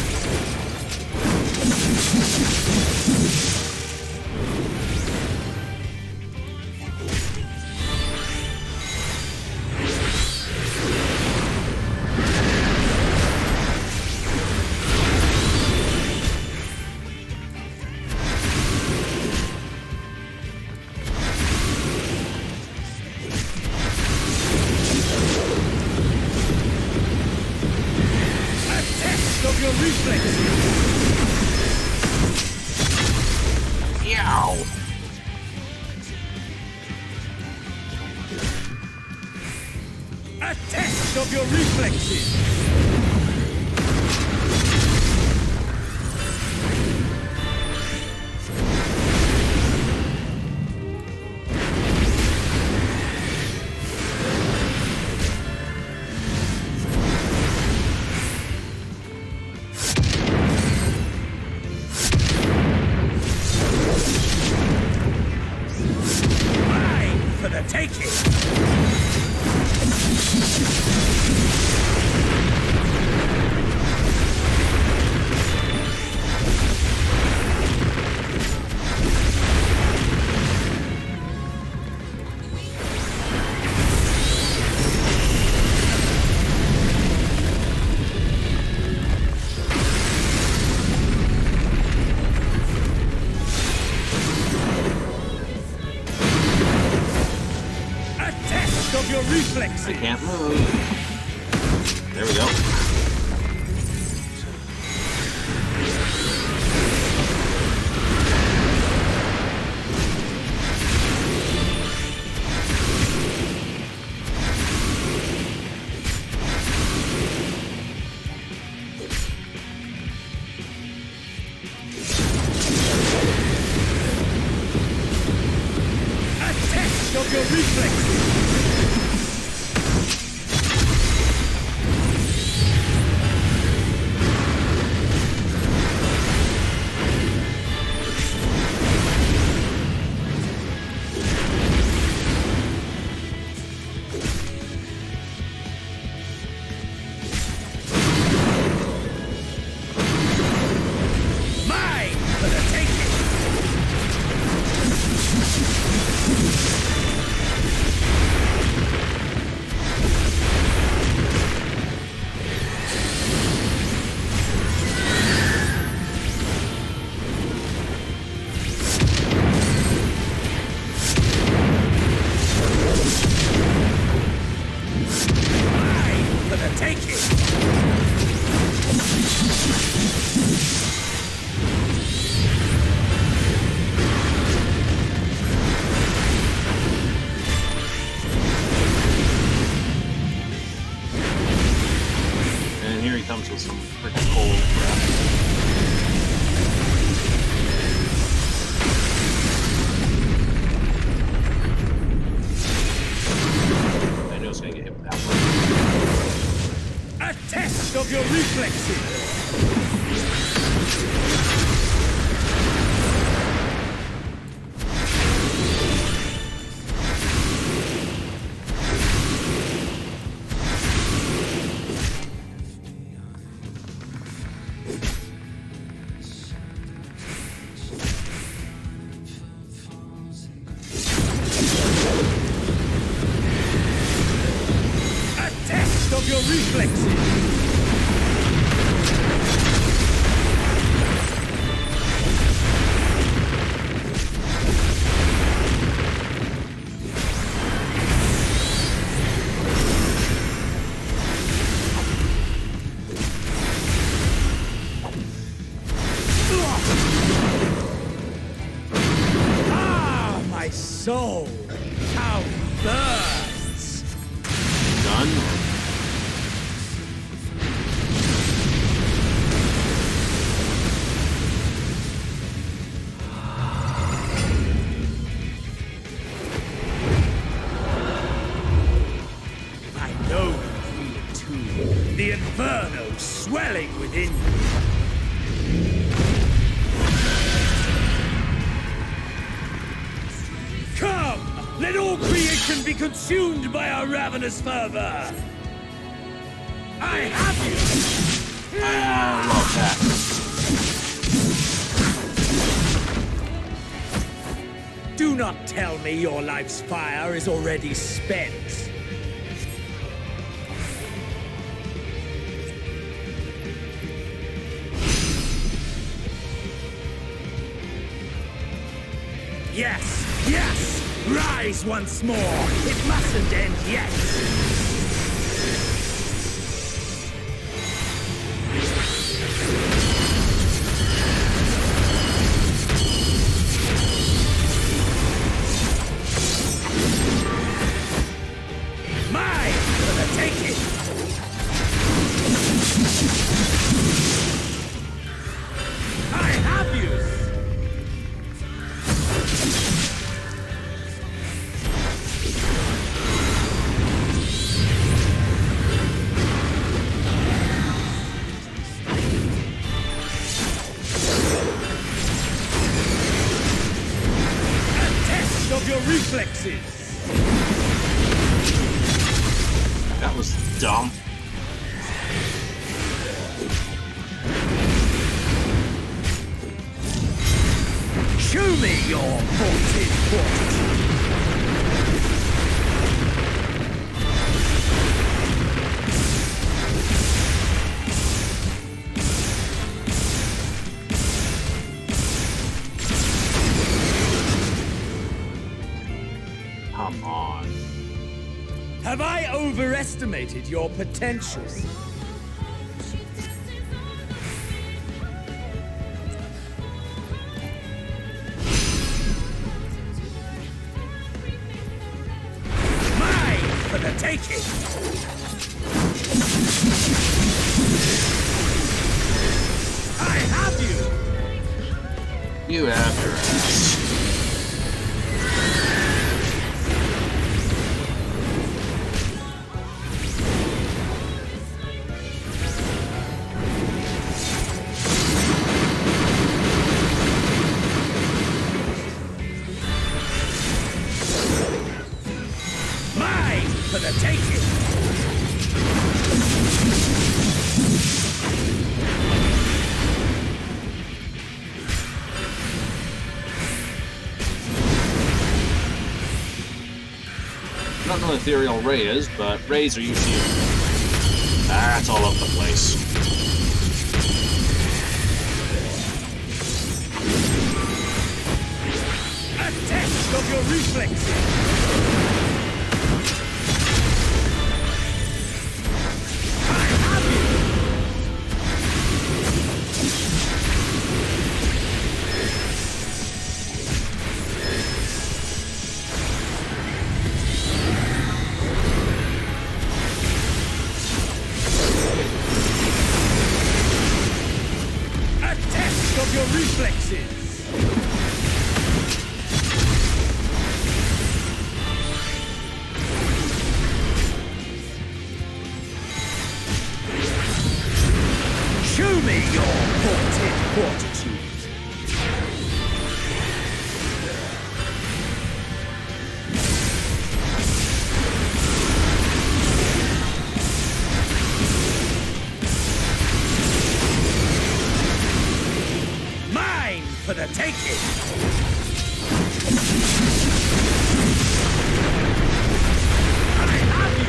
Of your reflexes! Yow! A test of your reflexes! For the taking! of your reflexes! I can't move. There we go. Of your reflexes! Mine for the taking! And here he comes with some freaking cold crap. I knew I was gonna get hit with that one. A test of your reflexes! Of your reflexes! Ah, my soul! How burns! Done. The inferno swelling within you. Come! Let all creation be consumed by our ravenous fervor! I have you! I love that. Do not tell me your life's fire is already spent. Yes! Yes! Rise once more! It mustn't end yet! Mine for the taking! I have you! Of your reflexes. That was dumb. Show me your vaulted fortitude. Come on. Have I overestimated your potential? Mine for the taking! I have you! You have your ass. Mine for the taking! I don't know what ethereal ray is, but rays are usually that's all over the place. A test of your reflexes! I have you! A test of your reflexes! Show me your vaunted fortitude! Mine for the taking! I have you!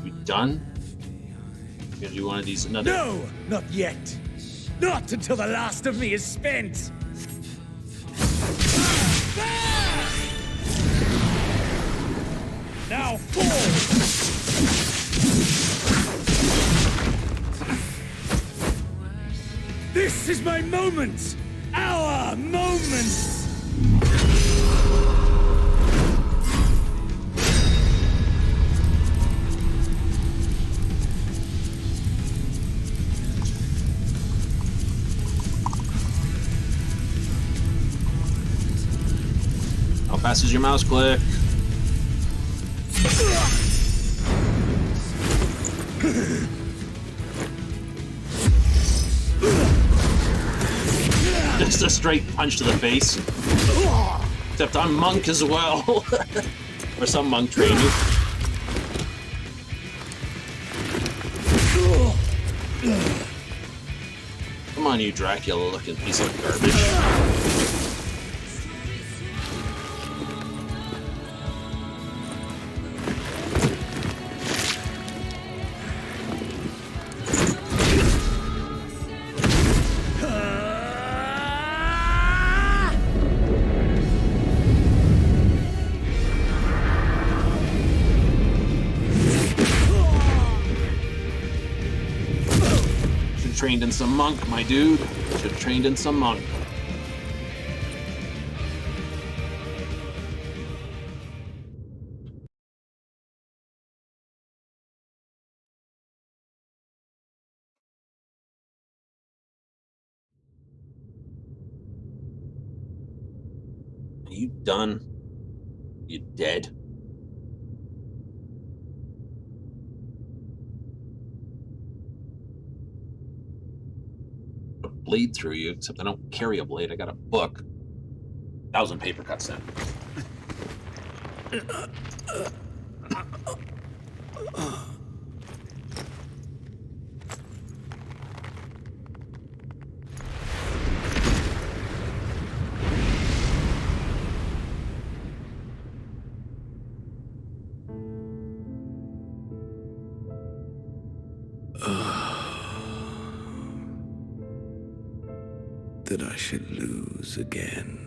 You done? You gonna do one of these another? No, not yet. Not until the last of me is spent. Now fall. This is my moment. Our moment. How fast is your mouse click? Just a straight punch to the face. Except I'm monk as well. Or some monk trained you. Come on, you Dracula looking piece of garbage. Trained in some monk, my dude. Should have trained in some monk. Are you done? You dead? Blade through you, except I don't carry a blade. I got a book. 1,000 paper cuts then. that I should lose again.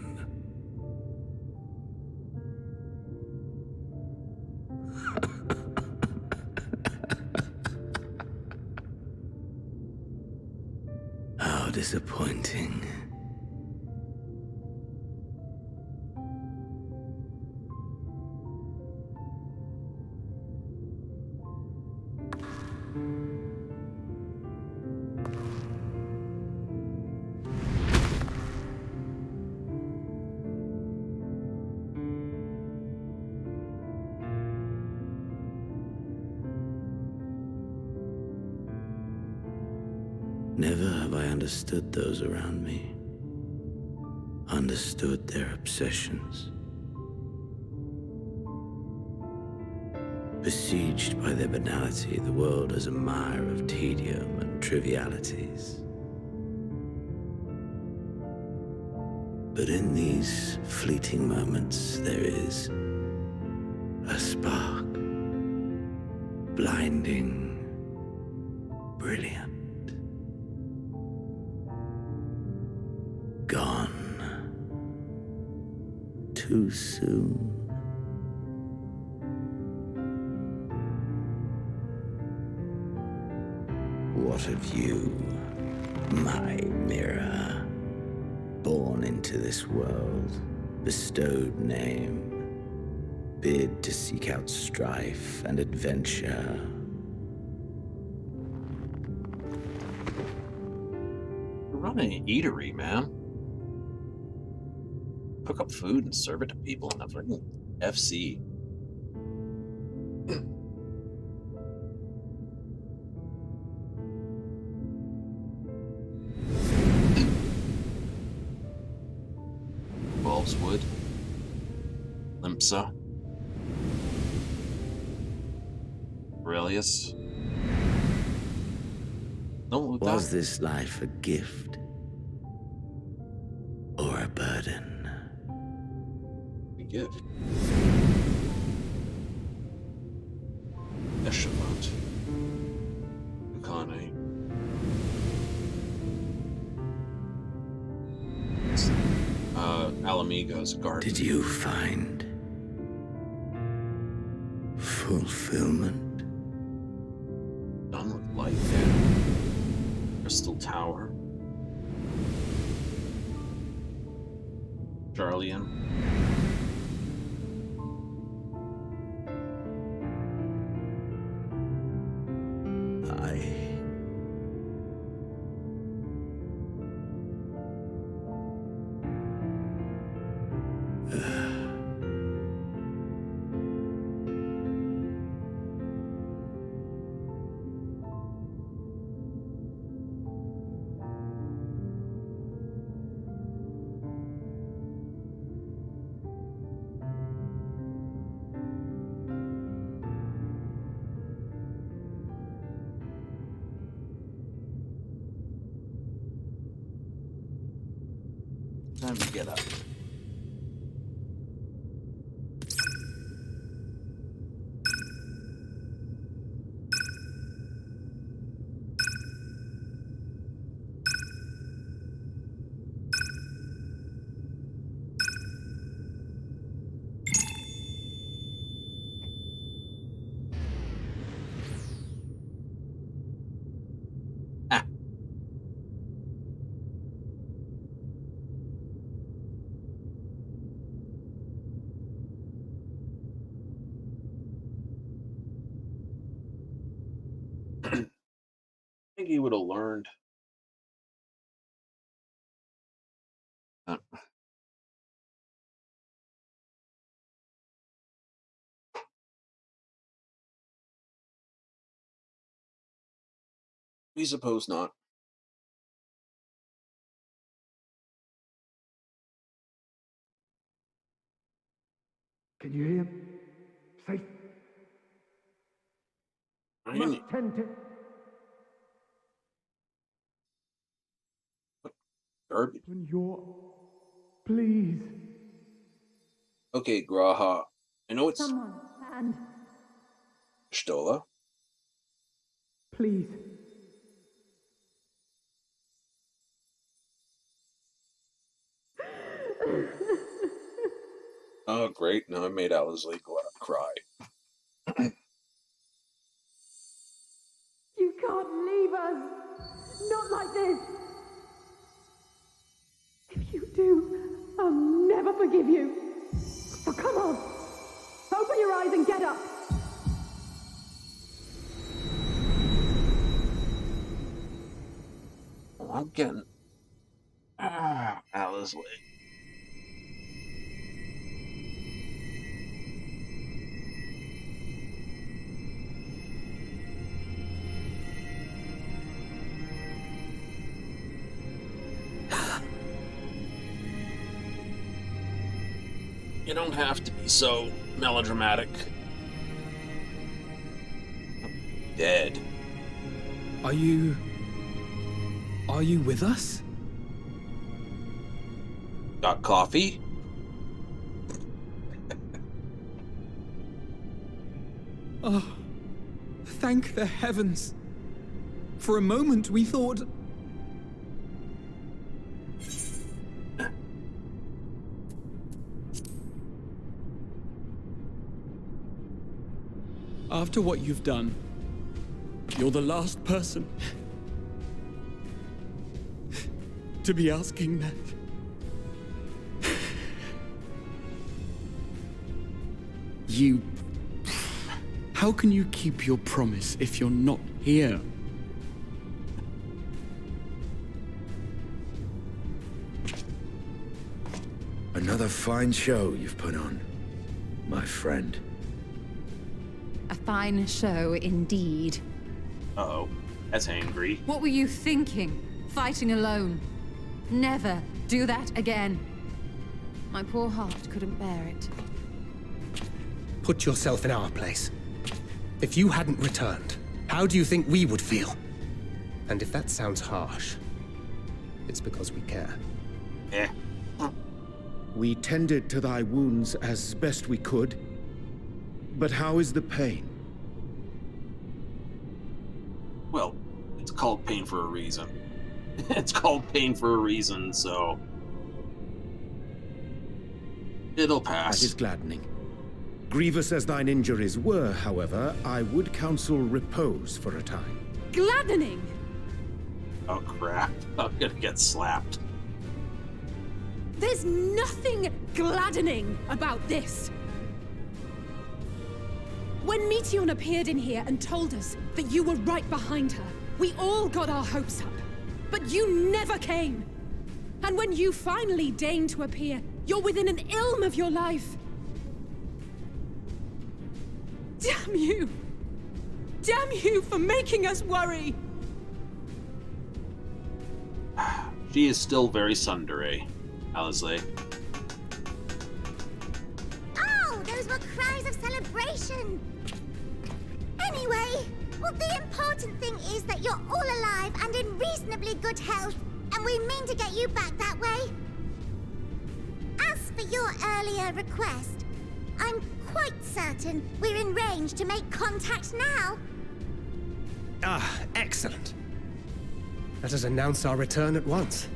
How disappointing. Never have I understood those around me. Understood their obsessions. Besieged by their banality, the world is a mire of tedium and trivialities. But in these fleeting moments, there is a spark. Blinding, brilliant. Gone. Too soon. What of you, my mirror? Born into this world, bestowed name, bid to seek out strife and adventure. You're running an eatery, man. Cook up food and serve it to people in the freaking FC. Wood, Limpsa, Aurelius. Don't look Was that. this life a gift or a burden? A gift. Eshavat. Ukane. Alamigo's garden. Did you find fulfillment? Done with light, yeah. Crystal Tower. Charlian. Time to get up. I think he would have learned. We suppose not. Can you hear? Safe. I Must am tend to. garbage. When you're. Please. Okay, Graha. I know it's Someone, and Stola. Please. Oh, great. Now I made Owlsley go out and cry. You can't leave us! Not like this! If you do, I'll never forgive you! So come on! Open your eyes and get up! I'm getting... Owlsley. You don't have to be so melodramatic. I'm dead. Are you with us? Got coffee? Oh, thank the heavens. For a moment we thought... After what you've done, you're the last person to be asking that. You... How can you keep your promise if you're not here? Another fine show you've put on, my friend. A fine show indeed. Uh-oh. That's angry. What were you thinking? Fighting alone? Never do that again. My poor heart couldn't bear it. Put yourself in our place. If you hadn't returned, how do you think we would feel? And if that sounds harsh, it's because we care. Eh. We tended to thy wounds as best we could. But how is the pain? Well, it's called pain for a reason. It's called pain for a reason, so... it'll pass. That is gladdening. Grievous as thine injuries were, however, I would counsel repose for a time. Gladdening! Oh crap, I'm gonna get slapped. There's nothing gladdening about this! When Meteion appeared in here and told us that you were right behind her, we all got our hopes up. But you never came! And when you finally deigned to appear, you're within an ilm of your life. Damn you! Damn you for making us worry! She is still very tsundere, Owlsley. Oh, those were cries of celebration! Anyway, well, the important thing is that you're all alive and in reasonably good health, and we mean to get you back that way. As for your earlier request, I'm quite certain we're in range to make contact now. Ah, excellent. Let us announce our return at once.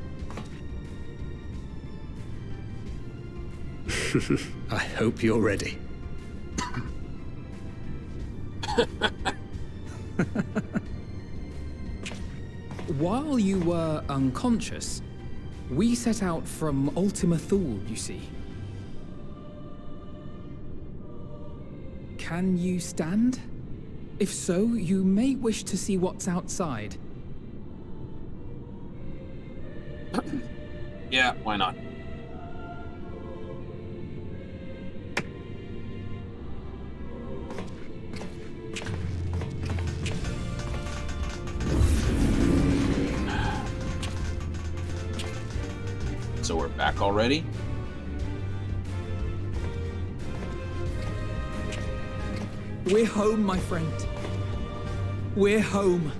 I hope you're ready. While you were unconscious, we set out from Ultima Thule, you see. Can you stand? If so, you may wish to see what's outside. Yeah, why not? So we're back already? We're home, my friend. We're home.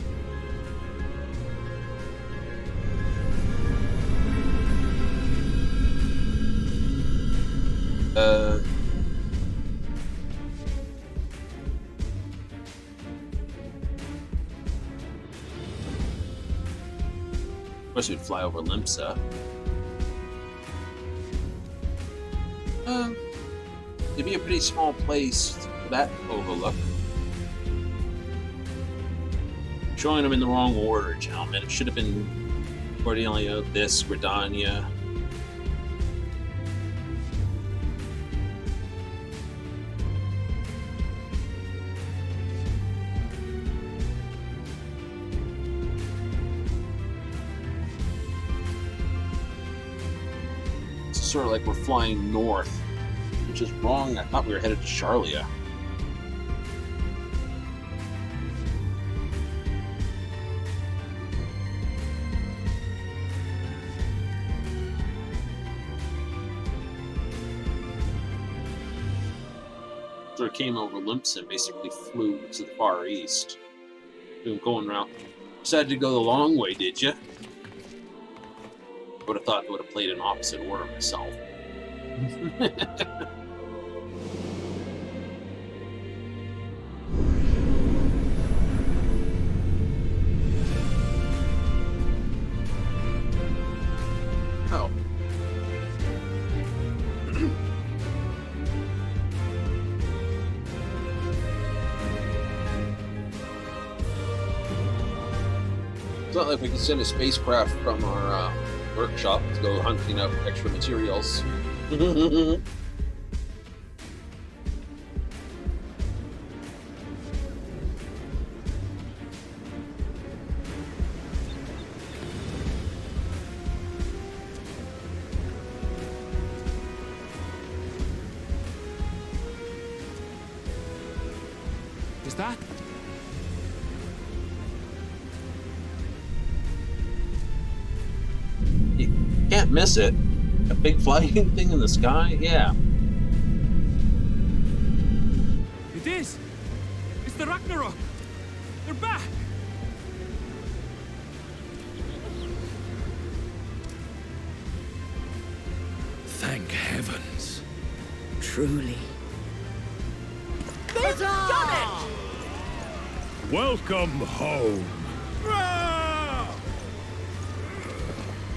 Wish we'd fly over Limsa. It'd be a pretty small place for that overlook. Showing them in the wrong order, gentlemen. It should have been Cordelia, this, Gridania. It's sort of like we're flying north, which is wrong. I thought we were headed to Charlia. Sort of came over Limps and basically flew to the far east. Going around. Decided to go the long way, did you? I would have thought I would have played an opposite order myself. Oh. It's not like we can send a spacecraft from our workshop to go hunting up extra materials. Is that? You can't miss it. A big flying thing in the sky? Yeah. It is! It's the Ragnarok! They're back! Thank heavens. Truly. They've done it! Welcome home.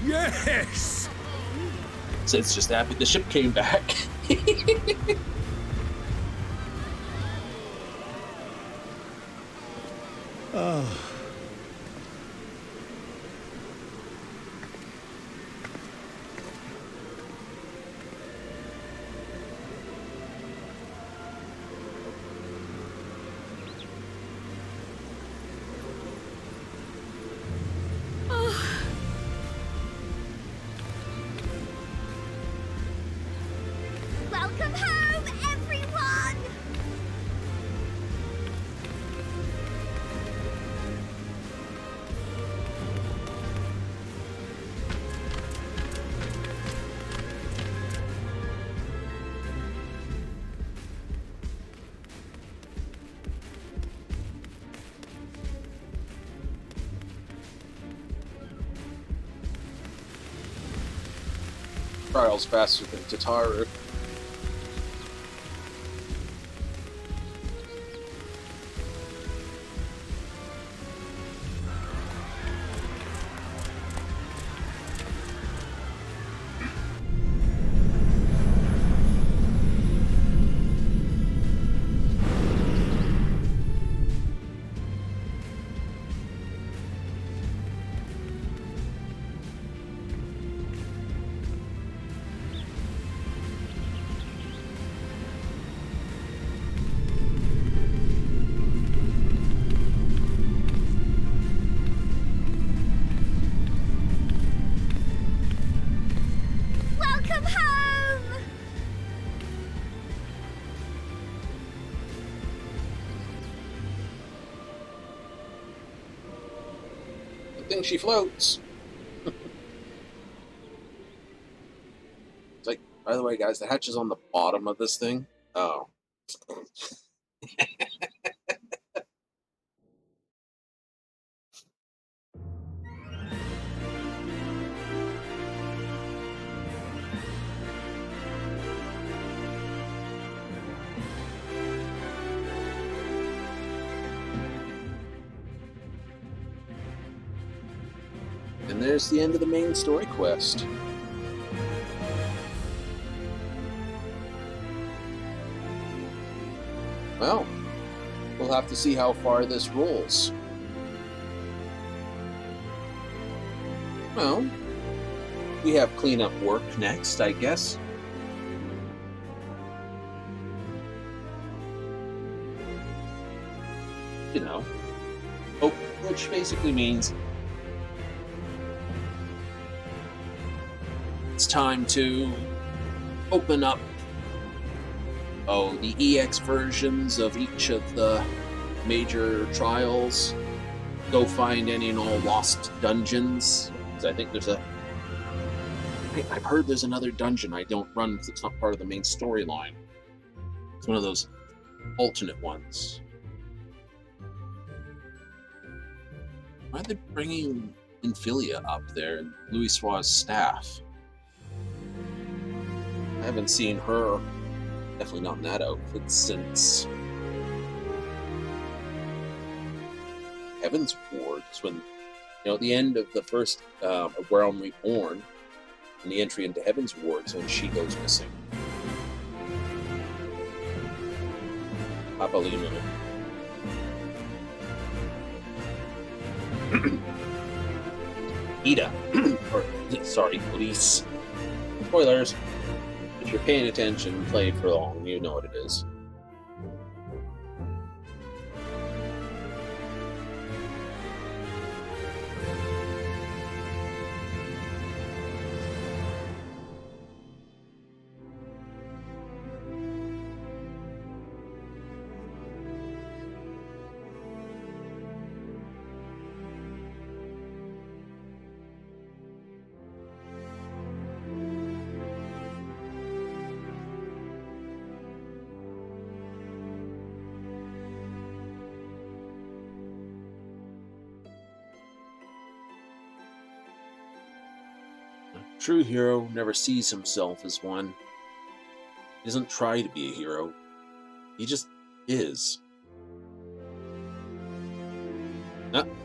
Yes! Sid's just happy the ship came back. Oh. Welcome home, everyone! Trials faster than Tataru. Welcome home! Good thing she floats. It's like, by the way, guys, the hatch is on the bottom of this thing. Oh. And there's the end of the main story quest. Well, we'll have to see how far this rolls. Well, we have cleanup work next, I guess. You know, which basically means it's time to open up the EX versions of each of the major trials. Go find any and all lost dungeons. Because I think I've heard there's another dungeon I don't run because it's not part of the main storyline. It's one of those alternate ones. Why are they bringing Infilia up there and Louis Suarez's staff? I haven't seen her, definitely not in that outfit, since Heaven's Ward. It's when, at the end of the first Realm Reborn, and the entry into Heaven's Ward is when she goes missing. Papalino. Ida. Sorry, police. Spoilers. If you're paying attention, playing for long, you know what it is. True hero never sees himself as one. He doesn't try to be a hero. He just is.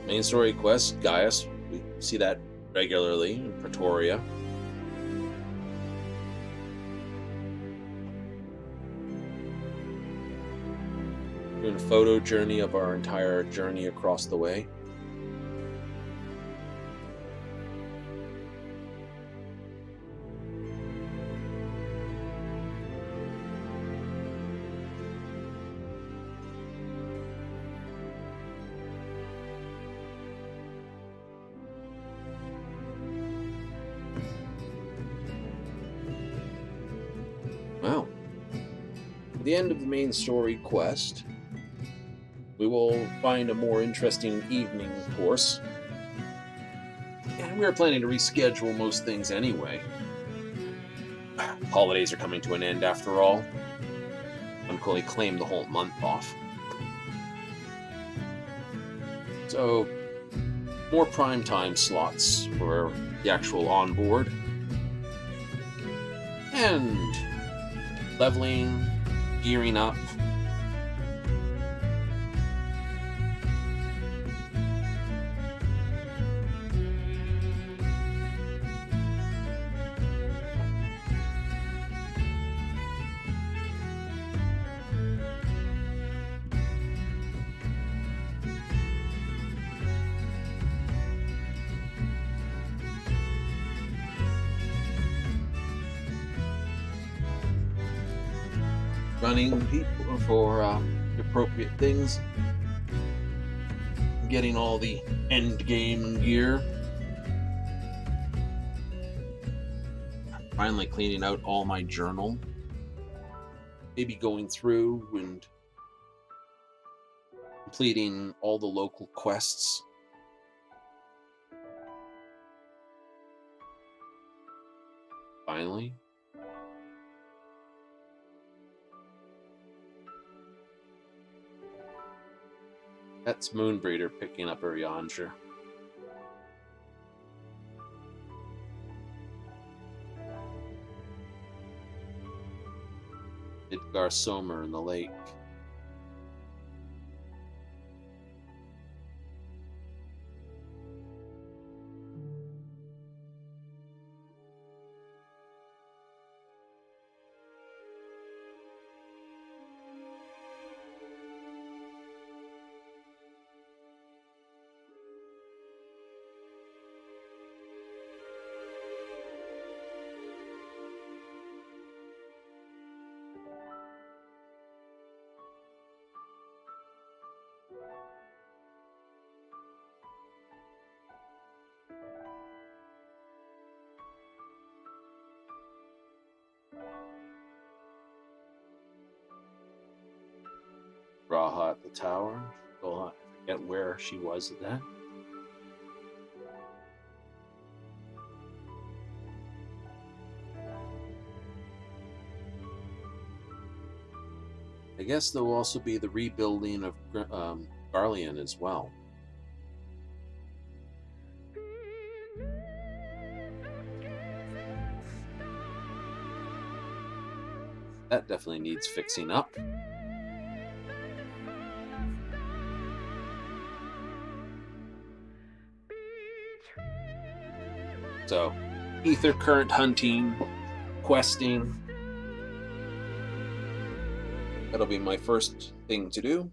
Main story quest, Gaius. We see that regularly in Pretoria. Doing a photo journey of our entire journey across the way. Well, at the end of the main story quest, we will find a more interesting evening, of course. And we were planning to reschedule most things anyway. Holidays are coming to an end after all. Unclearly claimed the whole month off. So, more primetime slots for the actual onboard. And leveling, gearing up. Running people for appropriate things, getting all the end game gear, finally cleaning out all my journal, maybe going through and completing all the local quests. Finally. That's Moonbreeder picking up her yonder. Edgar Somer in the lake. Raha at the tower. I forget where she was at that. I guess there will also be the rebuilding of Garlean as well. That definitely needs fixing up. So, ether current hunting, questing. That'll be my first thing to do.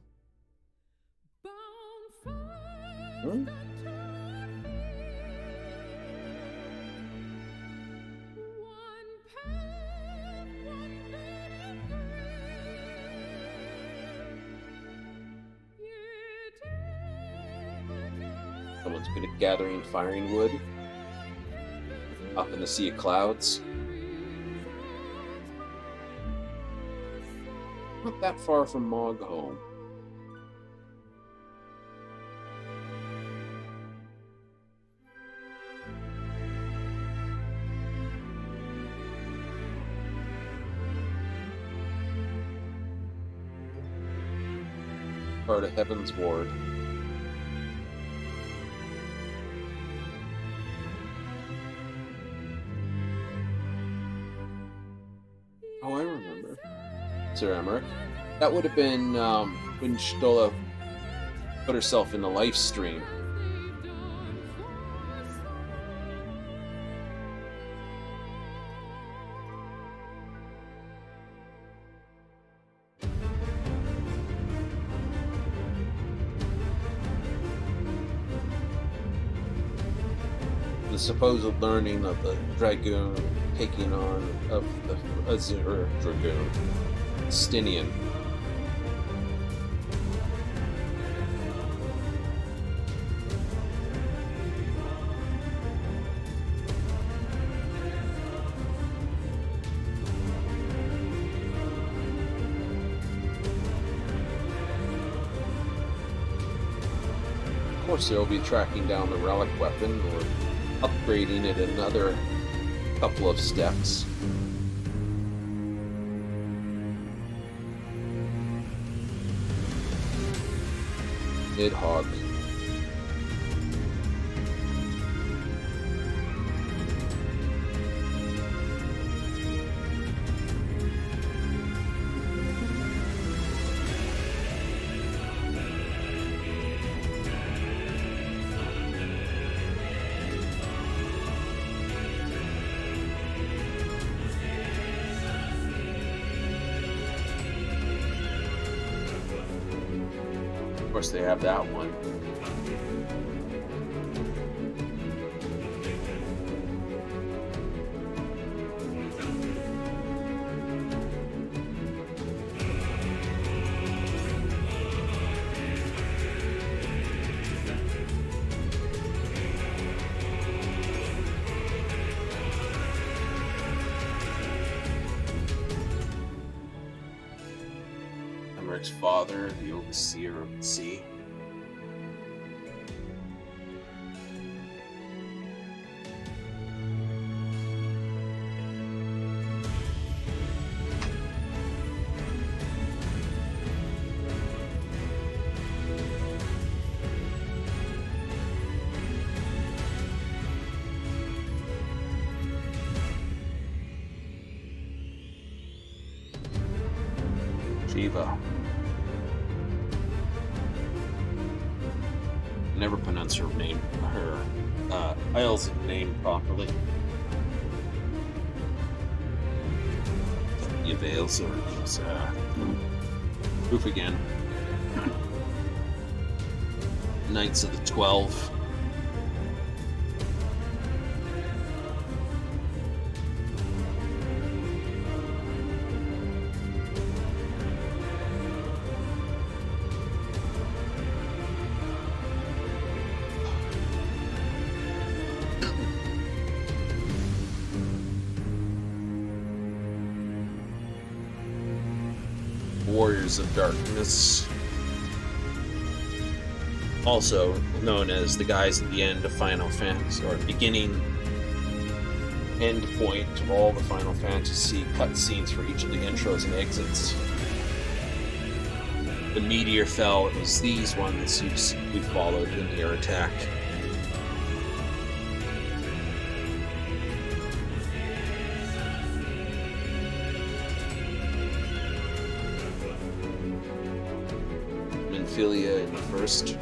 Someone's good at gathering firing wood up in the sea of clouds. Not that far from Mogholm. Part of Heaven's Ward. Oh, I remember. Sir Emmerich. That would have been when Stola put herself in the life stream. The supposed learning of the Dragoon taking on of the Azure Dragoon, Stinian. Of course, they'll be tracking down the relic weapon or upgrading it another couple of steps. Nidhogg. Of course, they have that one. Emmerich's father, the overseer of the sea. Shiva. Never pronounce her name, Isle's name properly. Yavails or proof again. Knights of the 12. Warriors of Darkness. also known as the guys at the end of Final Fantasy, or beginning end point of all the Final Fantasy cutscenes for each of the intros and exits. The meteor fell, it was these ones we followed in air attack. Minfilia in the first.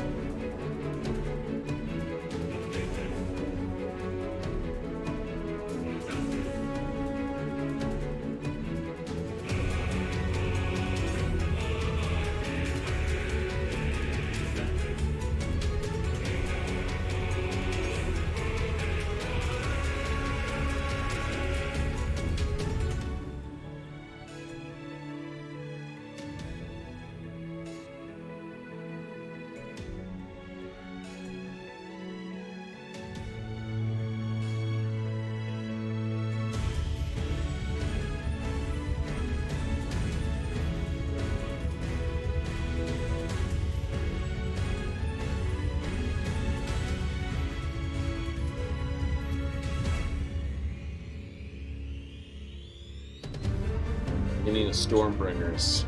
Beginning of Stormbringers.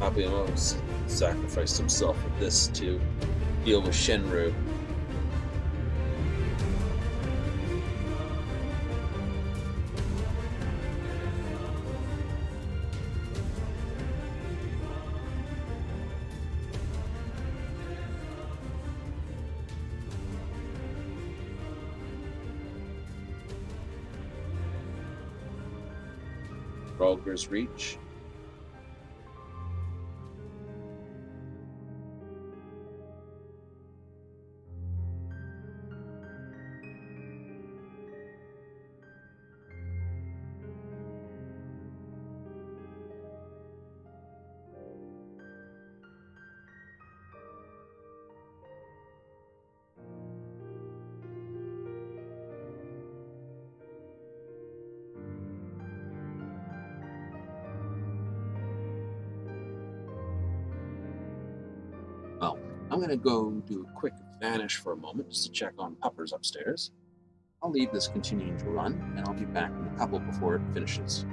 Abiyamos sacrificed himself with this to deal with Shenru. Walkers Reach. Well, I'm going to go do a quick vanish for a moment just to check on Puppers upstairs. I'll leave this continuing to run, and I'll be back in a couple before it finishes.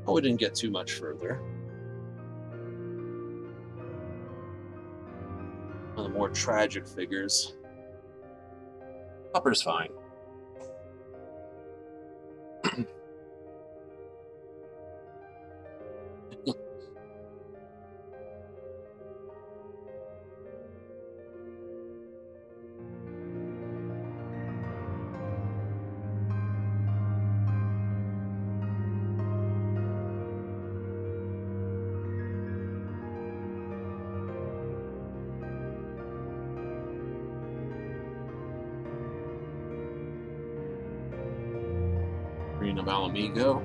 Oh, we didn't get too much further. One of the more tragic figures. Pupper's fine. Green of Alamigo.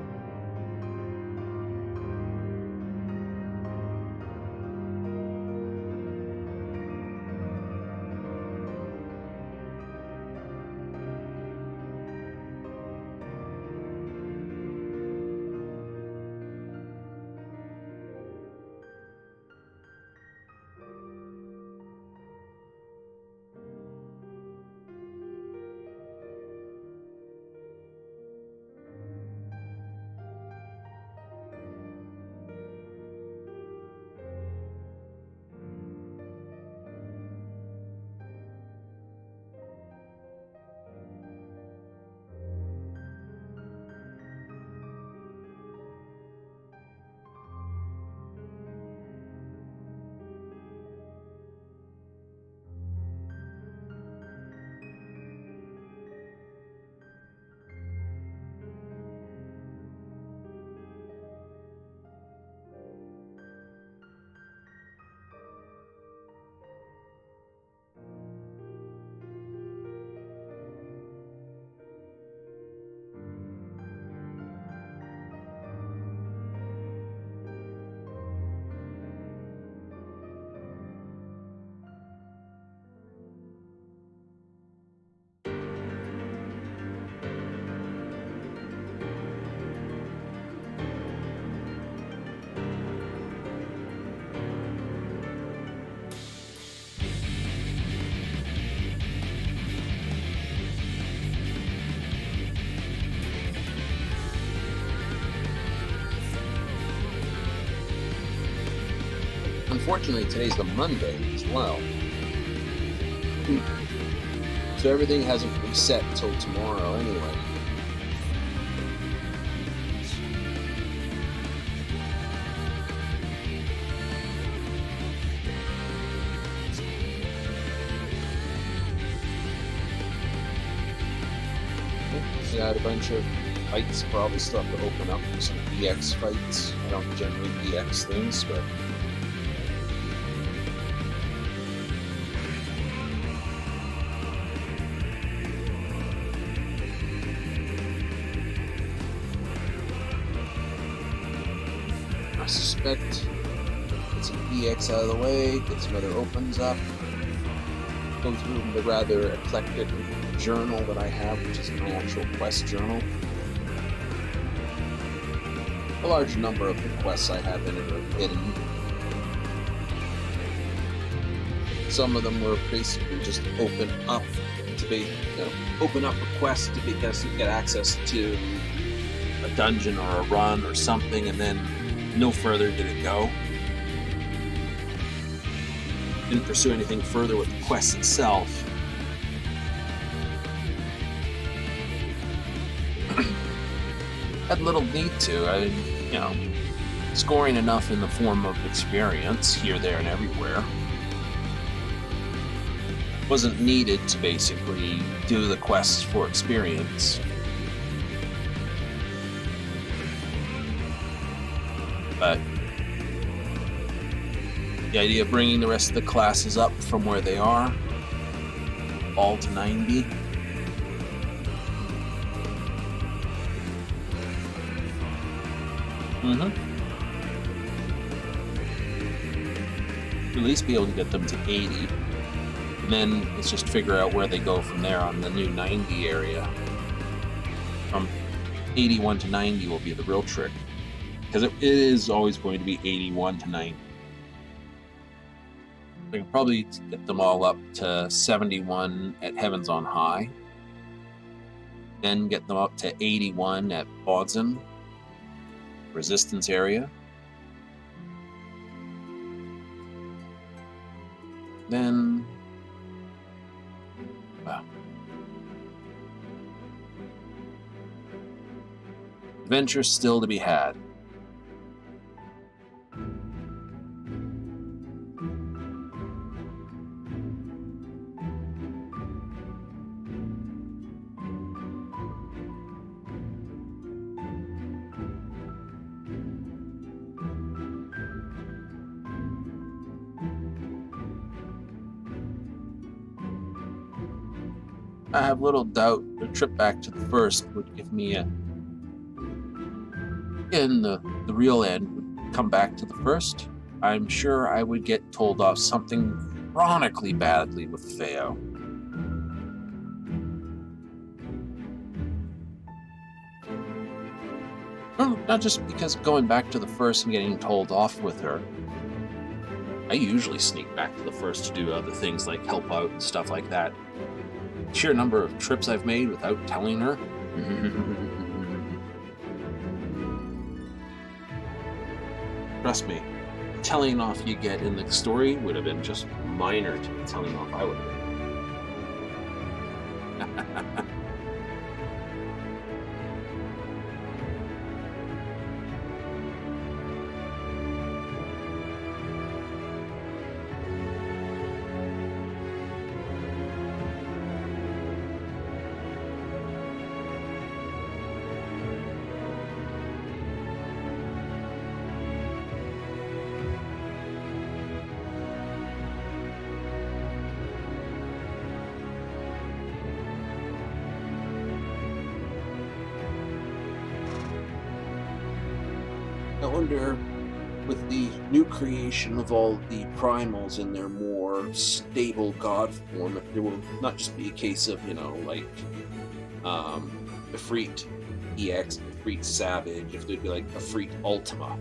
unfortunately, today's the Monday as well. So everything hasn't reset till tomorrow anyway. Got a bunch of fights probably still have to open up for some EX fights. I don't generally EX things, but I suspect get some EX out of the way, get some other opens up, go through the rather eclectic journal that I have, which is my actual quest journal. A large number of the quests I have in it are hidden. Some of them were basically just open up to be, open up a quest to get access to a dungeon or a run or something, and then no further did it go. Didn't pursue anything further with the quest itself. Had little need to. Scoring enough in the form of experience here, there, and everywhere wasn't needed to basically do the quests for experience. But the idea of bringing the rest of the classes up from where they are, all to 90. At least be able to get them to 80. And then let's just figure out where they go from there on the new 90 area. From 81 to 90 will be the real trick. Because it is always going to be 81 to 90. We can probably get them all up to 71 at Heavens on High. Then get them up to 81 at Bodzen, Resistance area. Then, wow. Adventure still to be had. I have little doubt a trip back to the first would give me in the real end would come back to the first. I'm sure I would get told off something chronically badly with Theo. Well, not just because going back to the first and getting told off with her. I usually sneak back to the first to do other things like help out and stuff like that. Sheer number of trips I've made without telling her. Trust me, the telling off you get in the story would have been just minor to the telling off I would have been. I wonder, with the new creation of all the primals in their more stable god form, if there will not just be a case of, like Efreet EX, Efreet Savage, if there'd be like Efreet Ultima.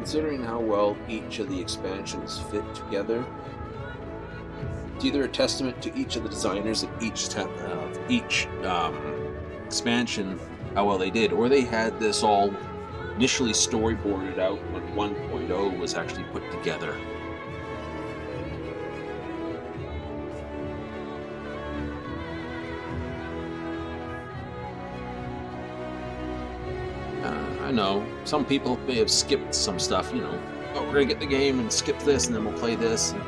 considering how well each of the expansions fit together, it's either a testament to each of the designers of each expansion, how well they did, or they had this all initially storyboarded out when 1.0 was actually put together. I know, some people may have skipped some stuff, you know. Oh, we're gonna get the game and skip this, and then we'll play this. And...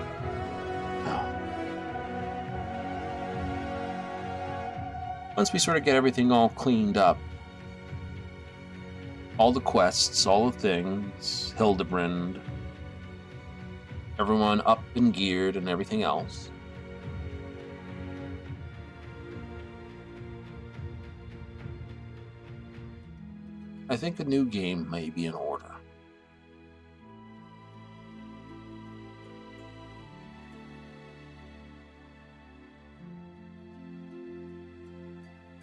Once we sort of get everything all cleaned up, all the quests, all the things, Hildebrand, everyone up and geared and everything else, I think a new game may be in order.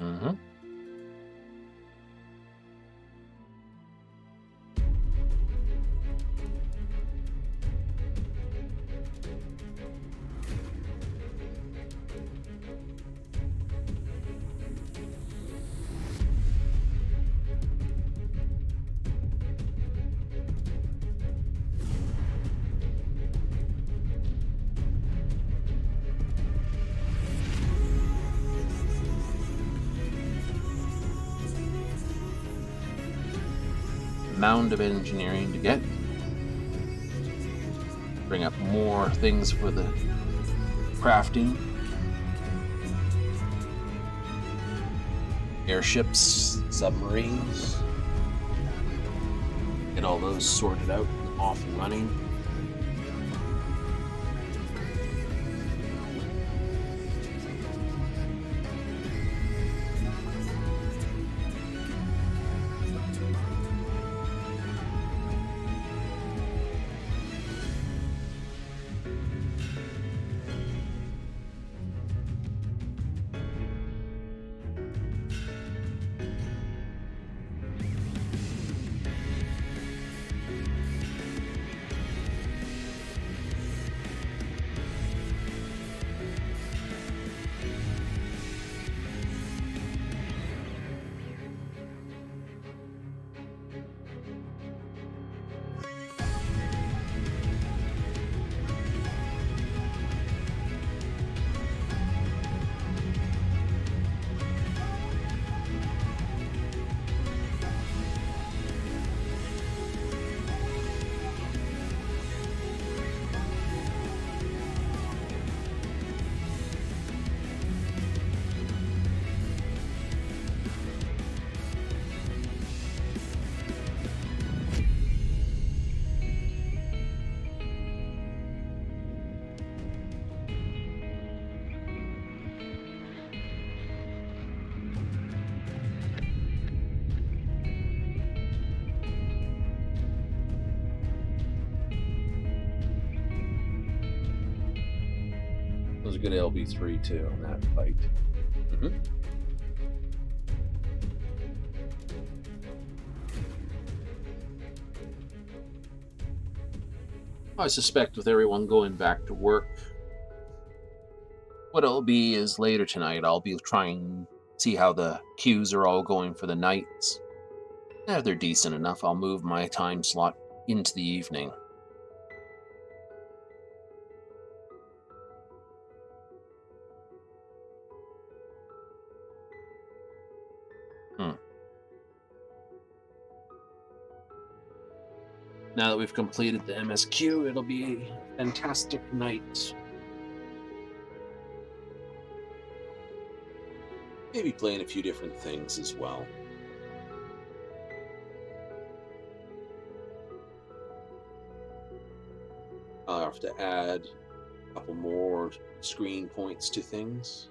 Mm-hmm. Mound of engineering to get. Bring up more things for the crafting. Airships, submarines. Get all those sorted out and off and running. That was a good LB3 too on that fight. Mm-hmm. I suspect with everyone going back to work, what it'll be is later tonight I'll be trying to see how the queues are all going for the nights. And if they're decent enough, I'll move my time slot into the evening. Now that we've completed the MSQ, it'll be a fantastic night. Maybe playing a few different things as well. I'll have to add a couple more screen points to things.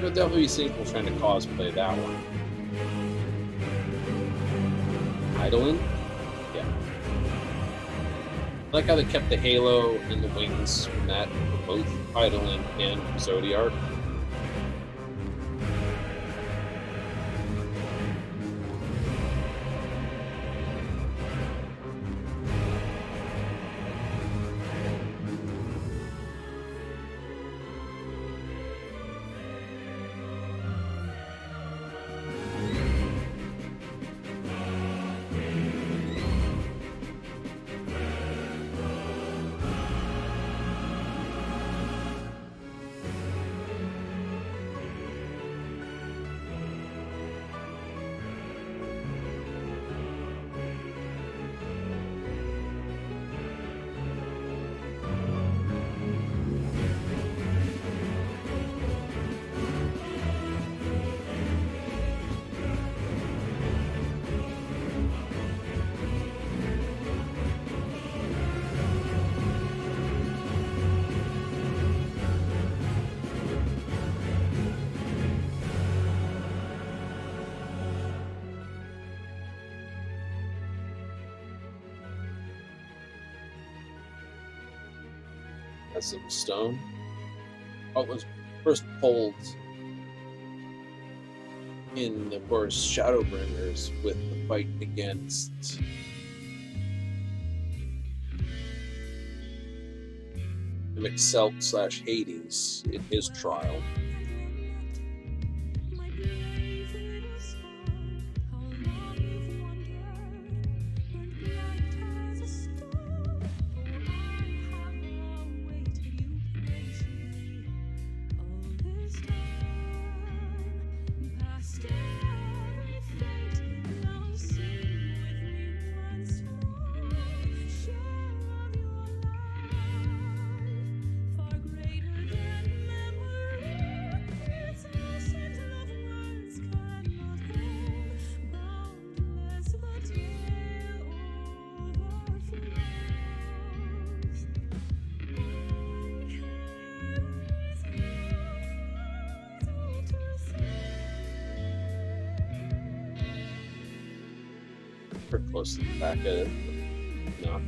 There'll definitely be people trying to cosplay that one. Idling? Yeah. I like how they kept the halo and the wings from that for both Idling and Zodiac. That's some stone. Oh, it was first pulled in, of course, Shadowbringers with the fight against Mixelk / Hades in his trial. Pretty close to the back of it. No.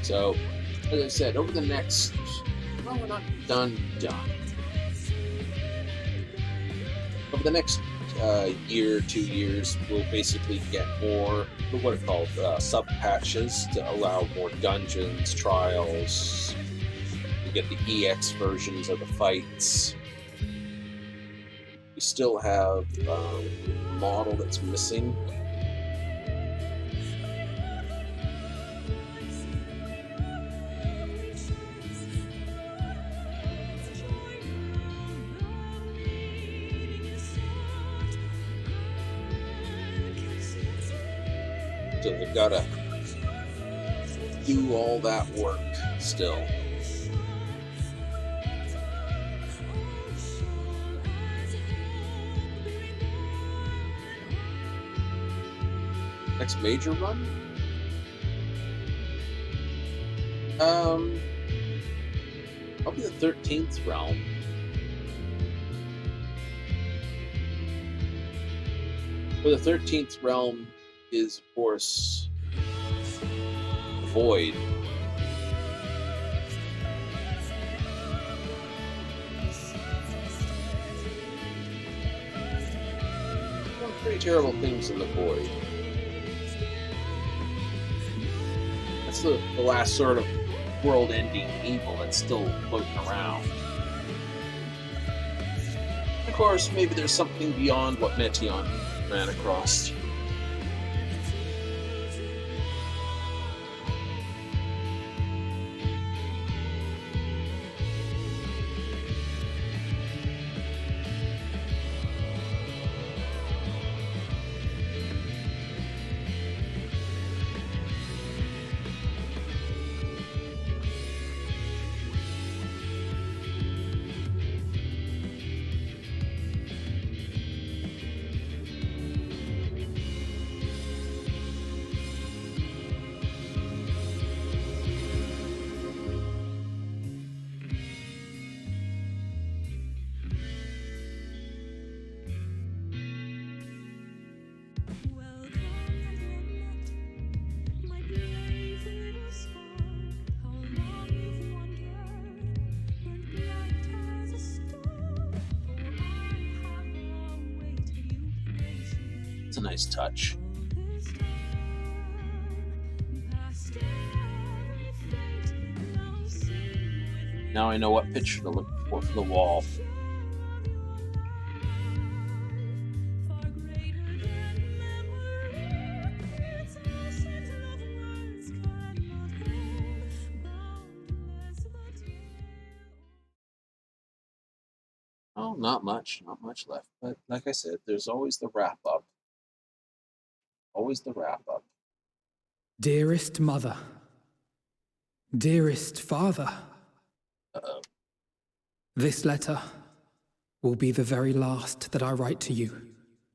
So, as I said, over the next, well, we're not done. Over the next year, 2 years, we'll basically get more, what are called, sub-patches to allow more dungeons, trials. We get the EX versions of the fights. We still have a model that's missing. So they've got to do all that work still. Next major run? Probably the 13th realm. For the 13th realm is, of course, Void. Well, pretty terrible things in the Void. That's the last sort of world-ending evil that's still floating around. Of course, maybe there's something beyond what Metion ran across. It's a nice touch. Now I know what picture to look for the wall. Oh, not much left. But like I said, there's always the wrap-up. Always the wrap-up. Dearest mother, dearest father, this letter will be the very last that I write to you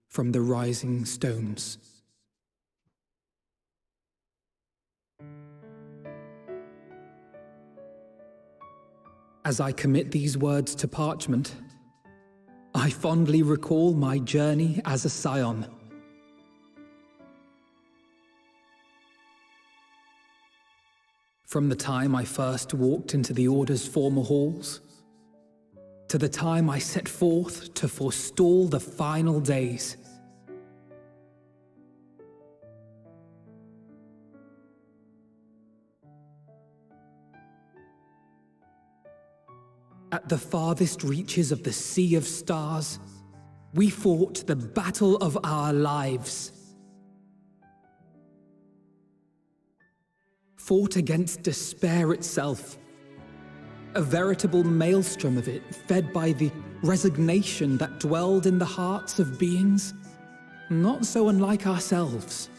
from the Rising Stones. As I commit these words to parchment, I fondly recall my journey as a scion. From the time I first walked into the Order's former halls, to the time I set forth to forestall the final days. At the farthest reaches of the Sea of Stars, we fought the battle of our lives. Fought against despair itself, a veritable maelstrom of it, fed by the resignation that dwelled in the hearts of beings not so unlike ourselves.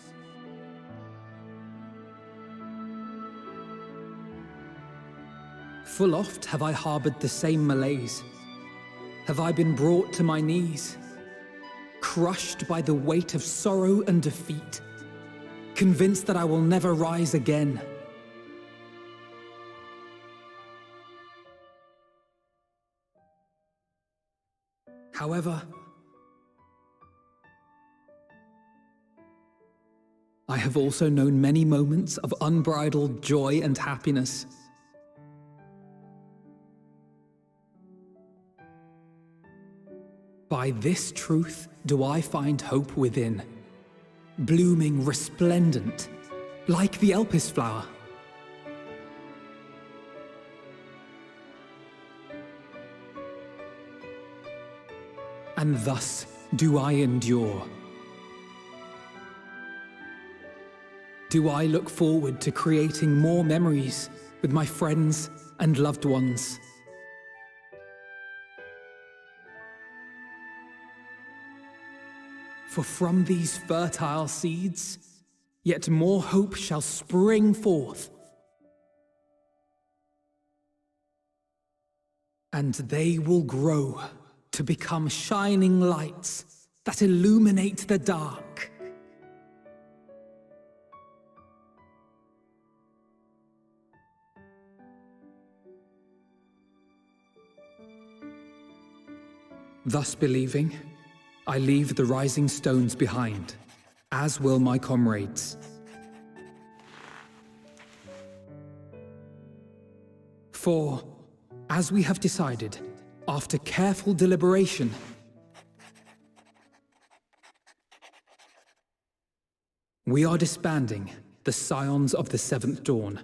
Full oft have I harbored the same malaise. Have I been brought to my knees, crushed by the weight of sorrow and defeat, convinced that I will never rise again. However, I have also known many moments of unbridled joy and happiness. By this truth do I find hope within, blooming resplendent, like the Elpis flower. And thus do I endure. Do I look forward to creating more memories with my friends and loved ones. For from these fertile seeds, yet more hope shall spring forth. And they will grow to become shining lights that illuminate the dark. Thus believing, I leave the rising stones behind, as will my comrades. For, as we have decided, after careful deliberation, we are disbanding the Scions of the Seventh Dawn.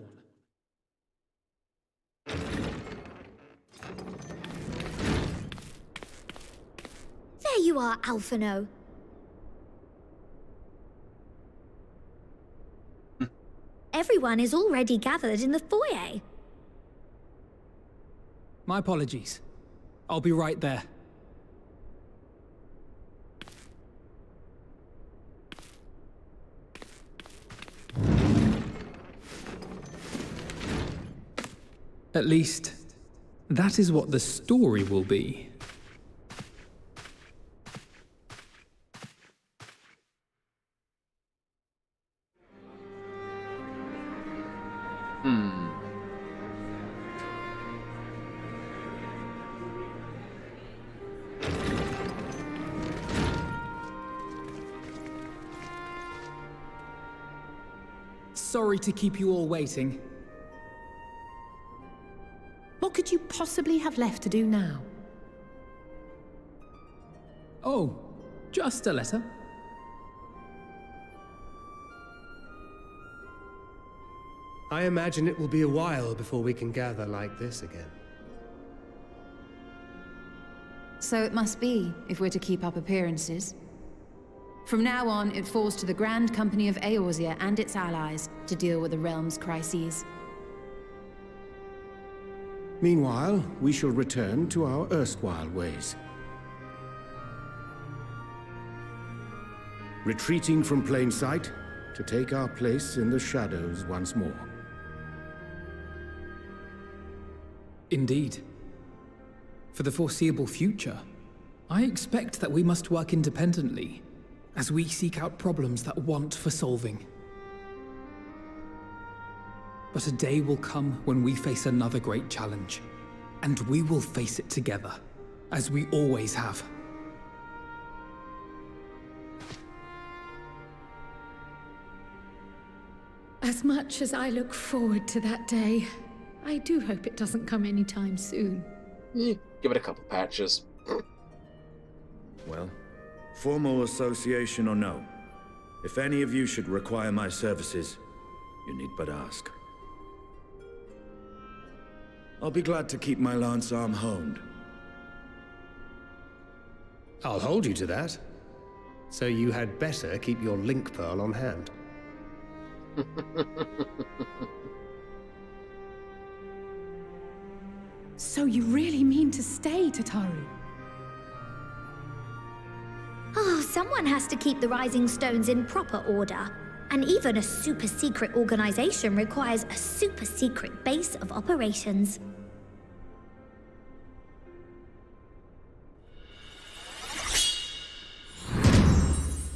are, Alphino. Everyone is already gathered in the foyer. My apologies. I'll be right there. At least, that is what the story will be. Sorry to keep you all waiting. What could you possibly have left to do now? Oh, just a letter. I imagine it will be a while before we can gather like this again. So it must be, if we're to keep up appearances. From now on, it falls to the Grand Company of Eorzea and its allies to deal with the realm's crises. Meanwhile, we shall return to our erstwhile ways. Retreating from plain sight to take our place in the shadows once more. Indeed. For the foreseeable future, I expect that we must work independently as we seek out problems that want for solving. But a day will come when we face another great challenge, and we will face it together, as we always have. As much as I look forward to that day, I do hope it doesn't come anytime soon. Give it a couple patches. Well, formal association or no, if any of you should require my services, you need but ask. I'll be glad to keep my lance arm honed. I'll hold you to that. So you had better keep your link pearl on hand. So you really mean to stay, Tataru? Oh, someone has to keep the Rising Stones in proper order. And even a super-secret organization requires a super-secret base of operations.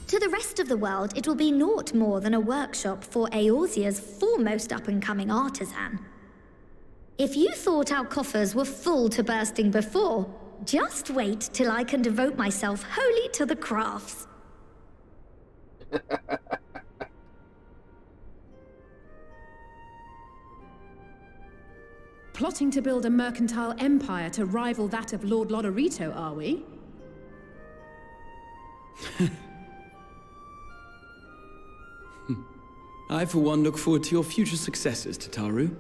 To the rest of the world, it will be naught more than a workshop for Eorzea's foremost up-and-coming artisan. If you thought our coffers were full to bursting before, just wait till I can devote myself wholly to the crafts. Plotting to build a mercantile empire to rival that of Lord Lodorito, are we? I, for one, look forward to your future successes, Tataru.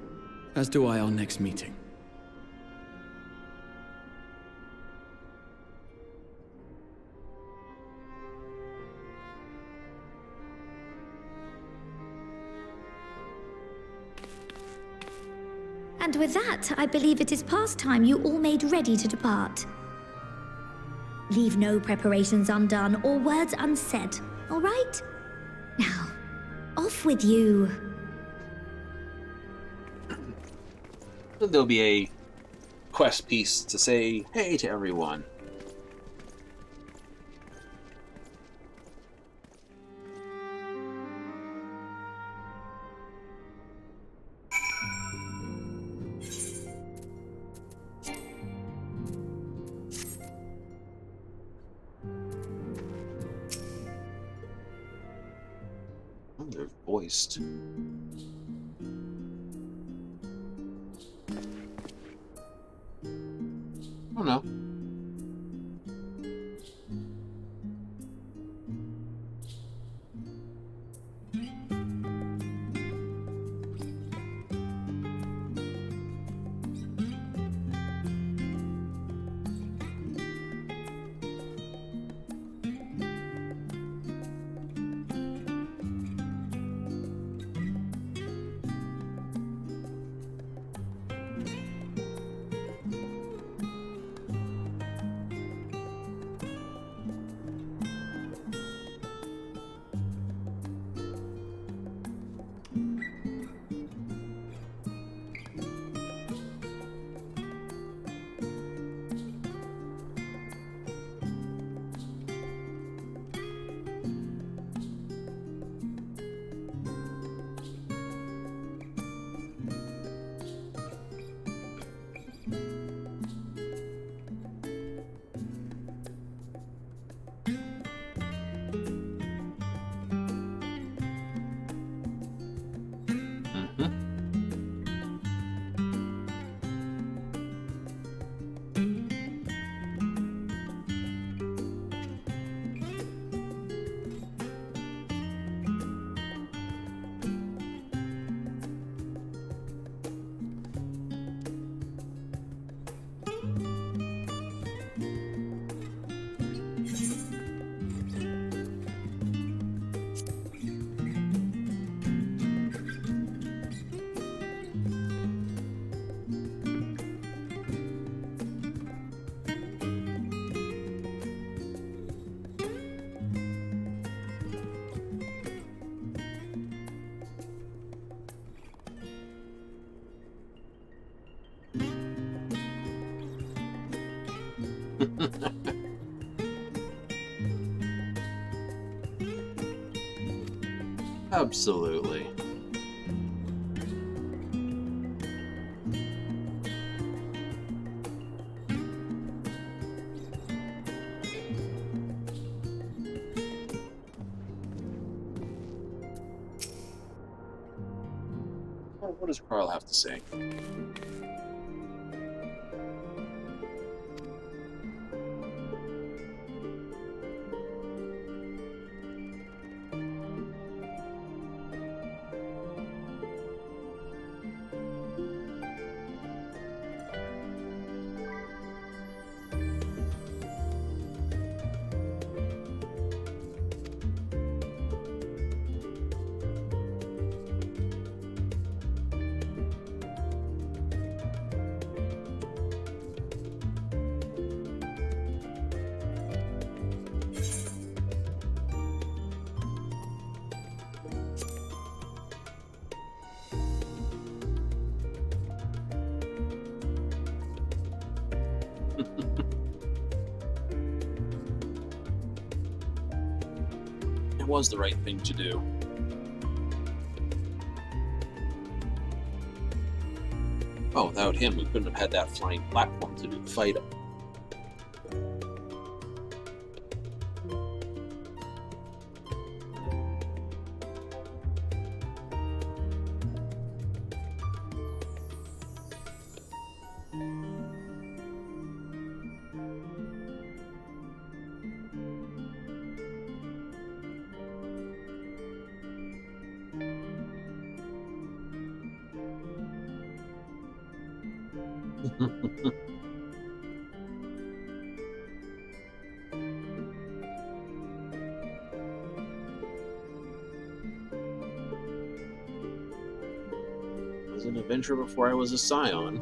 As do I our next meeting. And with that, I believe it is past time you all made ready to depart. Leave no preparations undone or words unsaid, all right? Now, off with you. There'll be a quest piece to say hey to everyone. Oh, they're voiced. Oh no. Absolutely. Well, what does Carl have to say? It was the right thing to do. Oh, without him, we couldn't have had that flying platform to do the fighting. I was an adventurer before I was a scion.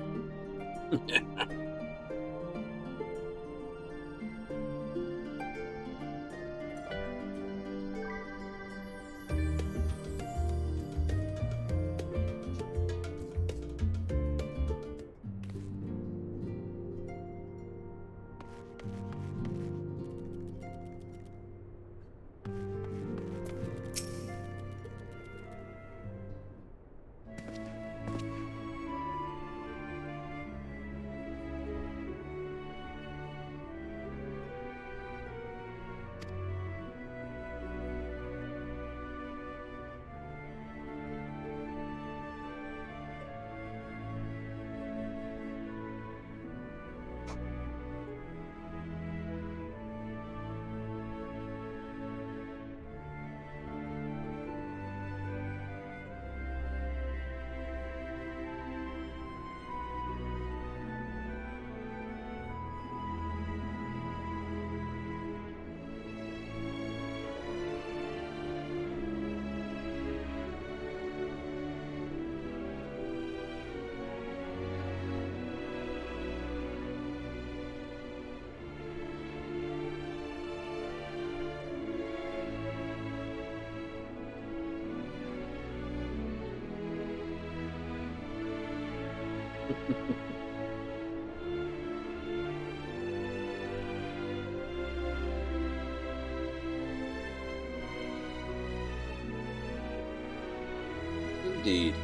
Indeed.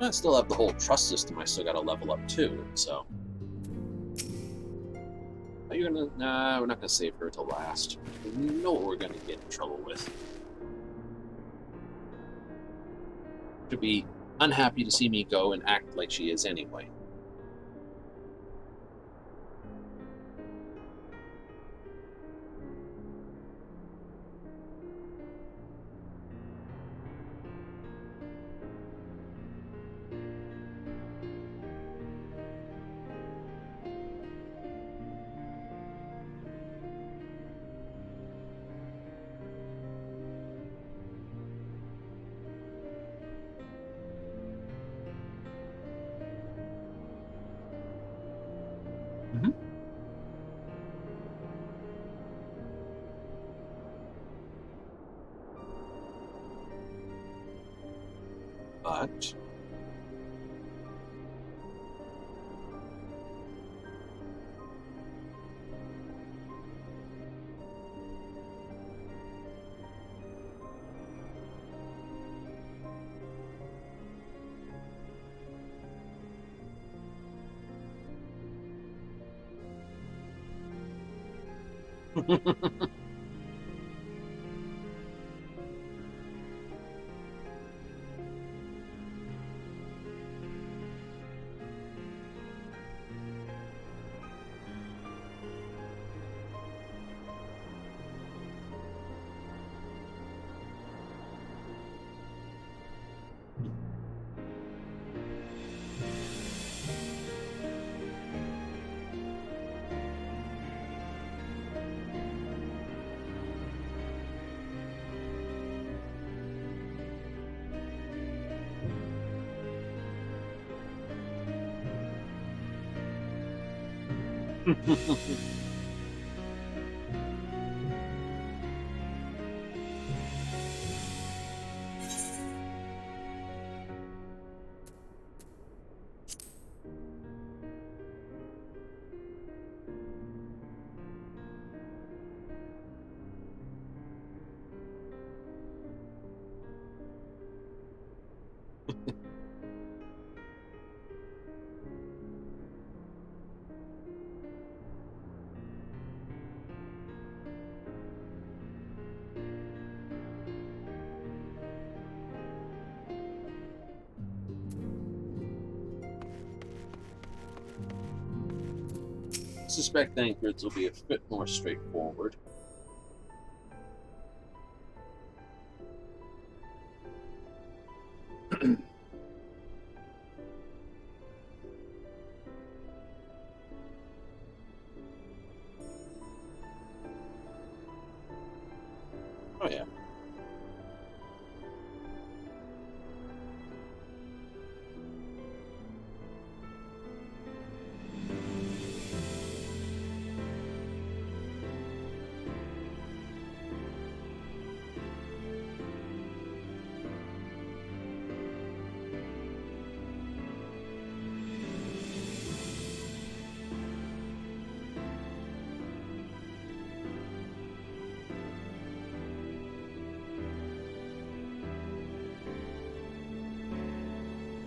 I still have the whole trust system I still gotta level up too, so. Are you gonna... Nah, we're not gonna save her till last. We know what we're gonna get in trouble with. to be unhappy to see me go and act like she is anyway. But I suspect Anchorage will be a bit more straightforward. Oh yeah.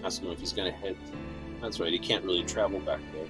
Ask him if he's going to head. That's right, he can't really travel back there.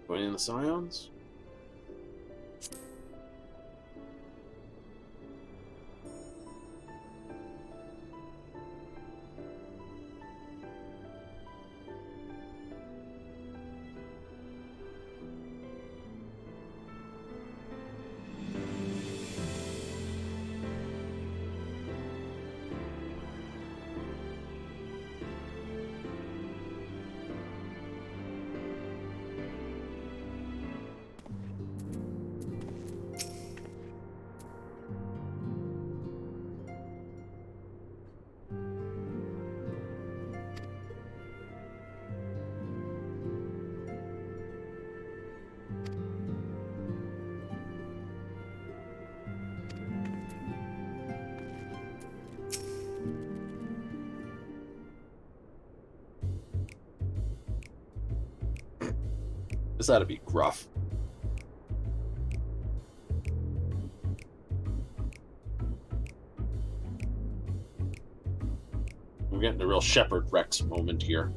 Going in the Scions? that'd be gruff. We're getting a real Shepherd Rex moment here.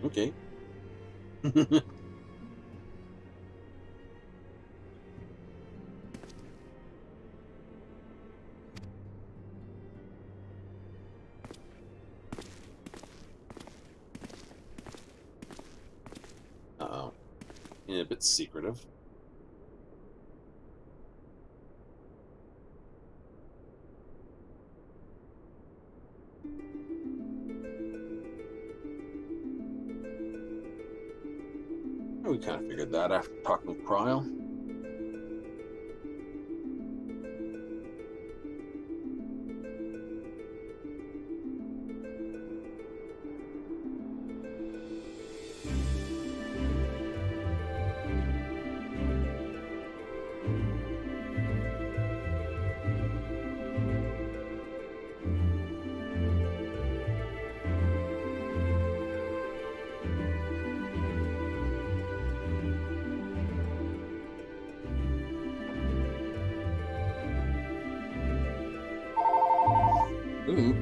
Okay. Uh-oh. Yeah, a bit secretive. We kind of figured that after talking with Cryle. Ooh.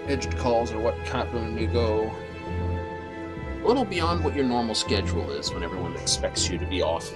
edged calls are what happen when you go a little beyond what your normal schedule is when everyone expects you to be off.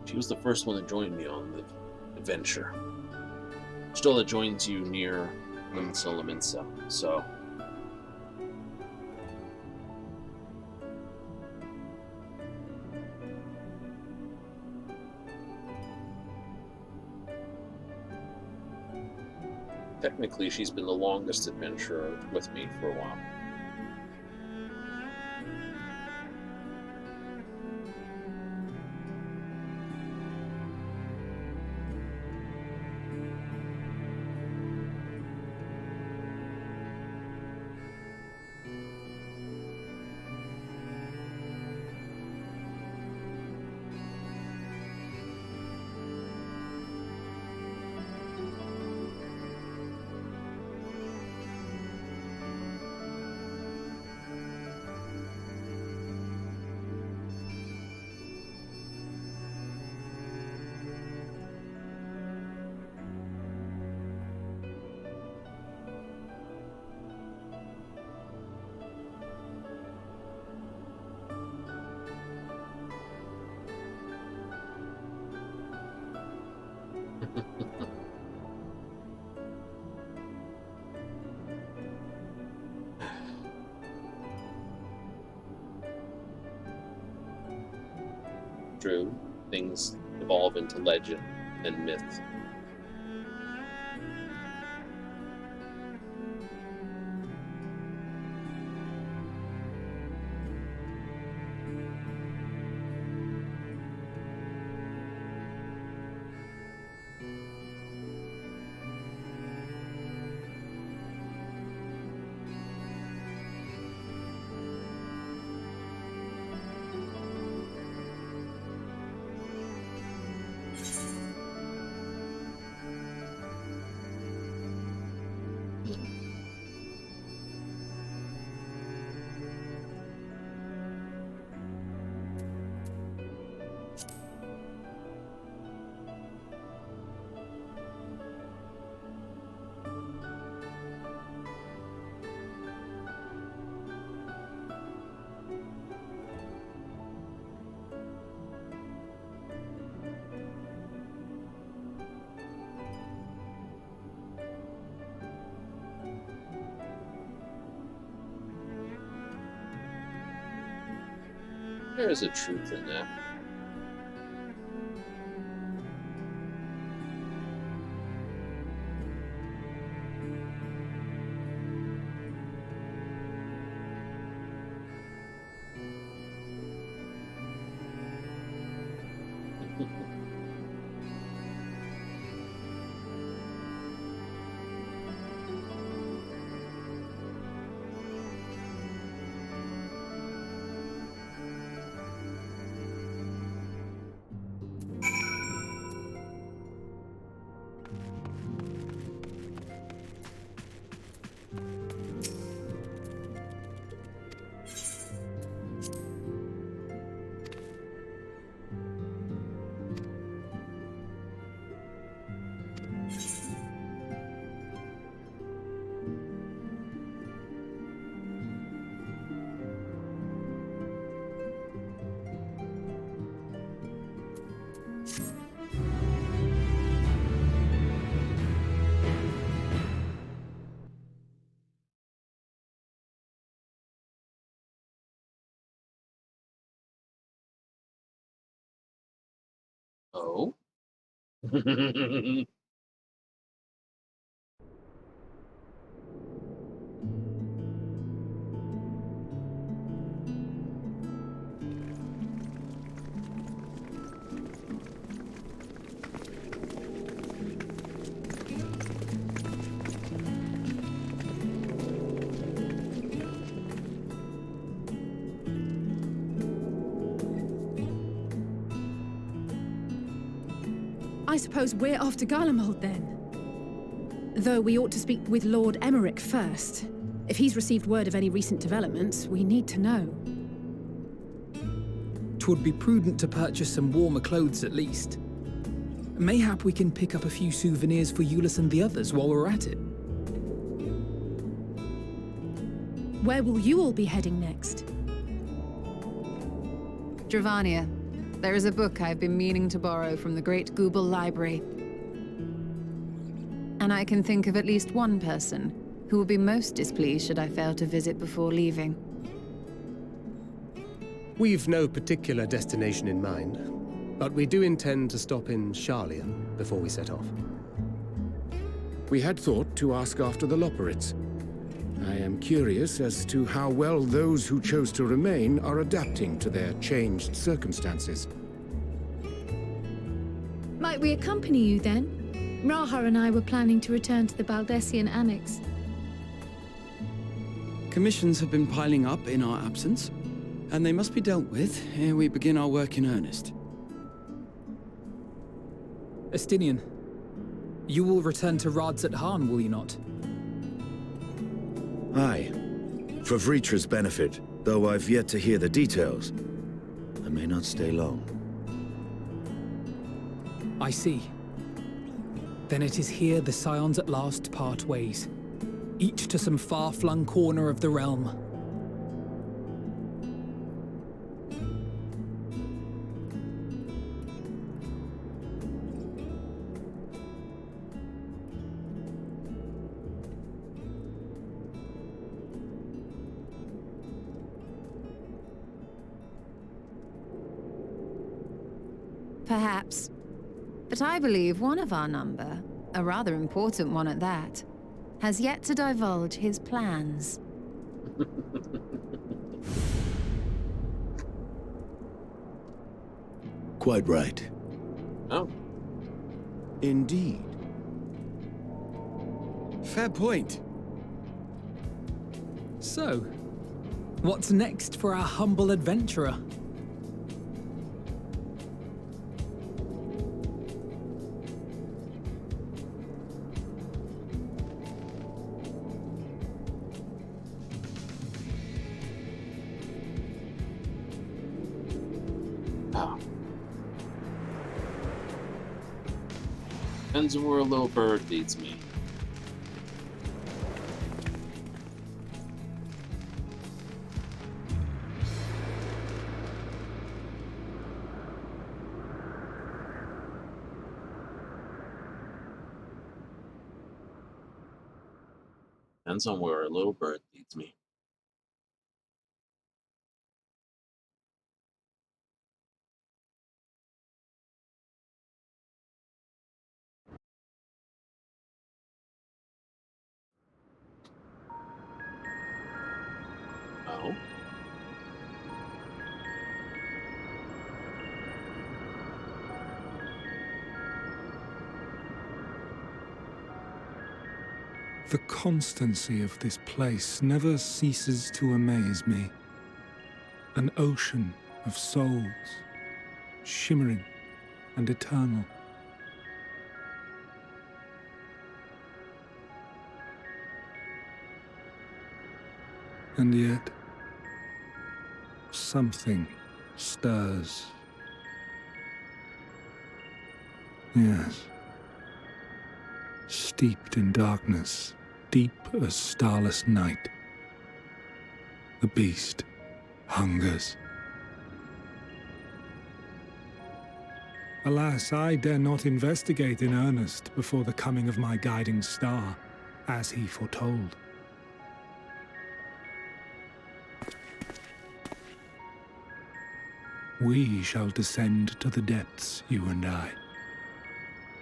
She was the first one that joined me on the adventure. Still, that joins you near Limsa, so... Technically, she's been the longest adventurer with me for a while. True, things evolve into legend and myth. There is a truth in that. Oh? I suppose we're off to Garlemald then. Though we ought to speak with Lord Emmerich first. If he's received word of any recent developments, we need to know. 'Twould be prudent to purchase some warmer clothes at least. Mayhap we can pick up a few souvenirs for Euless and the others while we're at it. Where will you all be heading next? Dravania. There is a book I've been meaning to borrow from the Great Google Library. And I can think of at least one person who will be most displeased should I fail to visit before leaving. We've no particular destination in mind, but we do intend to stop in Charlia before we set off. We had thought to ask after the Loporrits. I am curious as to how well those who chose to remain are adapting to their changed circumstances. Might we accompany you then? Raha and I were planning to return to the Baldessian Annex. Commissions have been piling up in our absence, and they must be dealt with ere we begin our work in earnest. Estinian, you will return to Radzat Han, will you not? Aye. For Vritra's benefit, though I've yet to hear the details. I may not stay long. I see. Then it is here the Scions at last part ways, each to some far-flung corner of the realm. Perhaps. But I believe one of our number, a rather important one at that, has yet to divulge his plans. Quite right. Oh. Indeed. Fair point. So, what's next for our humble adventurer? Depends on where a little bird leads me. Depends on where a little bird leads me. Oh. The constancy of this place never ceases to amaze me. An ocean of souls, shimmering and eternal. And yet, something stirs. Yes. Steeped in darkness, deep as starless night. The beast hungers. Alas, I dare not investigate in earnest before the coming of my guiding star, as he foretold. We shall descend to the depths, you and I,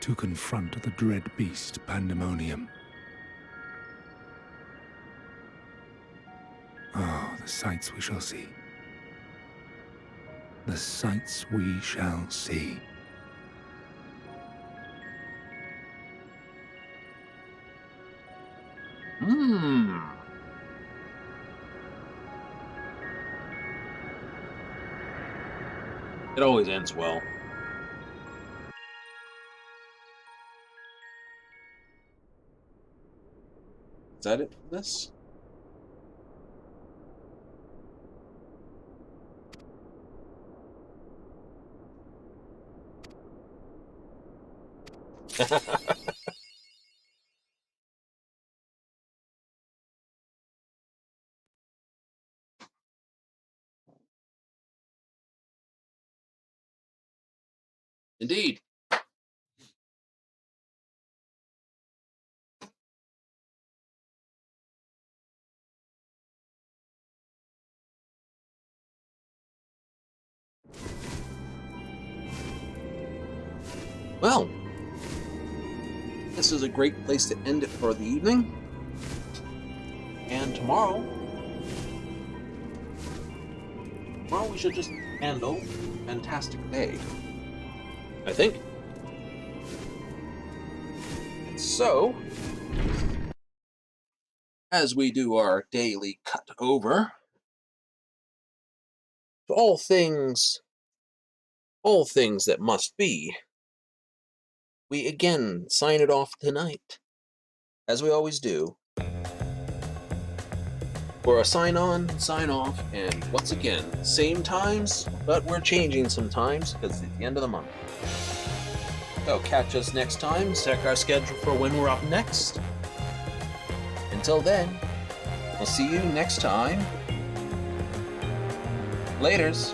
to confront the dread beast Pandemonium. Oh, the sights we shall see. The sights we shall see. It always ends well. Is that it for this? Indeed. Well, this is a great place to end it for the evening. And tomorrow we should just handle a fantastic day, I think. And so, as we do our daily cut over, to all things that must be, we again sign it off tonight, as we always do, for a sign-on, sign-off, and once again, same times, but we're changing some times because it's the end of the month. So catch us next time, check our schedule for when we're up next. Until then, we'll see you next time. Laters.